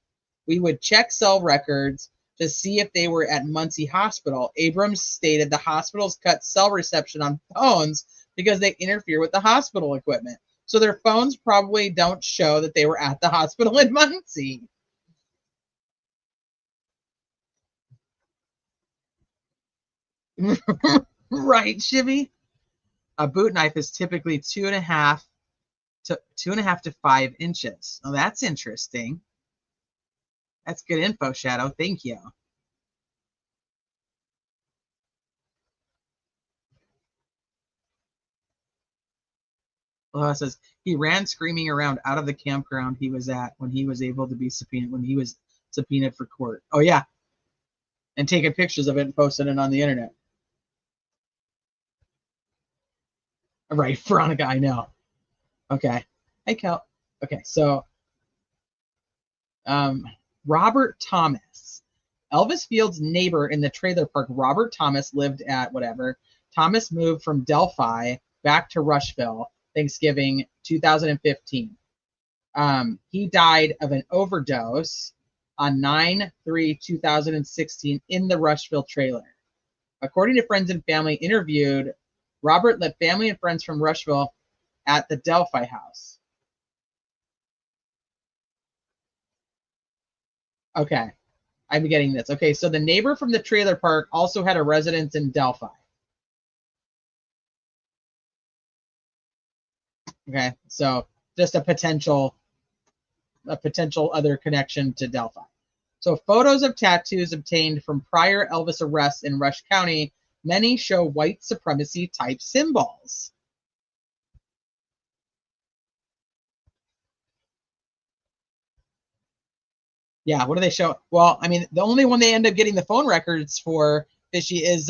B: check cell records to see if they were at Muncie Hospital, Abrams stated the hospitals cut cell reception on phones because they interfere with the hospital equipment. So their phones probably don't show that they were at the hospital in Muncie. Right, Shivy? A boot knife is typically 2.5 to 5 inches. Oh, that's interesting. That's good info, Shadow. Thank you. Well, it says he ran screaming around out of the campground he was at when he was able to be subpoenaed, when he was subpoenaed for court. Oh, yeah. And taking pictures of it and posting it on the internet. Right, Veronica, I know. Okay. Hey, Cal. Okay, so Robert Thomas. Elvis Field's neighbor in the trailer park, Robert Thomas, lived at whatever. Thomas moved from Delphi back to Rushville, Thanksgiving 2015. He died of an overdose on 9/3/2016 in the Rushville trailer. According to friends and family interviewed, Robert led family and friends from Rushville at the Delphi house. Okay, I'm getting this. Okay, so the neighbor from the trailer park also had a residence in Delphi. Okay, so just a potential other connection to Delphi. So photos of tattoos obtained from prior Elvis arrests in Rush County, many show white supremacy type symbols. Yeah, what do they show? Well, I mean, the only one they end up getting the phone records for, Fishy, is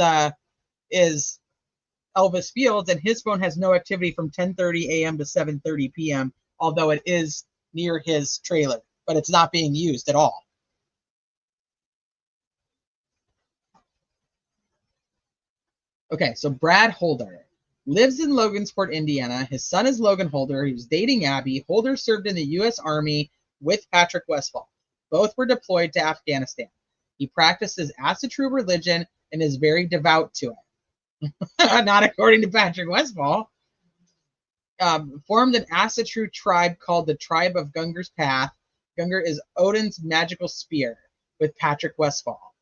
B: Elvis Fields, and his phone has no activity from 10:30 a.m. to 7:30 p.m., although it is near his trailer, but it's not being used at all. Okay, so Brad Holder lives in Logansport, Indiana. His son is Logan Holder. He was dating Abby. Holder served in the U.S. Army with Patrick Westfall. Both were deployed to Afghanistan. He practices Asatru religion and is very devout to it. Not according to Patrick Westfall. Formed an Asatru tribe called the Tribe of Gungar's Path. Gungar is Odin's magical spear with Patrick Westfall.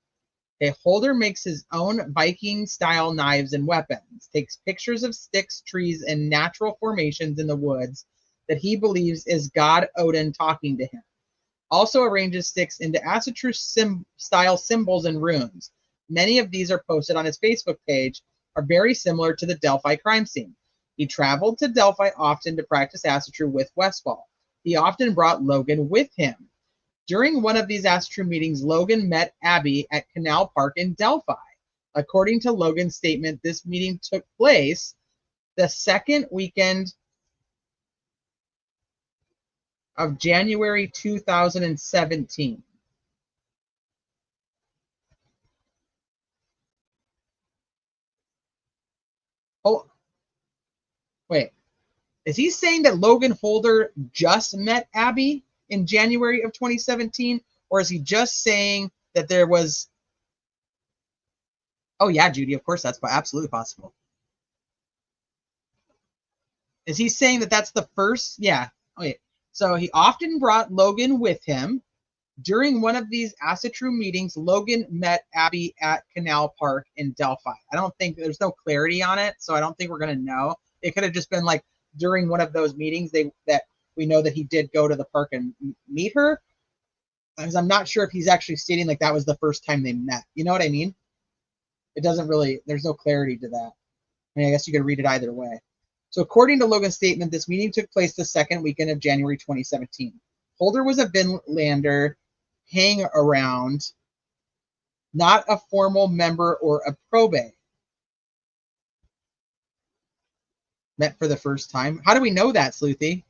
B: Okay, Holder makes his own Viking-style knives and weapons, takes pictures of sticks, trees, and natural formations in the woods that he believes is God Odin talking to him. Also arranges sticks into Asatru-style symbols and runes. Many of these are posted on his Facebook page, are very similar to the Delphi crime scene. He traveled to Delphi often to practice Asatru with Westfall. He often brought Logan with him. During one of these Asatru meetings, Logan met Abby at Canal Park in Delphi. According to Logan's statement, this meeting took place the second weekend of January 2017. Oh, wait. Is he saying that Logan Holder just met Abby in January of 2017? Or is he just saying that there was... Oh, yeah, Judy, of course, that's absolutely possible. Is he saying that that's the first? Yeah. Okay. So he often brought Logan with him. During one of these Asatru meetings, Logan met Abby at Canal Park in Delphi. I don't think there's no clarity on it, so I don't think we're going to know. It could have just been like during one of those meetings that we know that he did go to the park and meet her. Because I'm not sure if he's actually stating like that was the first time they met. You know what I mean? It doesn't really, there's no clarity to that. I mean, I guess you could read it either way. So according to Logan's statement, this meeting took place the second weekend of January 2017. Holder was a Vinlander hang around, not a formal member or a probate. Met for the first time. How do we know that, Sleuthy?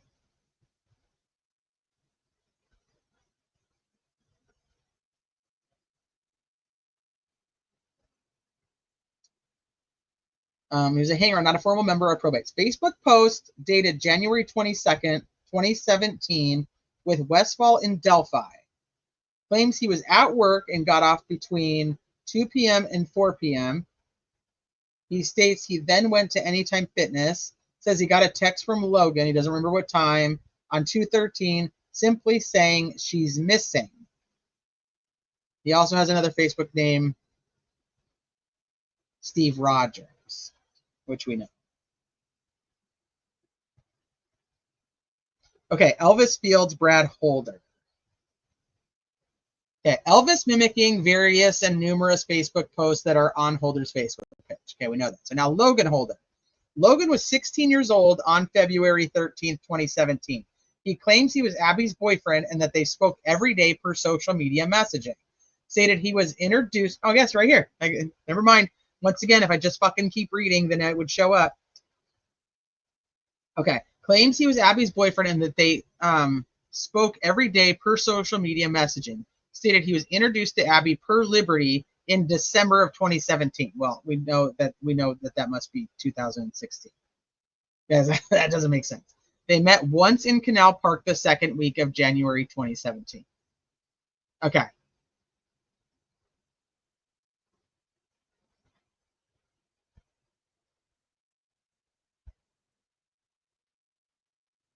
B: He was a hanger, not a formal member of probates. Facebook post dated January 22nd, 2017 with Westfall in Delphi. Claims he was at work and got off between 2 p.m. and 4 p.m. He states he then went to Anytime Fitness. Says he got a text from Logan. He doesn't remember what time on 2/13, simply saying she's missing. He also has another Facebook name, Steve Rogers, which we know. Okay, Elvis Fields, Brad Holder. Okay, Elvis mimicking various and numerous Facebook posts that are on Holder's Facebook page. Okay, we know that. So now Logan Holder. Logan was 16 years old on February 13th, 2017. He claims he was Abby's boyfriend and that they spoke every day per social media messaging. Stated he was introduced. Oh, yes, right here. Never mind. Once again, if I just fucking keep reading, then it would show up. Okay. claims he was Abby's boyfriend and that they spoke every day per social media messaging. Stated he was introduced to Abby per Liberty in December of 2017. Well, we know that must be 2016. That doesn't make sense. They met once in Canal Park the second week of January 2017. Okay.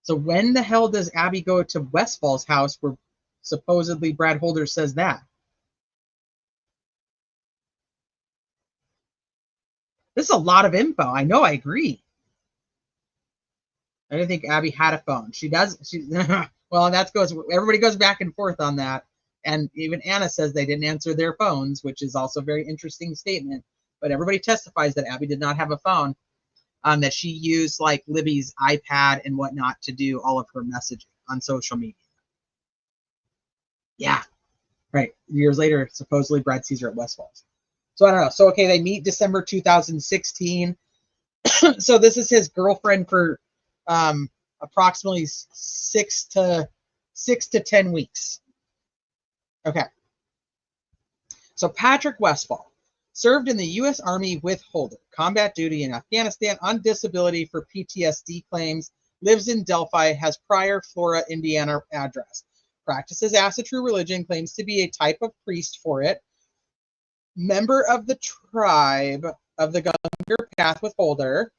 B: So when the hell does Abby go to Westfall's house where supposedly Brad Holder says that? This is a lot of info. I know, I agree. I didn't think Abby had a phone. She does. Well, everybody goes back and forth on that. And even Anna says they didn't answer their phones, which is also a very interesting statement. But everybody testifies that Abby did not have a phone, that she used like Libby's iPad and whatnot to do all of her messaging on social media. Yeah, right. Years later, supposedly Brad sees her at Westfall's. So I don't know. So, okay, they meet December 2016. So this is his girlfriend for approximately 6 to 10 weeks. Okay. So Patrick Westfall served in the U.S. Army with Holder, combat duty in Afghanistan, on disability for PTSD claims, lives in Delphi, has prior Flora, Indiana address, practices as a true religion, claims to be a type of priest for it, member of the tribe of the Gungar Path with Holder,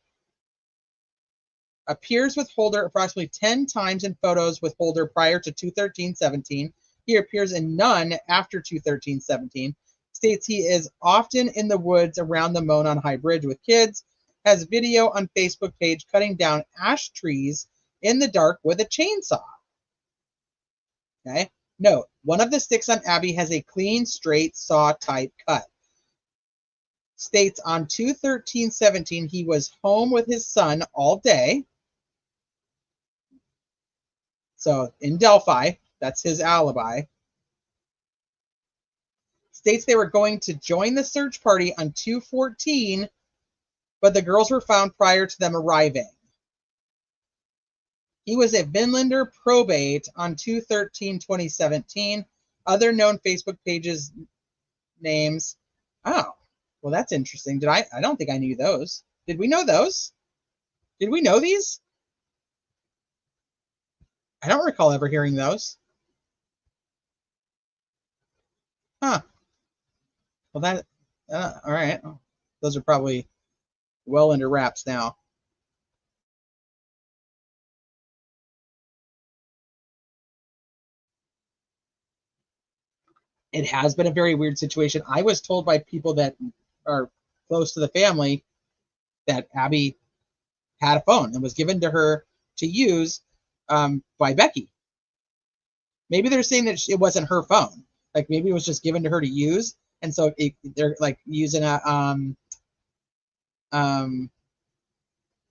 B: appears with Holder approximately 10 times in photos with Holder prior to 2/13/17. He appears in none after 2/13/17. States he is often in the woods around the Monon High Bridge with kids. Has video on Facebook page cutting down ash trees in the dark with a chainsaw. Okay. Note, one of the sticks on Abby has a clean, straight saw type cut. States on 2/13/17 he was home with his son all day. So in Delphi, that's his alibi. States they were going to join the search party on 2/14, but the girls were found prior to them arriving. He was a Vinlander probate on 2/13/2017. Other known Facebook pages names. Oh, well, that's interesting. I don't think I knew those. Did we know those? Did we know these? I don't recall ever hearing those. Huh. Well, that, all right. Those are probably well under wraps now. It has been a very weird situation. I was told by people that are close to the family that Abby had a phone and was given to her to use by Becky. Maybe they're saying that it wasn't her phone. Like maybe it was just given to her to use, and so they're like using a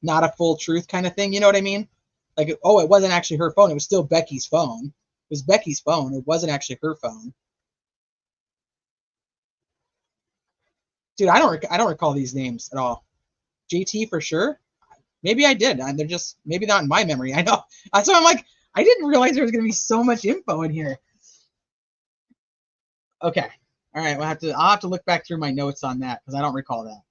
B: not a full truth kind of thing. You know what I mean? Like, oh, it wasn't actually her phone. It was still Becky's phone. It was Becky's phone. It wasn't actually her phone. Dude, I don't recall these names at all. JT for sure. Maybe I did. They're just maybe not in my memory. I know. So I'm like, I didn't realize there was going to be so much info in here. Okay. All right. I'll have to look back through my notes on that because I don't recall that.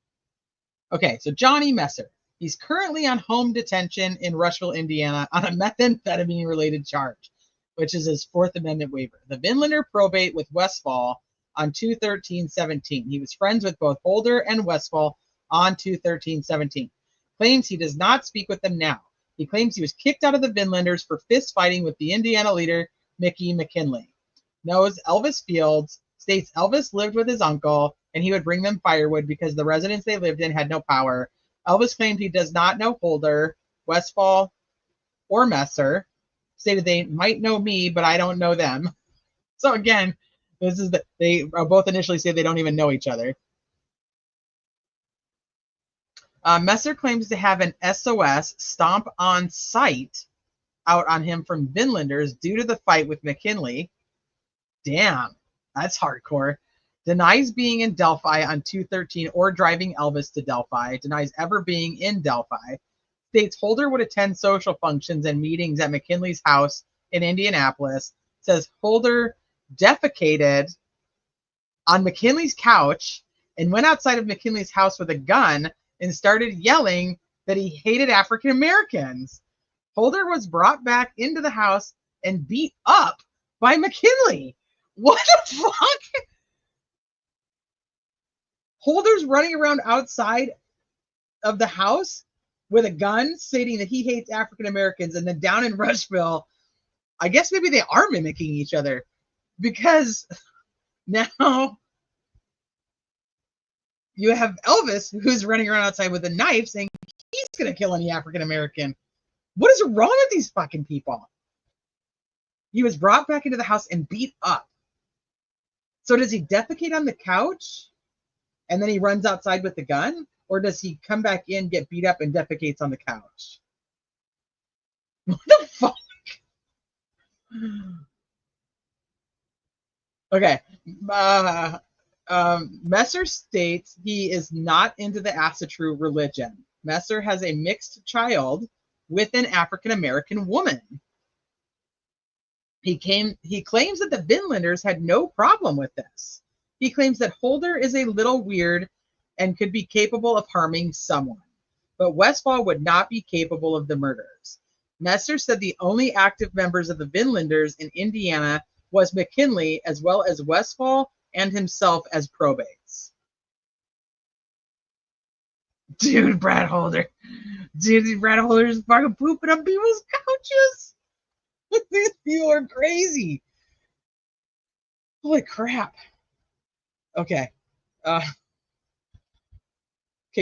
B: Okay. So Johnny Messer. He's currently on home detention in Rushville, Indiana on a methamphetamine related charge, which is his Fourth Amendment waiver. The Vinlander probate with Westfall on 2/13/17. He was friends with both Holder and Westfall on 2/13/17. Claims he does not speak with them now. He claims he was kicked out of the Vinlanders for fist fighting with the Indiana leader, Mickey McKinley. Knows Elvis Fields, states Elvis lived with his uncle, and he would bring them firewood because the residence they lived in had no power. Elvis claimed he does not know Holder, Westfall, or Messer. Stated they might know me, but I don't know them. So again, they both initially say they don't even know each other. Messer claims to have an SOS stomp on site out on him from Vinlanders due to the fight with McKinley. Damn, that's hardcore. Denies being in Delphi on 2/13 or driving Elvis to Delphi. Denies ever being in Delphi. states Holder would attend social functions and meetings at McKinley's house in Indianapolis. Says Holder defecated on McKinley's couch and went outside of McKinley's house with a gun and started yelling that he hated African Americans. Holder was brought back into the house and beat up by McKinley. What the fuck? Holder's running around outside of the house with a gun stating that he hates African Americans, and then down in Rushville, I guess maybe they are mimicking each other, because now you have Elvis who's running around outside with a knife saying he's going to kill any African American. What is wrong with these fucking people? He was brought back into the house and beat up. So does he defecate on the couch and then he runs outside with the gun? Or does he come back in, get beat up, and defecates on the couch? What the fuck? Okay. Messer states he is not into the Asatru religion. Messer has a mixed child with an African American woman. He claims that the Vinlanders had no problem with this. He claims that Holder is a little weird and could be capable of harming someone, but Westfall would not be capable of the murders. Messer said the only active members of the Vinlanders in Indiana was McKinley, as well as Westfall and himself as probates. Dude, Brad Holder is fucking pooping on people's couches. These people are crazy. Holy crap. Okay.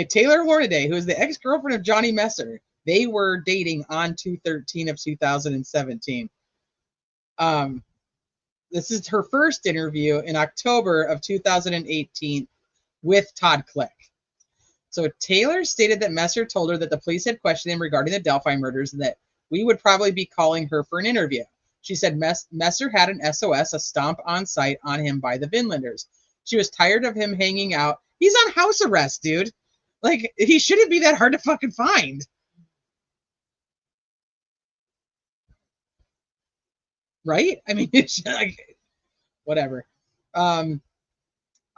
B: Taylor Hornaday, who is the ex-girlfriend of Johnny Messer. They were dating on 2/13 of 2017. This is her first interview in October of 2018 with Todd Click. So Taylor stated that Messer told her that the police had questioned him regarding the Delphi murders and that we would probably be calling her for an interview. She said Messer had an SOS, a stomp on site, on him by the Vinlanders. She was tired of him hanging out. He's on house arrest, dude. Like, he shouldn't be that hard to fucking find. Right? I mean, it's like, whatever. On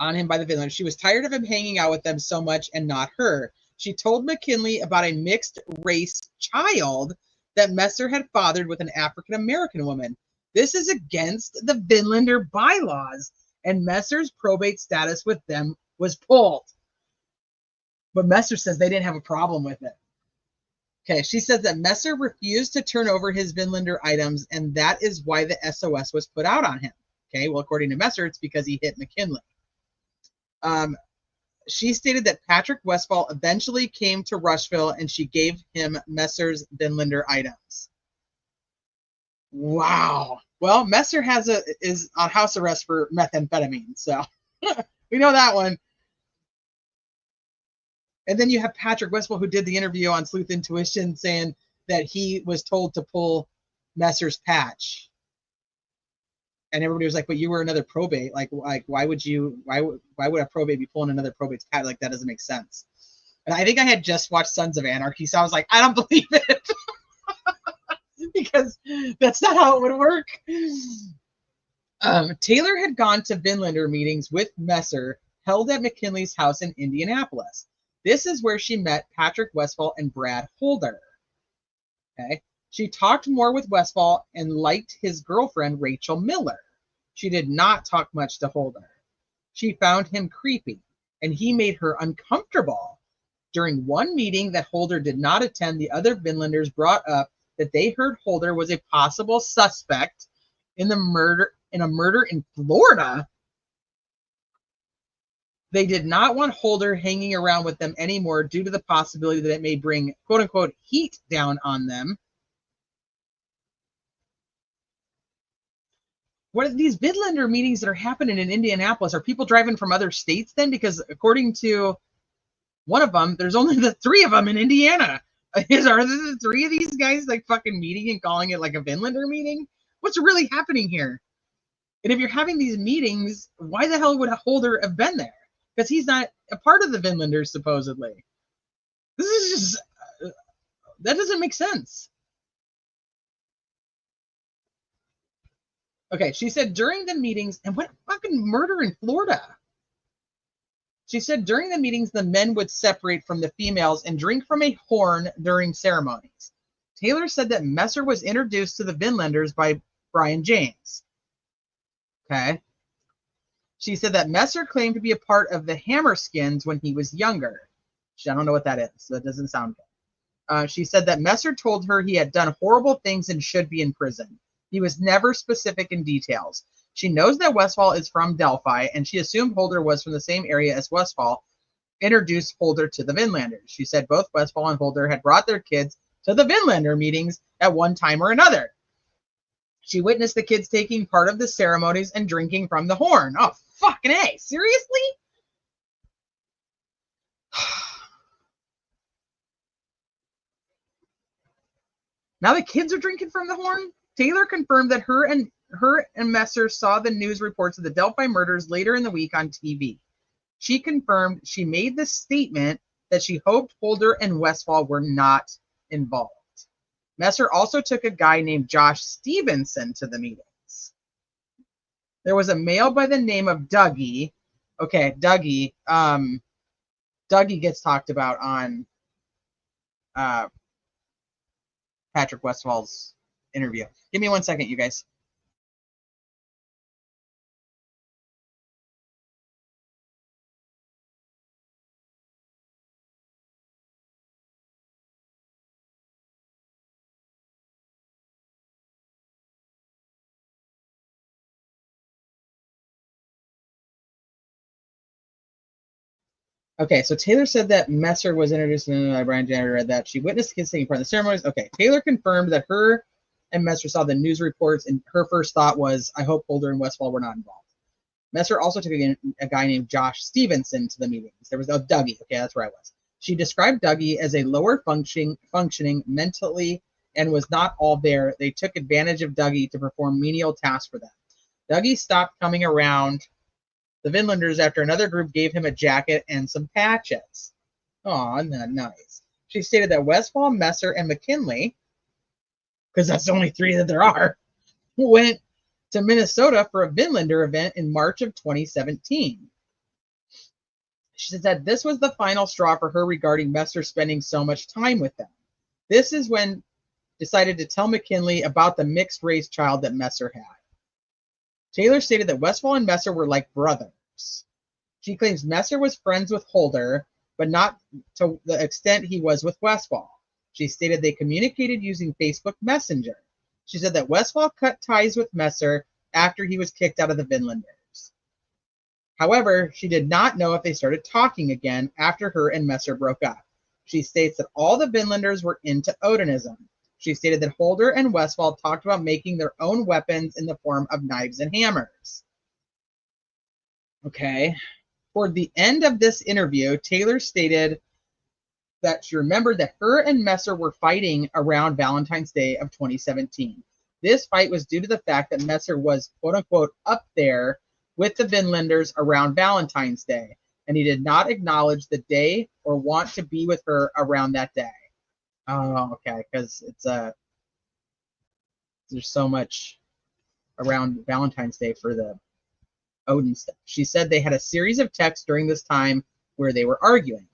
B: him by the Vinlanders. She was tired of him hanging out with them so much and not her. She told McKinley about a mixed race child that Messer had fathered with an African American woman. This is against the Vinlander bylaws, and Messer's probate status with them was pulled. But Messer says they didn't have a problem with it. Okay, she says that Messer refused to turn over his Vinlander items, and that is why the SOS was put out on him. Okay, well, according to Messer, it's because he hit McKinley. She stated that Patrick Westfall eventually came to Rushville, and she gave him Messer's Vinlander items. Wow. Well, Messer is on house arrest for methamphetamine, so we know that one. And then you have Patrick Westfall, who did the interview on Sleuth Intuition, saying that he was told to pull Messer's patch. And everybody was like, but you were another probate. Like why would a probate be pulling another probate's patch? Like, that doesn't make sense. And I think I had just watched Sons of Anarchy, so I was like, I don't believe it. Because that's not how it would work. Taylor had gone to Vinlander meetings with Messer, held at McKinley's house in Indianapolis. This is where she met Patrick Westfall and Brad Holder. Okay. She talked more with Westfall and liked his girlfriend, Rachel Miller. She did not talk much to Holder. She found him creepy, and he made her uncomfortable. During one meeting that Holder did not attend, the other Vinlanders brought up that they heard Holder was a possible suspect in a murder in Florida. They did not want Holder hanging around with them anymore due to the possibility that it may bring, quote unquote, heat down on them. What are these Vinlander meetings that are happening in Indianapolis? Are people driving from other states then? Because according to one of them, there's only the three of them in Indiana. Are there the three of these guys like fucking meeting and calling it like a Vinlander meeting? What's really happening here? And if you're having these meetings, why the hell would Holder have been there? Because he's not a part of the Vinlanders, supposedly. This is just That doesn't make sense. Okay, she said during the meetings, and what fucking murder in Florida? She said during the meetings, the men would separate from the females and drink from a horn during ceremonies. Taylor said that Messer was introduced to the Vinlanders by Brian James. Okay. She said that Messer claimed to be a part of the Hammerskins when he was younger. I don't know what that is, so that doesn't sound good. She said that Messer told her he had done horrible things and should be in prison. He was never specific in details. She knows that Westfall is from Delphi, and she assumed Holder was from the same area as Westfall, introduced Holder to the Vinlanders. She said both Westfall and Holder had brought their kids to the Vinlander meetings at one time or another. She witnessed the kids taking part of the ceremonies and drinking from the horn. Oh, fucking A. Seriously? Now the kids are drinking from the horn? Taylor confirmed that her and Messer saw the news reports of the Delphi murders later in the week on TV. She confirmed she made the statement that she hoped Holder and Westfall were not involved. Messer also took a guy named Josh Stevenson to the meetings. There was a male by the name of Dougie. Okay, Dougie. Dougie gets talked about on Patrick Westfall's interview. Give me 1 second, you guys. Okay, so Taylor said that Messer was introduced by Brian Jenner, read that she witnessed kids taking part in the ceremonies. Okay, Taylor confirmed that her and Messer saw the news reports, and her first thought was, I hope Holder and Westfall were not involved. Messer also took a guy named Josh Stevenson to the meetings. There was Dougie. Okay, that's where I was. She described Dougie as a lower functioning mentally and was not all there. They took advantage of Dougie to perform menial tasks for them. Dougie stopped coming around the Vinlanders after another group gave him a jacket and some patches. Aw, nice. She stated that Westfall, Messer, and McKinley, because that's the only three that there are, went to Minnesota for a Vinlander event in March of 2017. She said this was the final straw for her regarding Messer spending so much time with them. This is when decided to tell McKinley about the mixed race child that Messer had. Taylor stated that Westfall and Messer were like brothers. She claims Messer was friends with Holder, but not to the extent he was with Westfall. She stated they communicated using Facebook Messenger. She said that Westfall cut ties with Messer after he was kicked out of the Vinlanders. However, she did not know if they started talking again after her and Messer broke up. She states that all the Vinlanders were into Odinism. She stated that Holder and Westfall talked about making their own weapons in the form of knives and hammers. Okay. Toward the end of this interview, Taylor stated that she remembered that her and Messer were fighting around Valentine's Day of 2017. This fight was due to the fact that Messer was, quote-unquote, up there with the Vinlanders around Valentine's Day, and he did not acknowledge the day or want to be with her around that day. Oh, okay, because there's so much around Valentine's Day for the Odin stuff. She said they had a series of texts during this time where they were arguing.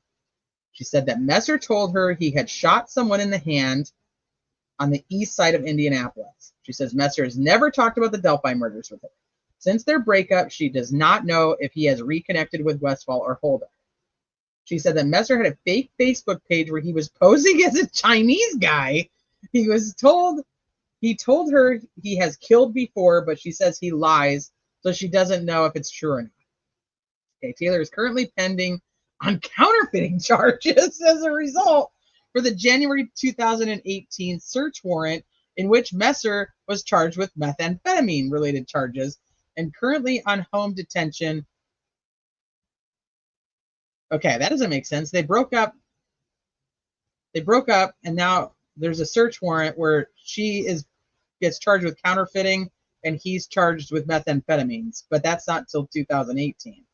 B: She said that Messer told her he had shot someone in the hand on the east side of Indianapolis. She says Messer has never talked about the Delphi murders with her. Since their breakup, she does not know if he has reconnected with Westfall or Holder. She said that Messer had a fake Facebook page where he was posing as a Chinese guy. He told her he has killed before, but she says he lies, so she doesn't know if it's true or not. Okay, Taylor is currently pending on counterfeiting charges as a result for the January 2018 search warrant in which Messer was charged with methamphetamine-related charges and currently on home detention. Okay, that doesn't make sense. They broke up, and now there's a search warrant where she gets charged with counterfeiting and he's charged with methamphetamines, but that's not till 2018.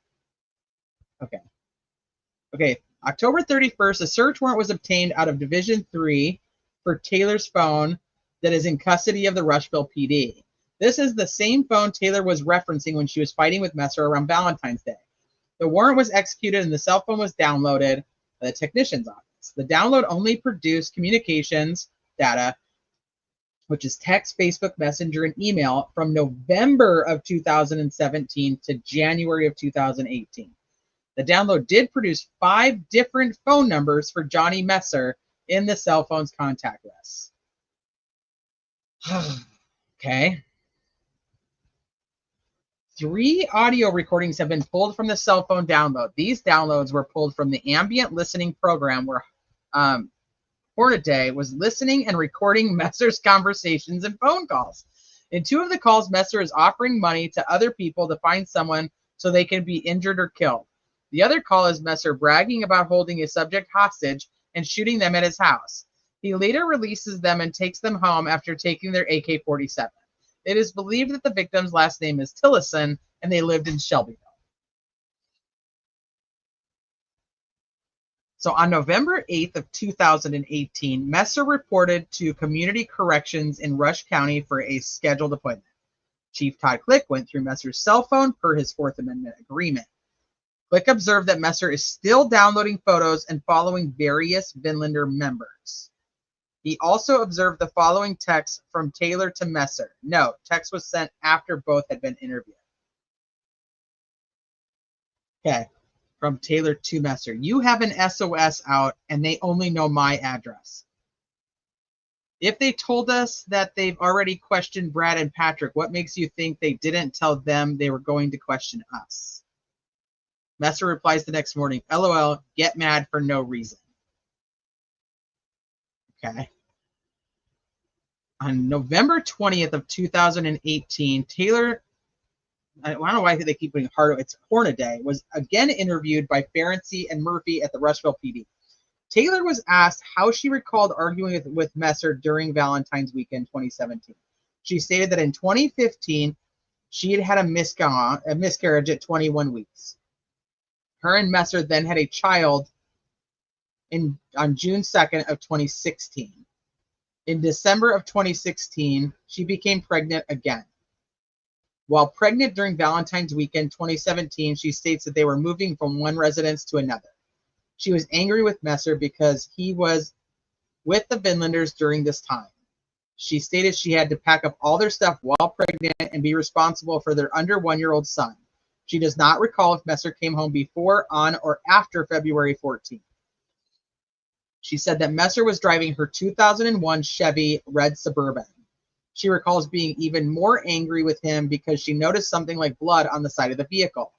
B: Okay, October 31st, a search warrant was obtained out of Division 3 for Taylor's phone that is in custody of the Rushville PD. This is the same phone Taylor was referencing when she was fighting with Messer around Valentine's Day. The warrant was executed and the cell phone was downloaded by the technician's office. The download only produced communications data, which is text, Facebook Messenger, and email from November of 2017 to January of 2018. The download did produce 5 different phone numbers for Johnny Messer in the cell phone's contact list. Okay. 3 audio recordings have been pulled from the cell phone download. These downloads were pulled from the ambient listening program where Hornaday was listening and recording Messer's conversations and phone calls. In 2 of the calls, Messer is offering money to other people to find someone so they can be injured or killed. The other call is Messer bragging about holding a subject hostage and shooting them at his house. He later releases them and takes them home after taking their AK-47. It is believed that the victim's last name is Tillison and they lived in Shelbyville. So on November 8th of 2018, Messer reported to Community Corrections in Rush County for a scheduled appointment. Chief Todd Click went through Messer's cell phone per his Fourth Amendment agreement. Click observed that Messer is still downloading photos and following various Vinlander members. He also observed the following text from Taylor to Messer. No, text was sent after both had been interviewed. Okay, from Taylor to Messer. You have an SOS out and they only know my address. If they told us that they've already questioned Brad and Patrick, what makes you think they didn't tell them they were going to question us? Messer replies the next morning, LOL, get mad for no reason. Okay. On November 20th of 2018, Taylor, I don't know why they keep putting hard, it's Hornaday, was again interviewed by Ferenczi and Murphy at the Rushville PD. Taylor was asked how she recalled arguing with Messer during Valentine's weekend 2017. She stated that in 2015, she had had a miscarriage at 21 weeks. Her and Messer then had a child on June 2nd of 2016. In December of 2016, she became pregnant again. While pregnant during Valentine's weekend 2017, she states that they were moving from one residence to another. She was angry with Messer because he was with the Vinlanders during this time. She stated she had to pack up all their stuff while pregnant and be responsible for their under 1-year-old son. She does not recall if Messer came home before, on, or after February 14th. She said that Messer was driving her 2001 Chevy red Suburban. She recalls being even more angry with him because she noticed something like blood on the side of the vehicle.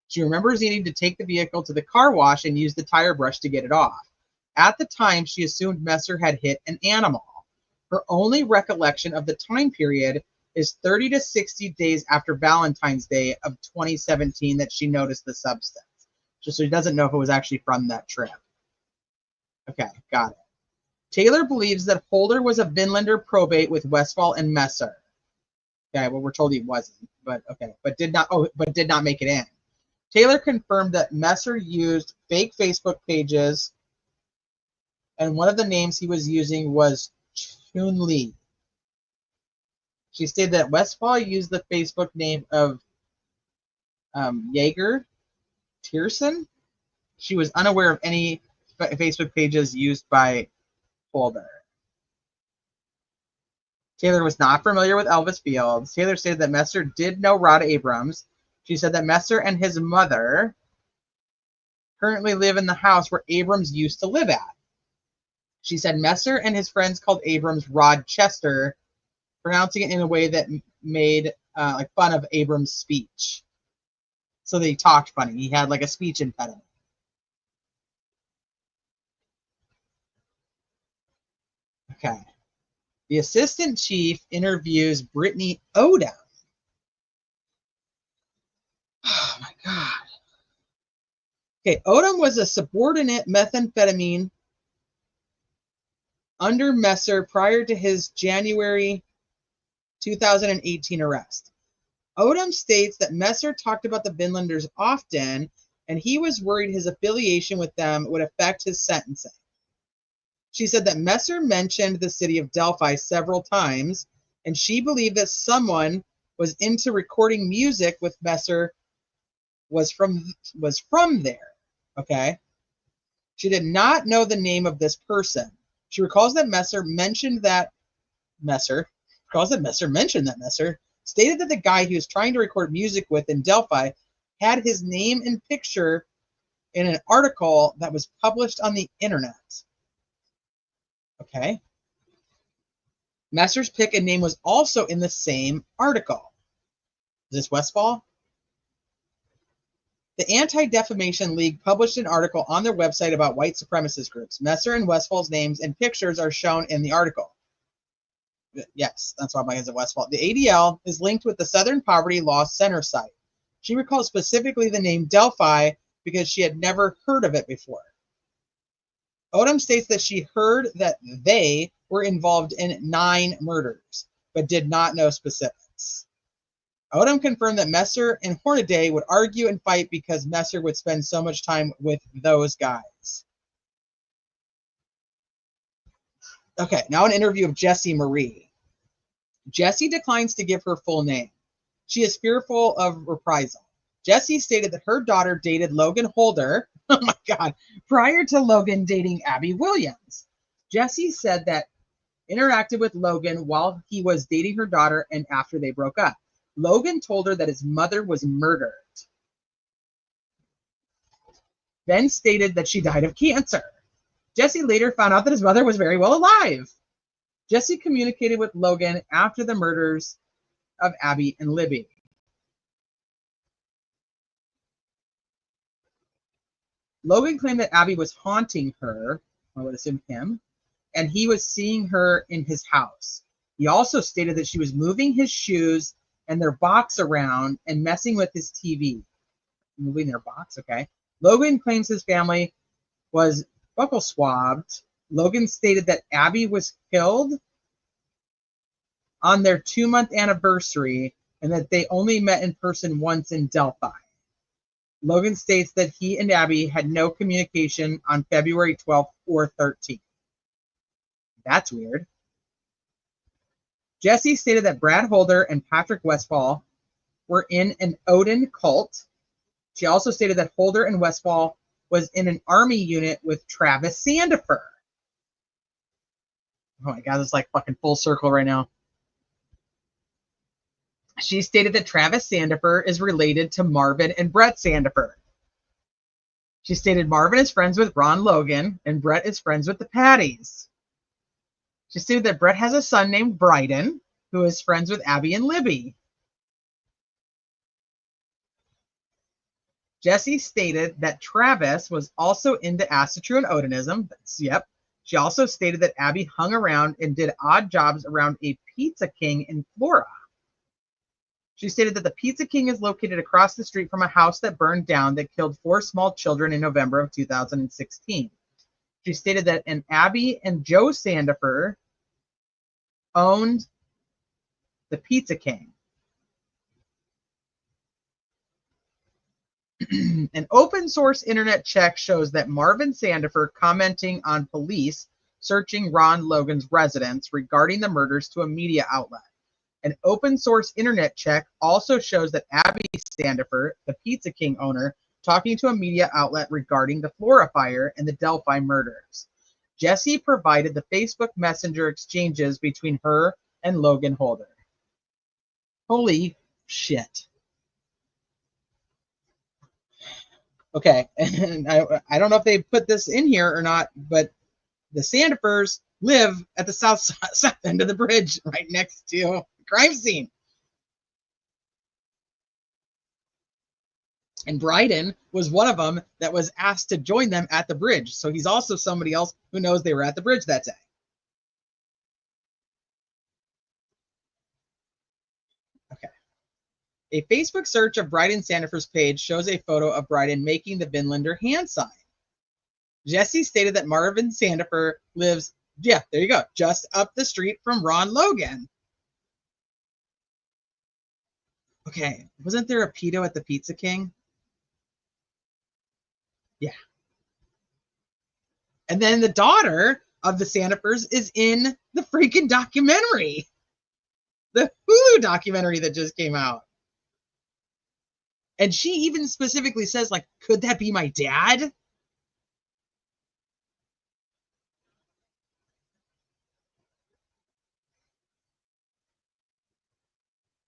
B: She remembers needing to take the vehicle to the car wash and use the tire brush to get it off. At the time, she assumed Messer had hit an animal. Her only recollection of the time period is 30 to 60 days after Valentine's Day of 2017 that she noticed the substance. So she doesn't know if it was actually from that trip. Okay, got it. Taylor believes that Holder was a Vinlander probate with Westfall and Messer. Okay, well, we're told he wasn't, but okay, but did not make it in. Taylor confirmed that Messer used fake Facebook pages, and one of the names he was using was Chun Li. She stated that Westfall used the Facebook name of Jaeger Tierson. She was unaware of any Facebook pages used by Holder. Taylor was not familiar with Elvis Fields. Taylor stated that Messer did know Rod Abrams. She said that Messer and his mother currently live in the house where Abrams used to live at. She said Messer and his friends called Abrams Rochester, pronouncing it in a way that made like fun of Abrams' speech. So they talked funny. He had like a speech impediment. Okay. The assistant chief interviews Brittany Odin. Oh my God. Okay, Odom was a subordinate methamphetamine under Messer prior to his January 2018 arrest. Odom states that Messer talked about the Vinlanders often, and he was worried his affiliation with them would affect his sentencing. She said that Messer mentioned the city of Delphi several times, and she believed that someone was into recording music with Messer was from there. Okay. She did not know the name of this person. She recalls that Messer mentioned that Messer stated that the guy he was trying to record music with in Delphi had his name and picture in an article that was published on the internet. Okay. Messer's pick and name was also in the same article. Is this Westfall? The Anti-Defamation League published an article on their website about white supremacist groups. Messer and Westfall's names and pictures are shown in the article. Yes, that's why my is at Westfall. The ADL is linked with the Southern Poverty Law Center site. She recalls specifically the name Delphi because she had never heard of it before. Odin states that she heard that they were involved in 9 murders, but did not know specifics. Odin confirmed that Messer and Hornaday would argue and fight because Messer would spend so much time with those guys. Okay, now an interview of Jessie Marie. Jessie declines to give her full name. She is fearful of reprisal. Jessie stated that her daughter dated Logan Holder, oh my God, prior to Logan dating Abby Williams. Jessie said that interacted with Logan while he was dating her daughter and after they broke up. Logan told her that his mother was murdered. Then stated that she died of cancer. Jessie later found out that his mother was very well alive. Jessie communicated with Logan after the murders of Abby and Libby. Logan claimed that Abby was haunting her, I would assume him, and he was seeing her in his house. He also stated that she was moving his shoes and their box around and messing with his TV. Moving their box, okay. Logan claims his family was buccal swabbed. Logan stated that Abby was killed on their 2-month anniversary and that they only met in person once in Delphi. Logan states that he and Abby had no communication on February 12th or 13th. That's weird. Jessie stated that Brad Holder and Patrick Westfall were in an Odin cult. She also stated that Holder and Westfall was in an army unit with Travis Sandifer. Oh my God, it's like fucking full circle right now. She stated that Travis Sandifer is related to Marvin and Brett Sandifer. She stated Marvin is friends with Ron Logan and Brett is friends with the Patties. She stated that Brett has a son named Bryden, who is friends with Abby and Libby. Jessie stated that Travis was also into Asatru and Odinism. Yep. She also stated that Abby hung around and did odd jobs around a Pizza King in Flora. She stated that the Pizza King is located across the street from a house that burned down that killed 4 small children in November of 2016. She stated that an Abby and Joe Sandifer owned the Pizza King. An open source internet check shows that Marvin Sandifer commenting on police searching Ron Logan's residence regarding the murders to a media outlet. An open source internet check also shows that Abby Sandifer, the Pizza King owner, talking to a media outlet regarding the Flora fire and the Delphi murders. Jessie provided the Facebook Messenger exchanges between her and Logan Holder. Holy shit. Okay, and I don't know if they put this in here or not, but the Sandifers live at the south end of the bridge, right next to the crime scene. And Bryden was one of them that was asked to join them at the bridge. So he's also somebody else who knows they were at the bridge that day. Okay. A Facebook search of Bryden Sandifer's page shows a photo of Bryden making the Vinlander hand sign. Jessie stated that Marvin Sandifer lives, yeah, there you go, just up the street from Ron Logan. Okay, wasn't there a pedo at the Pizza King? Yeah. And then the daughter of the Sandifers is in the freaking documentary. The Hulu documentary that just came out. And she even specifically says, like, could that be my dad?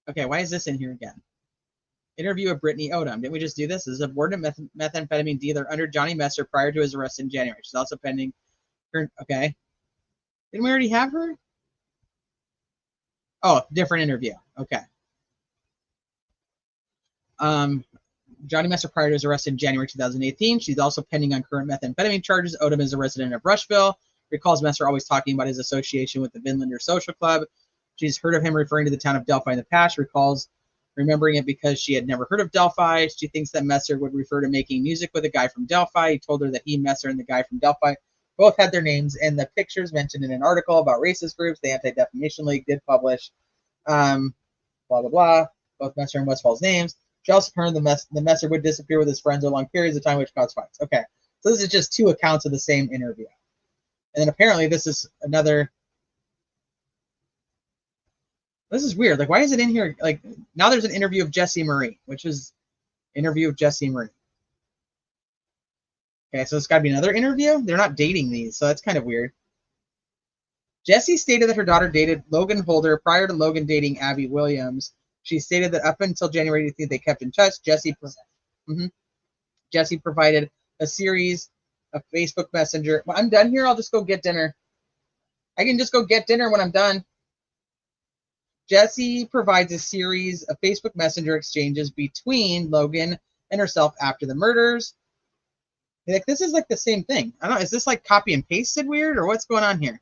B: Okay, why is this in here again? Interview of Brittany Odom. Didn't we just do this? This is a subordinate methamphetamine dealer under Johnny Messer prior to his arrest in January. She's also pending her. Okay. Didn't we already have her? Oh, different interview. Okay. Johnny Messer prior to his arrest in January 2018. She's also pending on current methamphetamine charges. Odom is a resident of Rushville. Recalls Messer always talking about his association with the Vinlander Social Club. She's heard of him referring to the town of Delphi in the past. Recalls remembering it because she had never heard of Delphi. She thinks that Messer would refer to making music with a guy from Delphi. He told her that he, Messer, and the guy from Delphi both had their names and the pictures mentioned in an article about racist groups the Anti-Defamation League did publish. Blah, blah, blah. Both Messer and Westfall's names. She also heard the Messer would disappear with his friends over long periods of time, which caused fights. Okay, so this is just two accounts of the same interview. And then apparently this is another... This is weird. Like, why is it in here? Like, now there's an interview of Jesse Marie, which is interview of Jesse Marie. Okay, so it's got to be another interview? They're not dating these, so that's kind of weird. Jessie stated that her daughter dated Logan Holder prior to Logan dating Abby Williams. She stated that up until January 18th, they kept in touch. Jessie provided a series of Facebook Messenger. Well, I'm done here. I'll just go get dinner. I can just go get dinner when I'm done. Jessie provides a series of Facebook Messenger exchanges between Logan and herself after the murders. Like, this is like the same thing. I don't know. Is this like copy and pasted weird or what's going on here?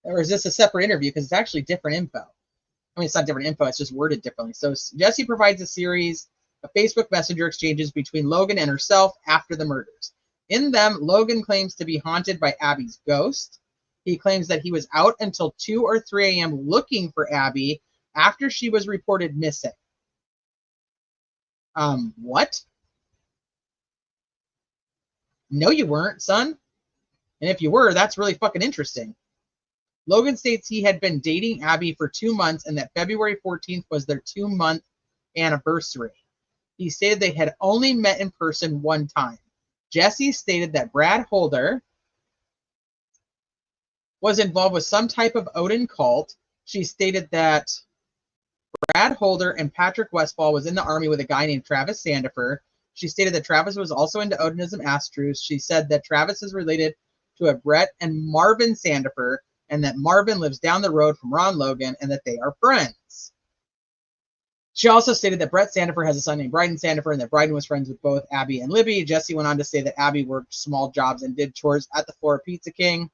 B: Or is this a separate interview? Because it's actually different info. I mean, it's not different info. It's just worded differently. So Jessie provides a series of Facebook Messenger exchanges between Logan and herself after the murders. In them, Logan claims to be haunted by Abby's ghost. He claims that he was out until 2 or 3 a.m. looking for Abby after she was reported missing. What? No, you weren't, son. And if you were, that's really fucking interesting. Logan states he had been dating Abby for 2 months and that February 14th was their 2-month anniversary. He stated they had only met in person one time. Jessie stated that Brad Holder was involved with some type of Odin cult. She stated that Brad Holder and Patrick Westfall was in the army with a guy named Travis Sandifer. She stated that Travis was also into Odinism Astruce. She said that Travis is related to a Brett and Marvin Sandifer and that Marvin lives down the road from Ron Logan and that they are friends. She also stated that Brett Sandifer has a son named Bryden Sandifer and that Bryden was friends with both Abby and Libby. Jessie went on to say that Abby worked small jobs and did chores at the Flora Pizza King.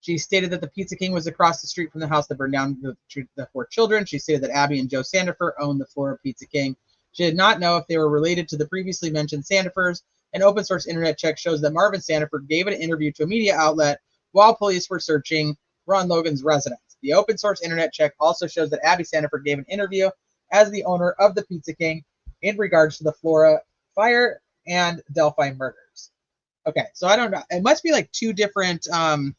B: She stated that the Pizza King was across the street from the house that burned down the 4 children. She stated that Abby and Joe Sandifer owned the Flora Pizza King. She did not know if they were related to the previously mentioned Sandifers. An open source internet check shows that Marvin Sandifer gave an interview to a media outlet while police were searching Ron Logan's residence. The open source internet check also shows that Abby Sandifer gave an interview as the owner of the Pizza King in regards to the Flora fire and Delphi murders. Okay, so I don't know. It must be like 2 different... I'm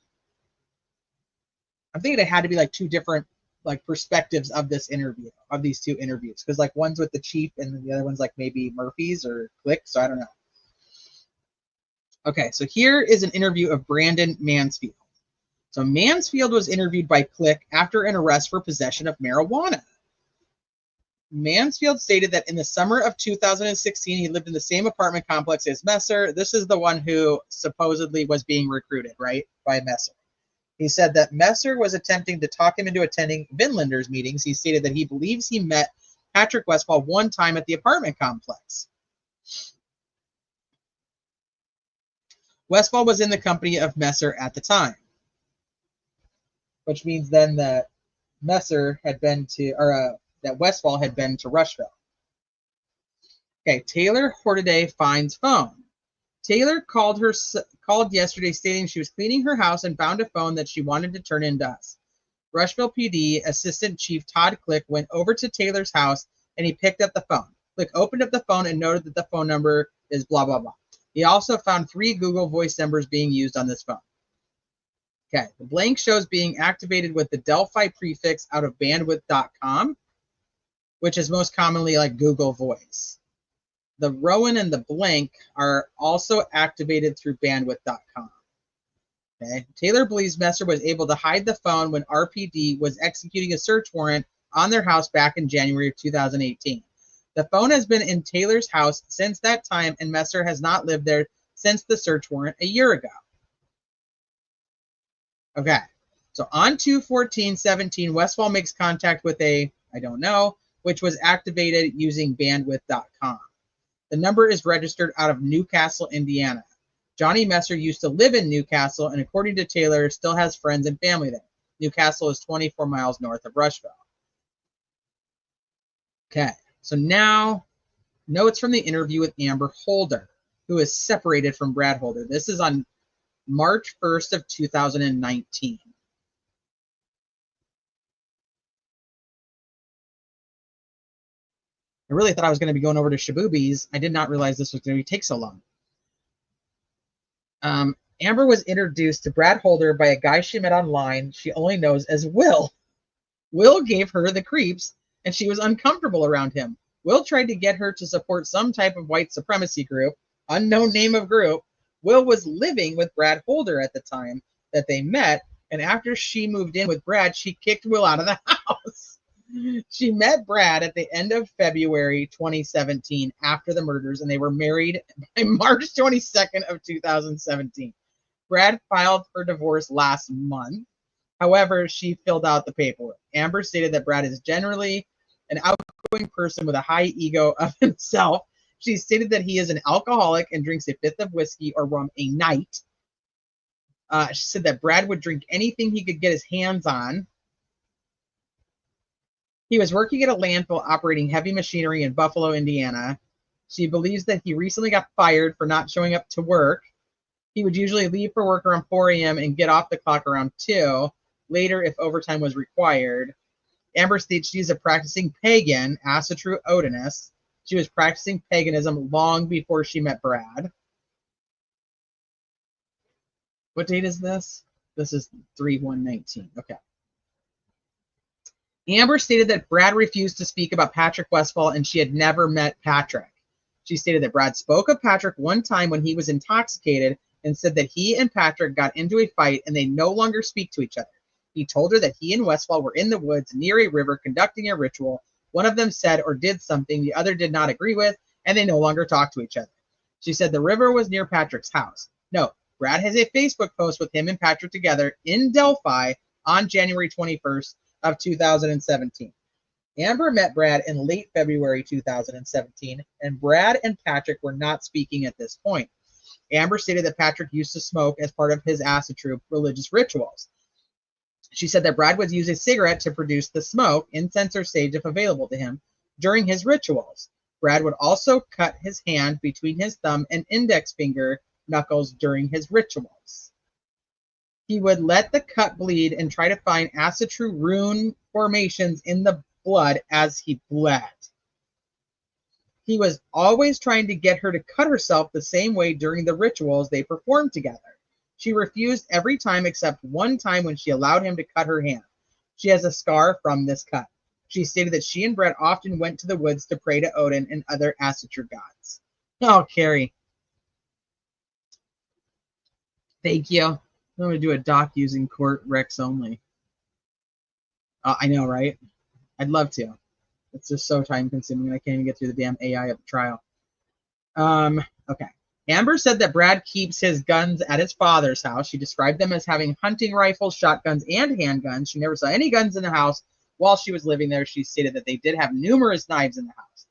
B: thinking it had to be like 2 different like perspectives of this interview, of these 2 interviews, because like one's with the chief and then the other one's like maybe Murphy's or Click, so I don't know. Okay, so here is an interview of Brandon Mansfield. So Mansfield was interviewed by Click after an arrest for possession of marijuana. Mansfield stated that in the summer of 2016, he lived in the same apartment complex as Messer. This is the one who supposedly was being recruited, right, by Messer. He said that Messer was attempting to talk him into attending Vinlander's meetings. He stated that he believes he met Patrick Westfall one time at the apartment complex. Westfall was in the company of Messer at the time, which means then that Messer had been to, or that Westfall had been to Rushville. Okay, Taylor Hortaday finds phone. Taylor called yesterday stating she was cleaning her house and found a phone that she wanted to turn in to us. Rushville PD Assistant Chief Todd Click went over to Taylor's house and he picked up the phone. Click opened up the phone and noted that the phone number is blah, blah, blah. He also found 3 Google Voice numbers being used on this phone. Okay, the blank shows being activated with the Delphi prefix out of bandwidth.com, which is most commonly like Google Voice. The Rowan and the blank are also activated through bandwidth.com. Okay. Taylor believes Messer was able to hide the phone when RPD was executing a search warrant on their house back in January of 2018. The phone has been in Taylor's house since that time, and Messer has not lived there since the search warrant a year ago. Okay, so on 2/14/17, Westfall makes contact with a, I don't know, which was activated using bandwidth.com. The number is registered out of Newcastle, Indiana. Johnny Messer used to live in Newcastle, and according to Taylor, still has friends and family there. Newcastle is 24 miles north of Rushville. Okay, so now notes from the interview with Amber Holder, who is separated from Brad Holder. This is on March 1st of 2019. I really thought I was going to be going over to Shaboobies. I did not realize this was going to take so long. Amber was introduced to Brad Holder by a guy she met online she only knows as Will. Will gave her the creeps, and she was uncomfortable around him. Will tried to get her to support some type of white supremacy group, unknown name of group. Will was living with Brad Holder at the time that they met, and after she moved in with Brad, she kicked Will out of the house. She met Brad at the end of February 2017 after the murders, and they were married by March 22nd of 2017. Brad filed for divorce last month. However, she filled out the paperwork. Amber stated that Brad is generally an outgoing person with a high ego of himself. She stated that he is an alcoholic and drinks a fifth of whiskey or rum a night. She said that Brad would drink anything he could get his hands on. He was working at a landfill operating heavy machinery in Buffalo, Indiana. She believes that he recently got fired for not showing up to work. He would usually leave for work around 4 a.m. and get off the clock around 2, later if overtime was required. Amber states she's a practicing pagan, as a true Odinist. She was practicing paganism long before she met Brad. What date is this? This is 3/1/19. Okay. Amber stated that Brad refused to speak about Patrick Westfall and she had never met Patrick. She stated that Brad spoke of Patrick one time when he was intoxicated and said that he and Patrick got into a fight and they no longer speak to each other. He told her that he and Westfall were in the woods near a river conducting a ritual. One of them said or did something the other did not agree with, and they no longer talked to each other. She said the river was near Patrick's house. No, Brad has a Facebook post with him and Patrick together in Delphi on January 21st of 2017. Amber met Brad in late February 2017, and Brad and Patrick were not speaking at this point. Amber stated that Patrick used to smoke as part of his acid troop religious rituals. She said that Brad would use a cigarette to produce the smoke, incense or sage if available to him, during his rituals. Brad would also cut his hand between his thumb and index finger knuckles during his rituals. He would let the cut bleed and try to find acid true rune formations in the blood as he bled. He was always trying to get her to cut herself the same way during the rituals they performed together. She refused every time except one time when she allowed him to cut her hand. She has a scar from this cut. She stated that she and Brett often went to the woods to pray to Odin and other Asatru gods. Oh, Carrie. Thank you. I'm going to do a doc using court recs only. I know, right? I'd love to. It's just so time consuming. I can't even get through the damn AI of the trial. Okay. Amber said that Brad keeps his guns at his father's house. She described them as having hunting rifles, shotguns, and handguns. She never saw any guns in the house while she was living there. She stated that they did have numerous knives in the house.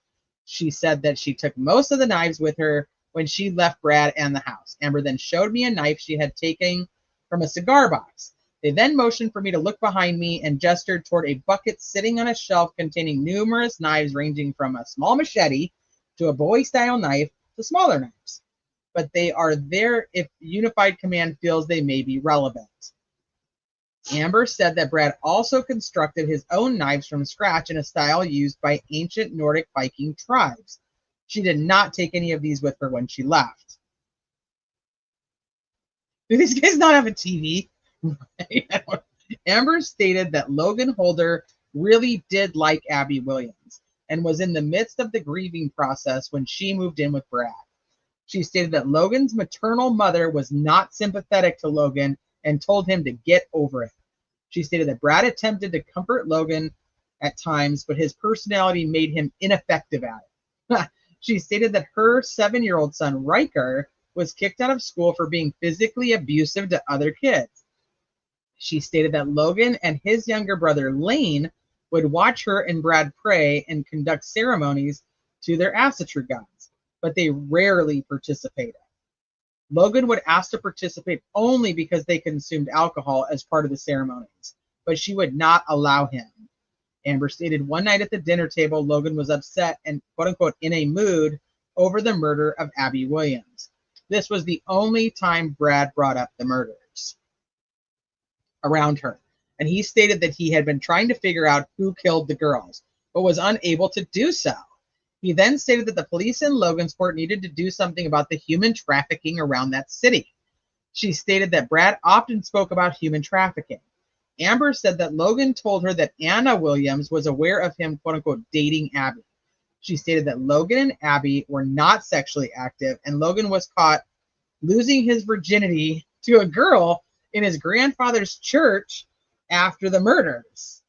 B: She said that she took most of the knives with her when she left Brad and the house. Amber then showed me a knife she had taken from a cigar box. They then motioned for me to look behind me and gestured toward a bucket sitting on a shelf containing numerous knives ranging from a small machete to a Bowie-style knife to smaller knives. But they are there if Unified Command feels they may be relevant. Amber said that Brad also constructed his own knives from scratch in a style used by ancient Nordic Viking tribes. She did not take any of these with her when she left. Do these guys not have a TV? Amber stated that Logan Holder really did like Abby Williams and was in the midst of the grieving process when she moved in with Brad. She stated that Logan's maternal mother was not sympathetic to Logan and told him to get over it. She stated that Brad attempted to comfort Logan at times, but his personality made him ineffective at it. She stated that her 7-year-old son, Riker, was kicked out of school for being physically abusive to other kids. She stated that Logan and his younger brother, Lane, would watch her and Brad pray and conduct ceremonies to their Asatru gods, but they rarely participated. Logan would ask to participate only because they consumed alcohol as part of the ceremonies, but she would not allow him. Amber stated one night at the dinner table, Logan was upset and quote-unquote in a mood over the murder of Abby Williams. This was the only time Brad brought up the murders around her, and he stated that he had been trying to figure out who killed the girls, but was unable to do so. He then stated that the police in Logansport needed to do something about the human trafficking around that city. She stated that Brad often spoke about human trafficking. Amber said that Logan told her that Anna Williams was aware of him, quote-unquote, dating Abby. She stated that Logan and Abby were not sexually active, and Logan was caught losing his virginity to a girl in his grandfather's church after the murders.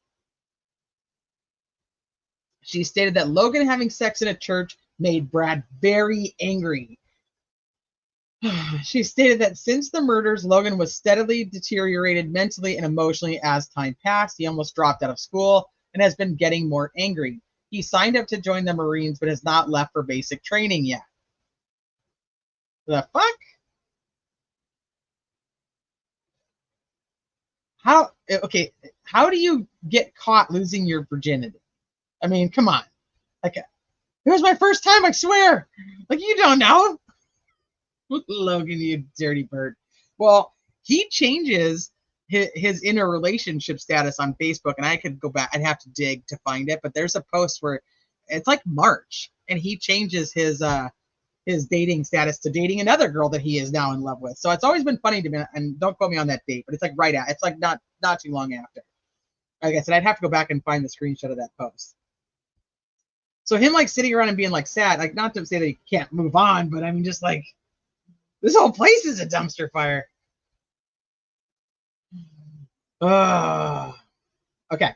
B: She stated that Logan having sex in a church made Brad very angry. She stated that since the murders, Logan was steadily deteriorated mentally and emotionally as time passed. He almost dropped out of school and has been getting more angry. He signed up to join the Marines, but has not left for basic training yet. The fuck? How do you get caught losing your virginity? I mean, come on. Like, it was my first time, I swear. Like, you don't know. Logan, you dirty bird. Well, he changes his interrelationship status on Facebook, and I could go back. I'd have to dig to find it, but there's a post where it's like March, and he changes his dating status to dating another girl that he is now in love with. So it's always been funny to me, and don't quote me on that date, but it's like it's like not too long after. Like I said, I'd have to go back and find the screenshot of that post. So him like sitting around and being like sad, like not to say that he can't move on, but I mean just like this whole place is a dumpster fire. Okay.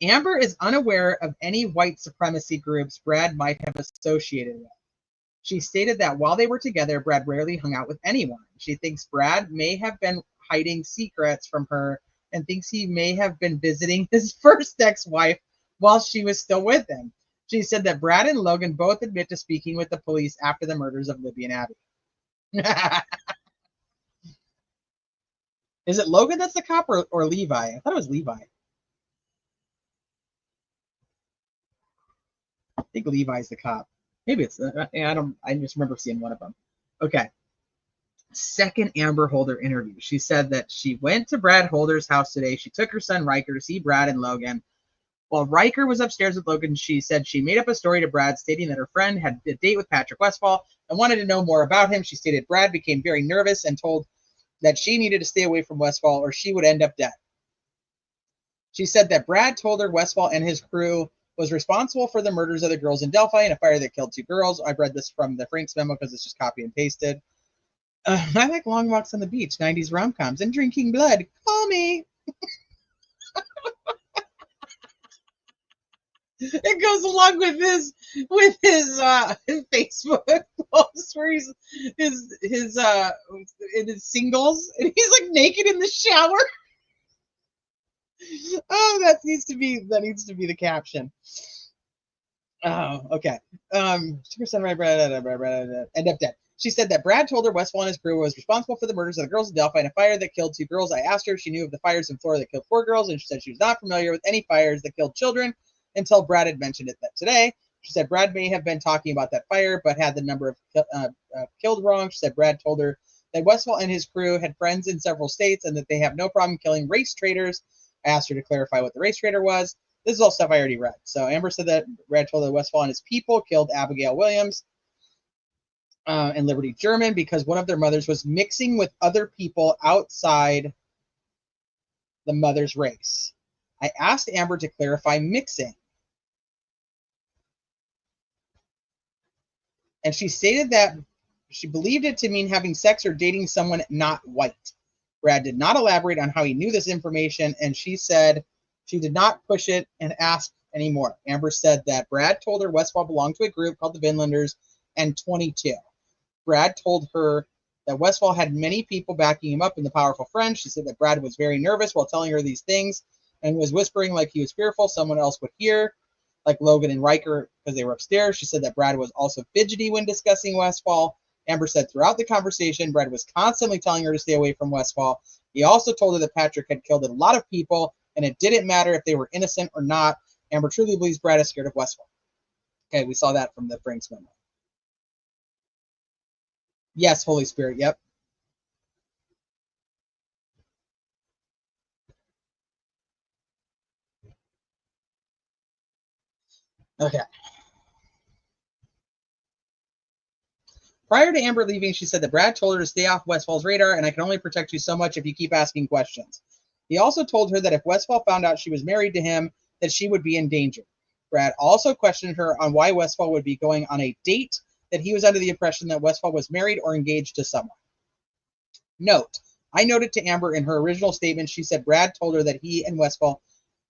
B: Amber is unaware of any white supremacy groups Brad might have associated with. She stated that while they were together, Brad rarely hung out with anyone. She thinks Brad may have been hiding secrets from her and thinks he may have been visiting his first ex-wife while she was still with him. She said that Brad and Logan both admit to speaking with the police after the murders of Libby and Abby. Is it Logan that's the cop or Levi? I thought it was Levi. I think Levi's the cop. Maybe it's I just remember seeing one of them. Okay. Second Amber Holder interview. She said that she went to Brad Holder's house today. She took her son Riker to see Brad and Logan. While Riker was upstairs with Logan, she said she made up a story to Brad stating that her friend had a date with Patrick Westfall and wanted to know more about him. She stated Brad became very nervous and told that she needed to stay away from Westfall or she would end up dead. She said that Brad told her Westfall and his crew was responsible for the murders of the girls in Delphi and a fire that killed 2 girls. I've read this from the Frank's memo because it's just copy and pasted. I like long walks on the beach, 90s rom-coms, and drinking blood. Call me. It goes along with his Facebook post where he's in his singles and he's like naked in the shower. Oh, that needs to be the caption. Oh, okay. End up dead. She said that Brad told her Westfall and his crew was responsible for the murders of the girls in Delphi and a fire that killed 2 girls. I asked her if she knew of the fires in Florida that killed 4 girls, and she said she was not familiar with any fires that killed children until Brad had mentioned it that today. She said Brad may have been talking about that fire, but had the number of killed wrong. She said Brad told her that Westfall and his crew had friends in several states and that they have no problem killing race traitors. I asked her to clarify what the race traitor was. This is all stuff I already read. So Amber said that Brad told that Westfall and his people killed Abigail Williams and Liberty German because one of their mothers was mixing with other people outside the mother's race. I asked Amber to clarify mixing. And she stated that she believed it to mean having sex or dating someone not white. Brad did not elaborate on how he knew this information, and she said she did not push it and ask anymore. Amber said that Brad told her Westfall belonged to a group called the Vinlanders and 22. Brad told her that Westfall had many people backing him up in the powerful friend. She said that Brad was very nervous while telling her these things and was whispering like he was fearful someone else would hear, like Logan and Riker, because they were upstairs. She said that Brad was also fidgety when discussing Westfall. Amber said throughout the conversation, Brad was constantly telling her to stay away from Westfall. He also told her that Patrick had killed a lot of people, and it didn't matter if they were innocent or not. Amber truly believes Brad is scared of Westfall. Okay, we saw that from the Frank's memo. Yes, Holy Spirit, yep. Okay. Prior to Amber leaving, she said that Brad told her to stay off Westfall's radar, and I can only protect you so much if you keep asking questions. He also told her that if Westfall found out she was married to him, that she would be in danger. Brad also questioned her on why Westfall would be going on a date, that he was under the impression that Westfall was married or engaged to someone. Note, I noted to Amber in her original statement, she said Brad told her that he and Westfall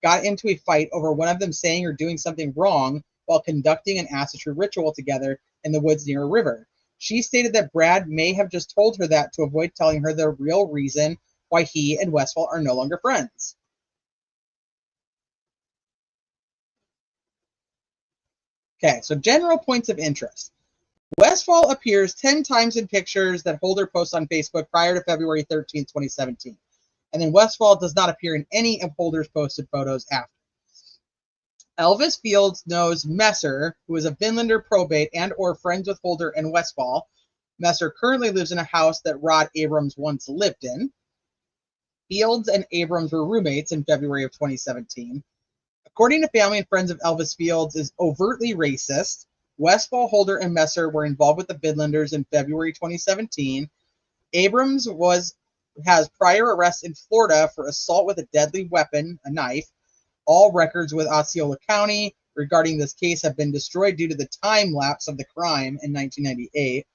B: got into a fight over one of them saying or doing something wrong while conducting an acid ritual together in the woods near a river. She stated that Brad may have just told her that to avoid telling her the real reason why he and Westfall are no longer friends. Okay, so general points of interest. Westfall appears 10 times in pictures that Holder posts on Facebook prior to February 13th, 2017. And then Westfall does not appear in any of Holder's posted photos after. Elvis Fields knows Messer, who is a Vinlander probate and or friends with Holder and Westfall. Messer currently lives in a house that Rod Abrams once lived in. Fields and Abrams were roommates in February of 2017. According to family and friends of Elvis Fields, is overtly racist. Westfall, Holder, and Messer were involved with the Vinlanders in February 2017. Abrams has prior arrests in Florida for assault with a deadly weapon, a knife. All records with Osceola County regarding this case have been destroyed due to the time lapse of the crime in 1998.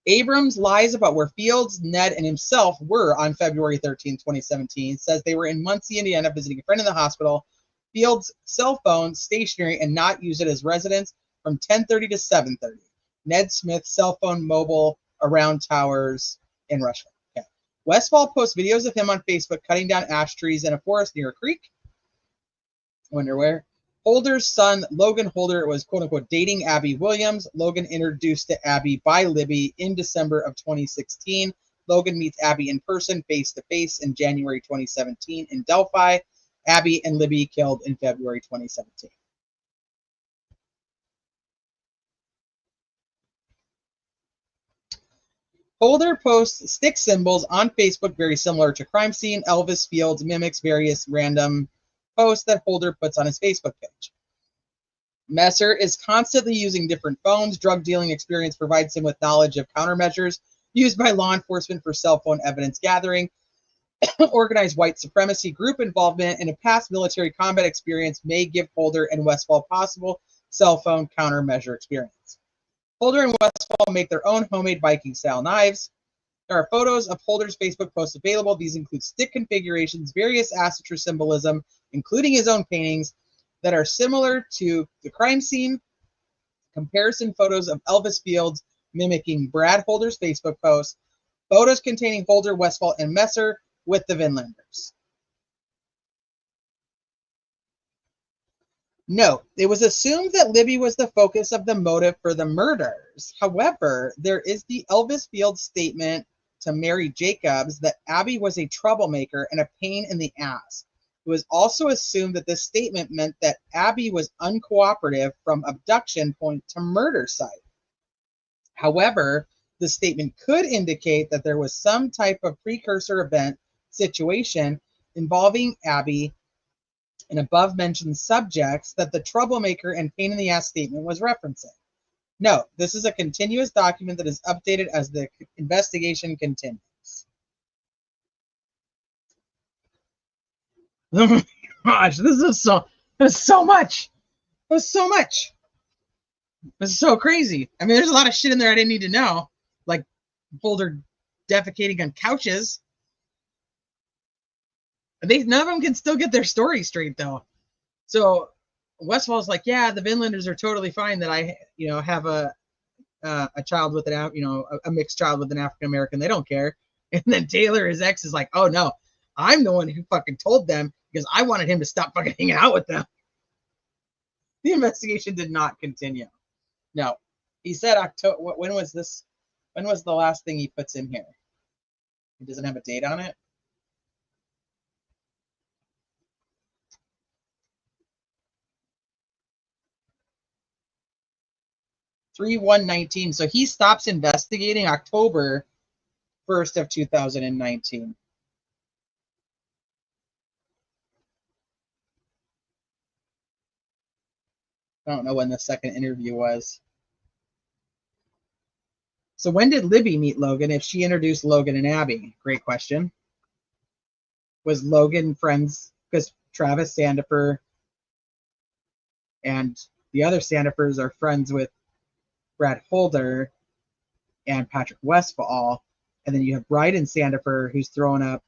B: Abrams lies about where Fields, Ned, and himself were on February 13, 2017, says they were in Muncie, Indiana, visiting a friend in the hospital. Fields' cell phone stationary and not use it as residence from 10:30 to 7:30. Ned Smith's cell phone mobile around towers in Rushville. Okay. Westfall posts videos of him on Facebook cutting down ash trees in a forest near a creek. I wonder where. Holder's son, Logan Holder, was quote-unquote dating Abby Williams. Logan introduced to Abby by Libby in December of 2016. Logan meets Abby in person, face-to-face, in January 2017 in Delphi. Abby and Libby killed in February 2017. Holder posts stick symbols on Facebook very similar to crime scene. Elvis Fields mimics various random posts that Holder puts on his Facebook page. Messer is constantly using different phones. Drug dealing experience provides him with knowledge of countermeasures used by law enforcement for cell phone evidence gathering. Organized white supremacy group involvement and a past military combat experience may give Holder and Westfall possible cell phone countermeasure experience. Holder and Westfall make their own homemade Viking-style knives. There are photos of Holder's Facebook posts available. These include stick configurations, various assetry symbolism, including his own paintings that are similar to the crime scene. Comparison photos of Elvis Fields mimicking Brad Holder's Facebook posts. Photos containing Holder, Westfall, and Messer with the Vinlanders. Note, it was assumed that Libby was the focus of the motive for the murders. However, there is the Elvis Fields statement to Mary Jacobs that Abby was a troublemaker and a pain in the ass. It was also assumed that this statement meant that Abby was uncooperative from abduction point to murder site. However, the statement could indicate that there was some type of precursor event situation involving Abby and above mentioned subjects that the troublemaker and pain in the ass statement was referencing. No, this is a continuous document that is updated as the investigation continues. Oh my gosh, this is so much. It was so much. This is so crazy. I mean, there's a lot of shit in there I didn't need to know, like Boulder defecating on couches. None of them can still get their story straight though. So Westfall's like, yeah, the Vinlanders are totally fine that I, have a child with a mixed child with an African American. They don't care. And then Taylor, his ex, is like, oh no, I'm the one who fucking told them because I wanted him to stop fucking hanging out with them. The investigation did not continue. No, he said October. When was this? When was the last thing he puts in here? He doesn't have a date on it. (3/1/19). So he stops investigating October 1st of 2019. I don't know when the second interview was. So when did Libby meet Logan if she introduced Logan and Abby? Great question. Was Logan friends? Because Travis Sandifer and the other Sandifers are friends with Brad Holder and Patrick Westfall. And then you have Bryden Sandifer who's throwing up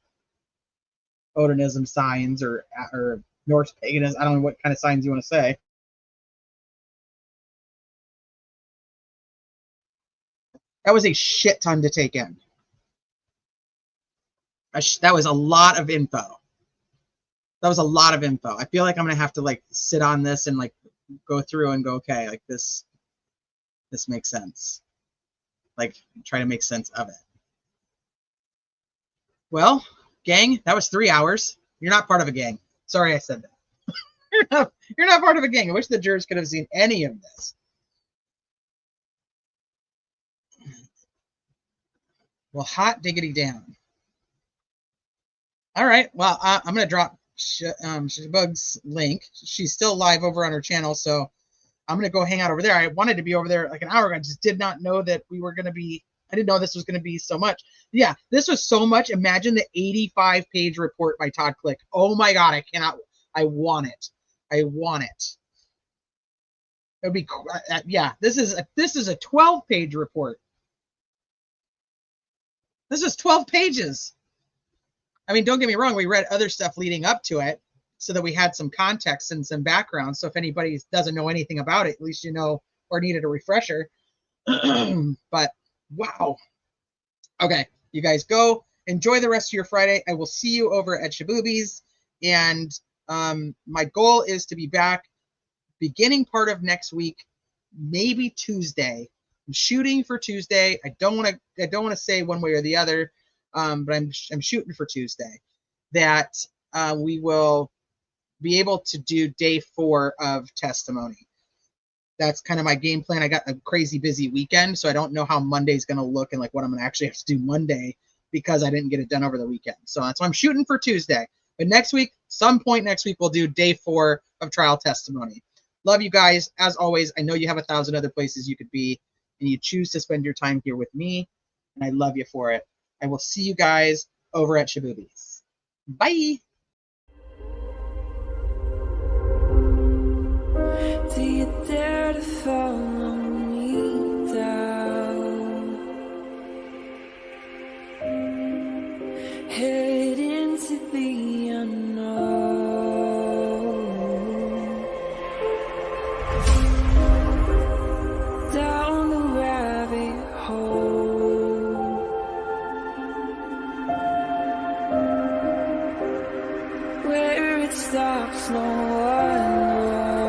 B: Odinism signs or Norse paganism. I don't know what kind of signs you want to say. That was a shit ton to take in. That was a lot of info. That was a lot of info. I feel like I'm going to have to like sit on this and like go through and go, okay, like this makes sense. Like try to make sense of it. Well, gang, that was 3 hours. You're not part of a gang. Sorry I said that. You're not part of a gang. I wish the jurors could have seen any of this. Well, hot diggity damn. All right. Well, I'm going to drop Shabug's link. She's still live over on her channel, so I'm going to go hang out over there. I wanted to be over there like an hour ago. I just did not know that we were going to be, I didn't know this was going to be so much. Yeah, this was so much. Imagine the 85-page report by Todd Click. Oh my God, I want it. I want it. It would be, yeah, this is a 12-page report. This is 12 pages. I mean, don't get me wrong. We read other stuff leading up to it so that we had some context and some background. So if anybody doesn't know anything about it, at least you know or needed a refresher. But wow. Okay, you guys go. Enjoy the rest of your Friday. I will see you over at Shaboobies. And my goal is to be back beginning part of next week, maybe Tuesday. I'm shooting for Tuesday. I don't want to say one way or the other, but I'm shooting for Tuesday that we will be able to do day 4 of testimony. That's kind of my game plan. I got a crazy busy weekend, so I don't know how Monday's going to look and like what I'm going to actually have to do Monday because I didn't get it done over the weekend. So that's why I'm shooting for Tuesday. But next week, some point next week, we'll do day 4 of trial testimony. Love you guys. As always, I know you have 1,000 other places you could be, and you choose to spend your time here with me, and I love you for it. I will see you guys over at Shaboobies. Bye.
A: Do you dare to follow me down? Head into the unknown. Down the rabbit hole. Where it stops, no one knows.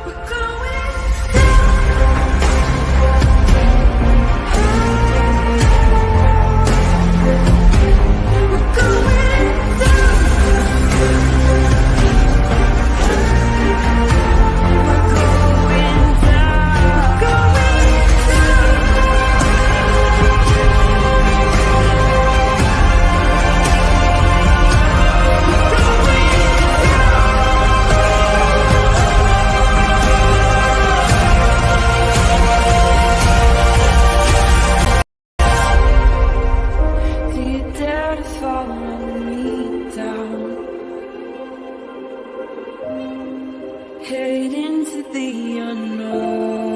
A: We're going head into the unknown.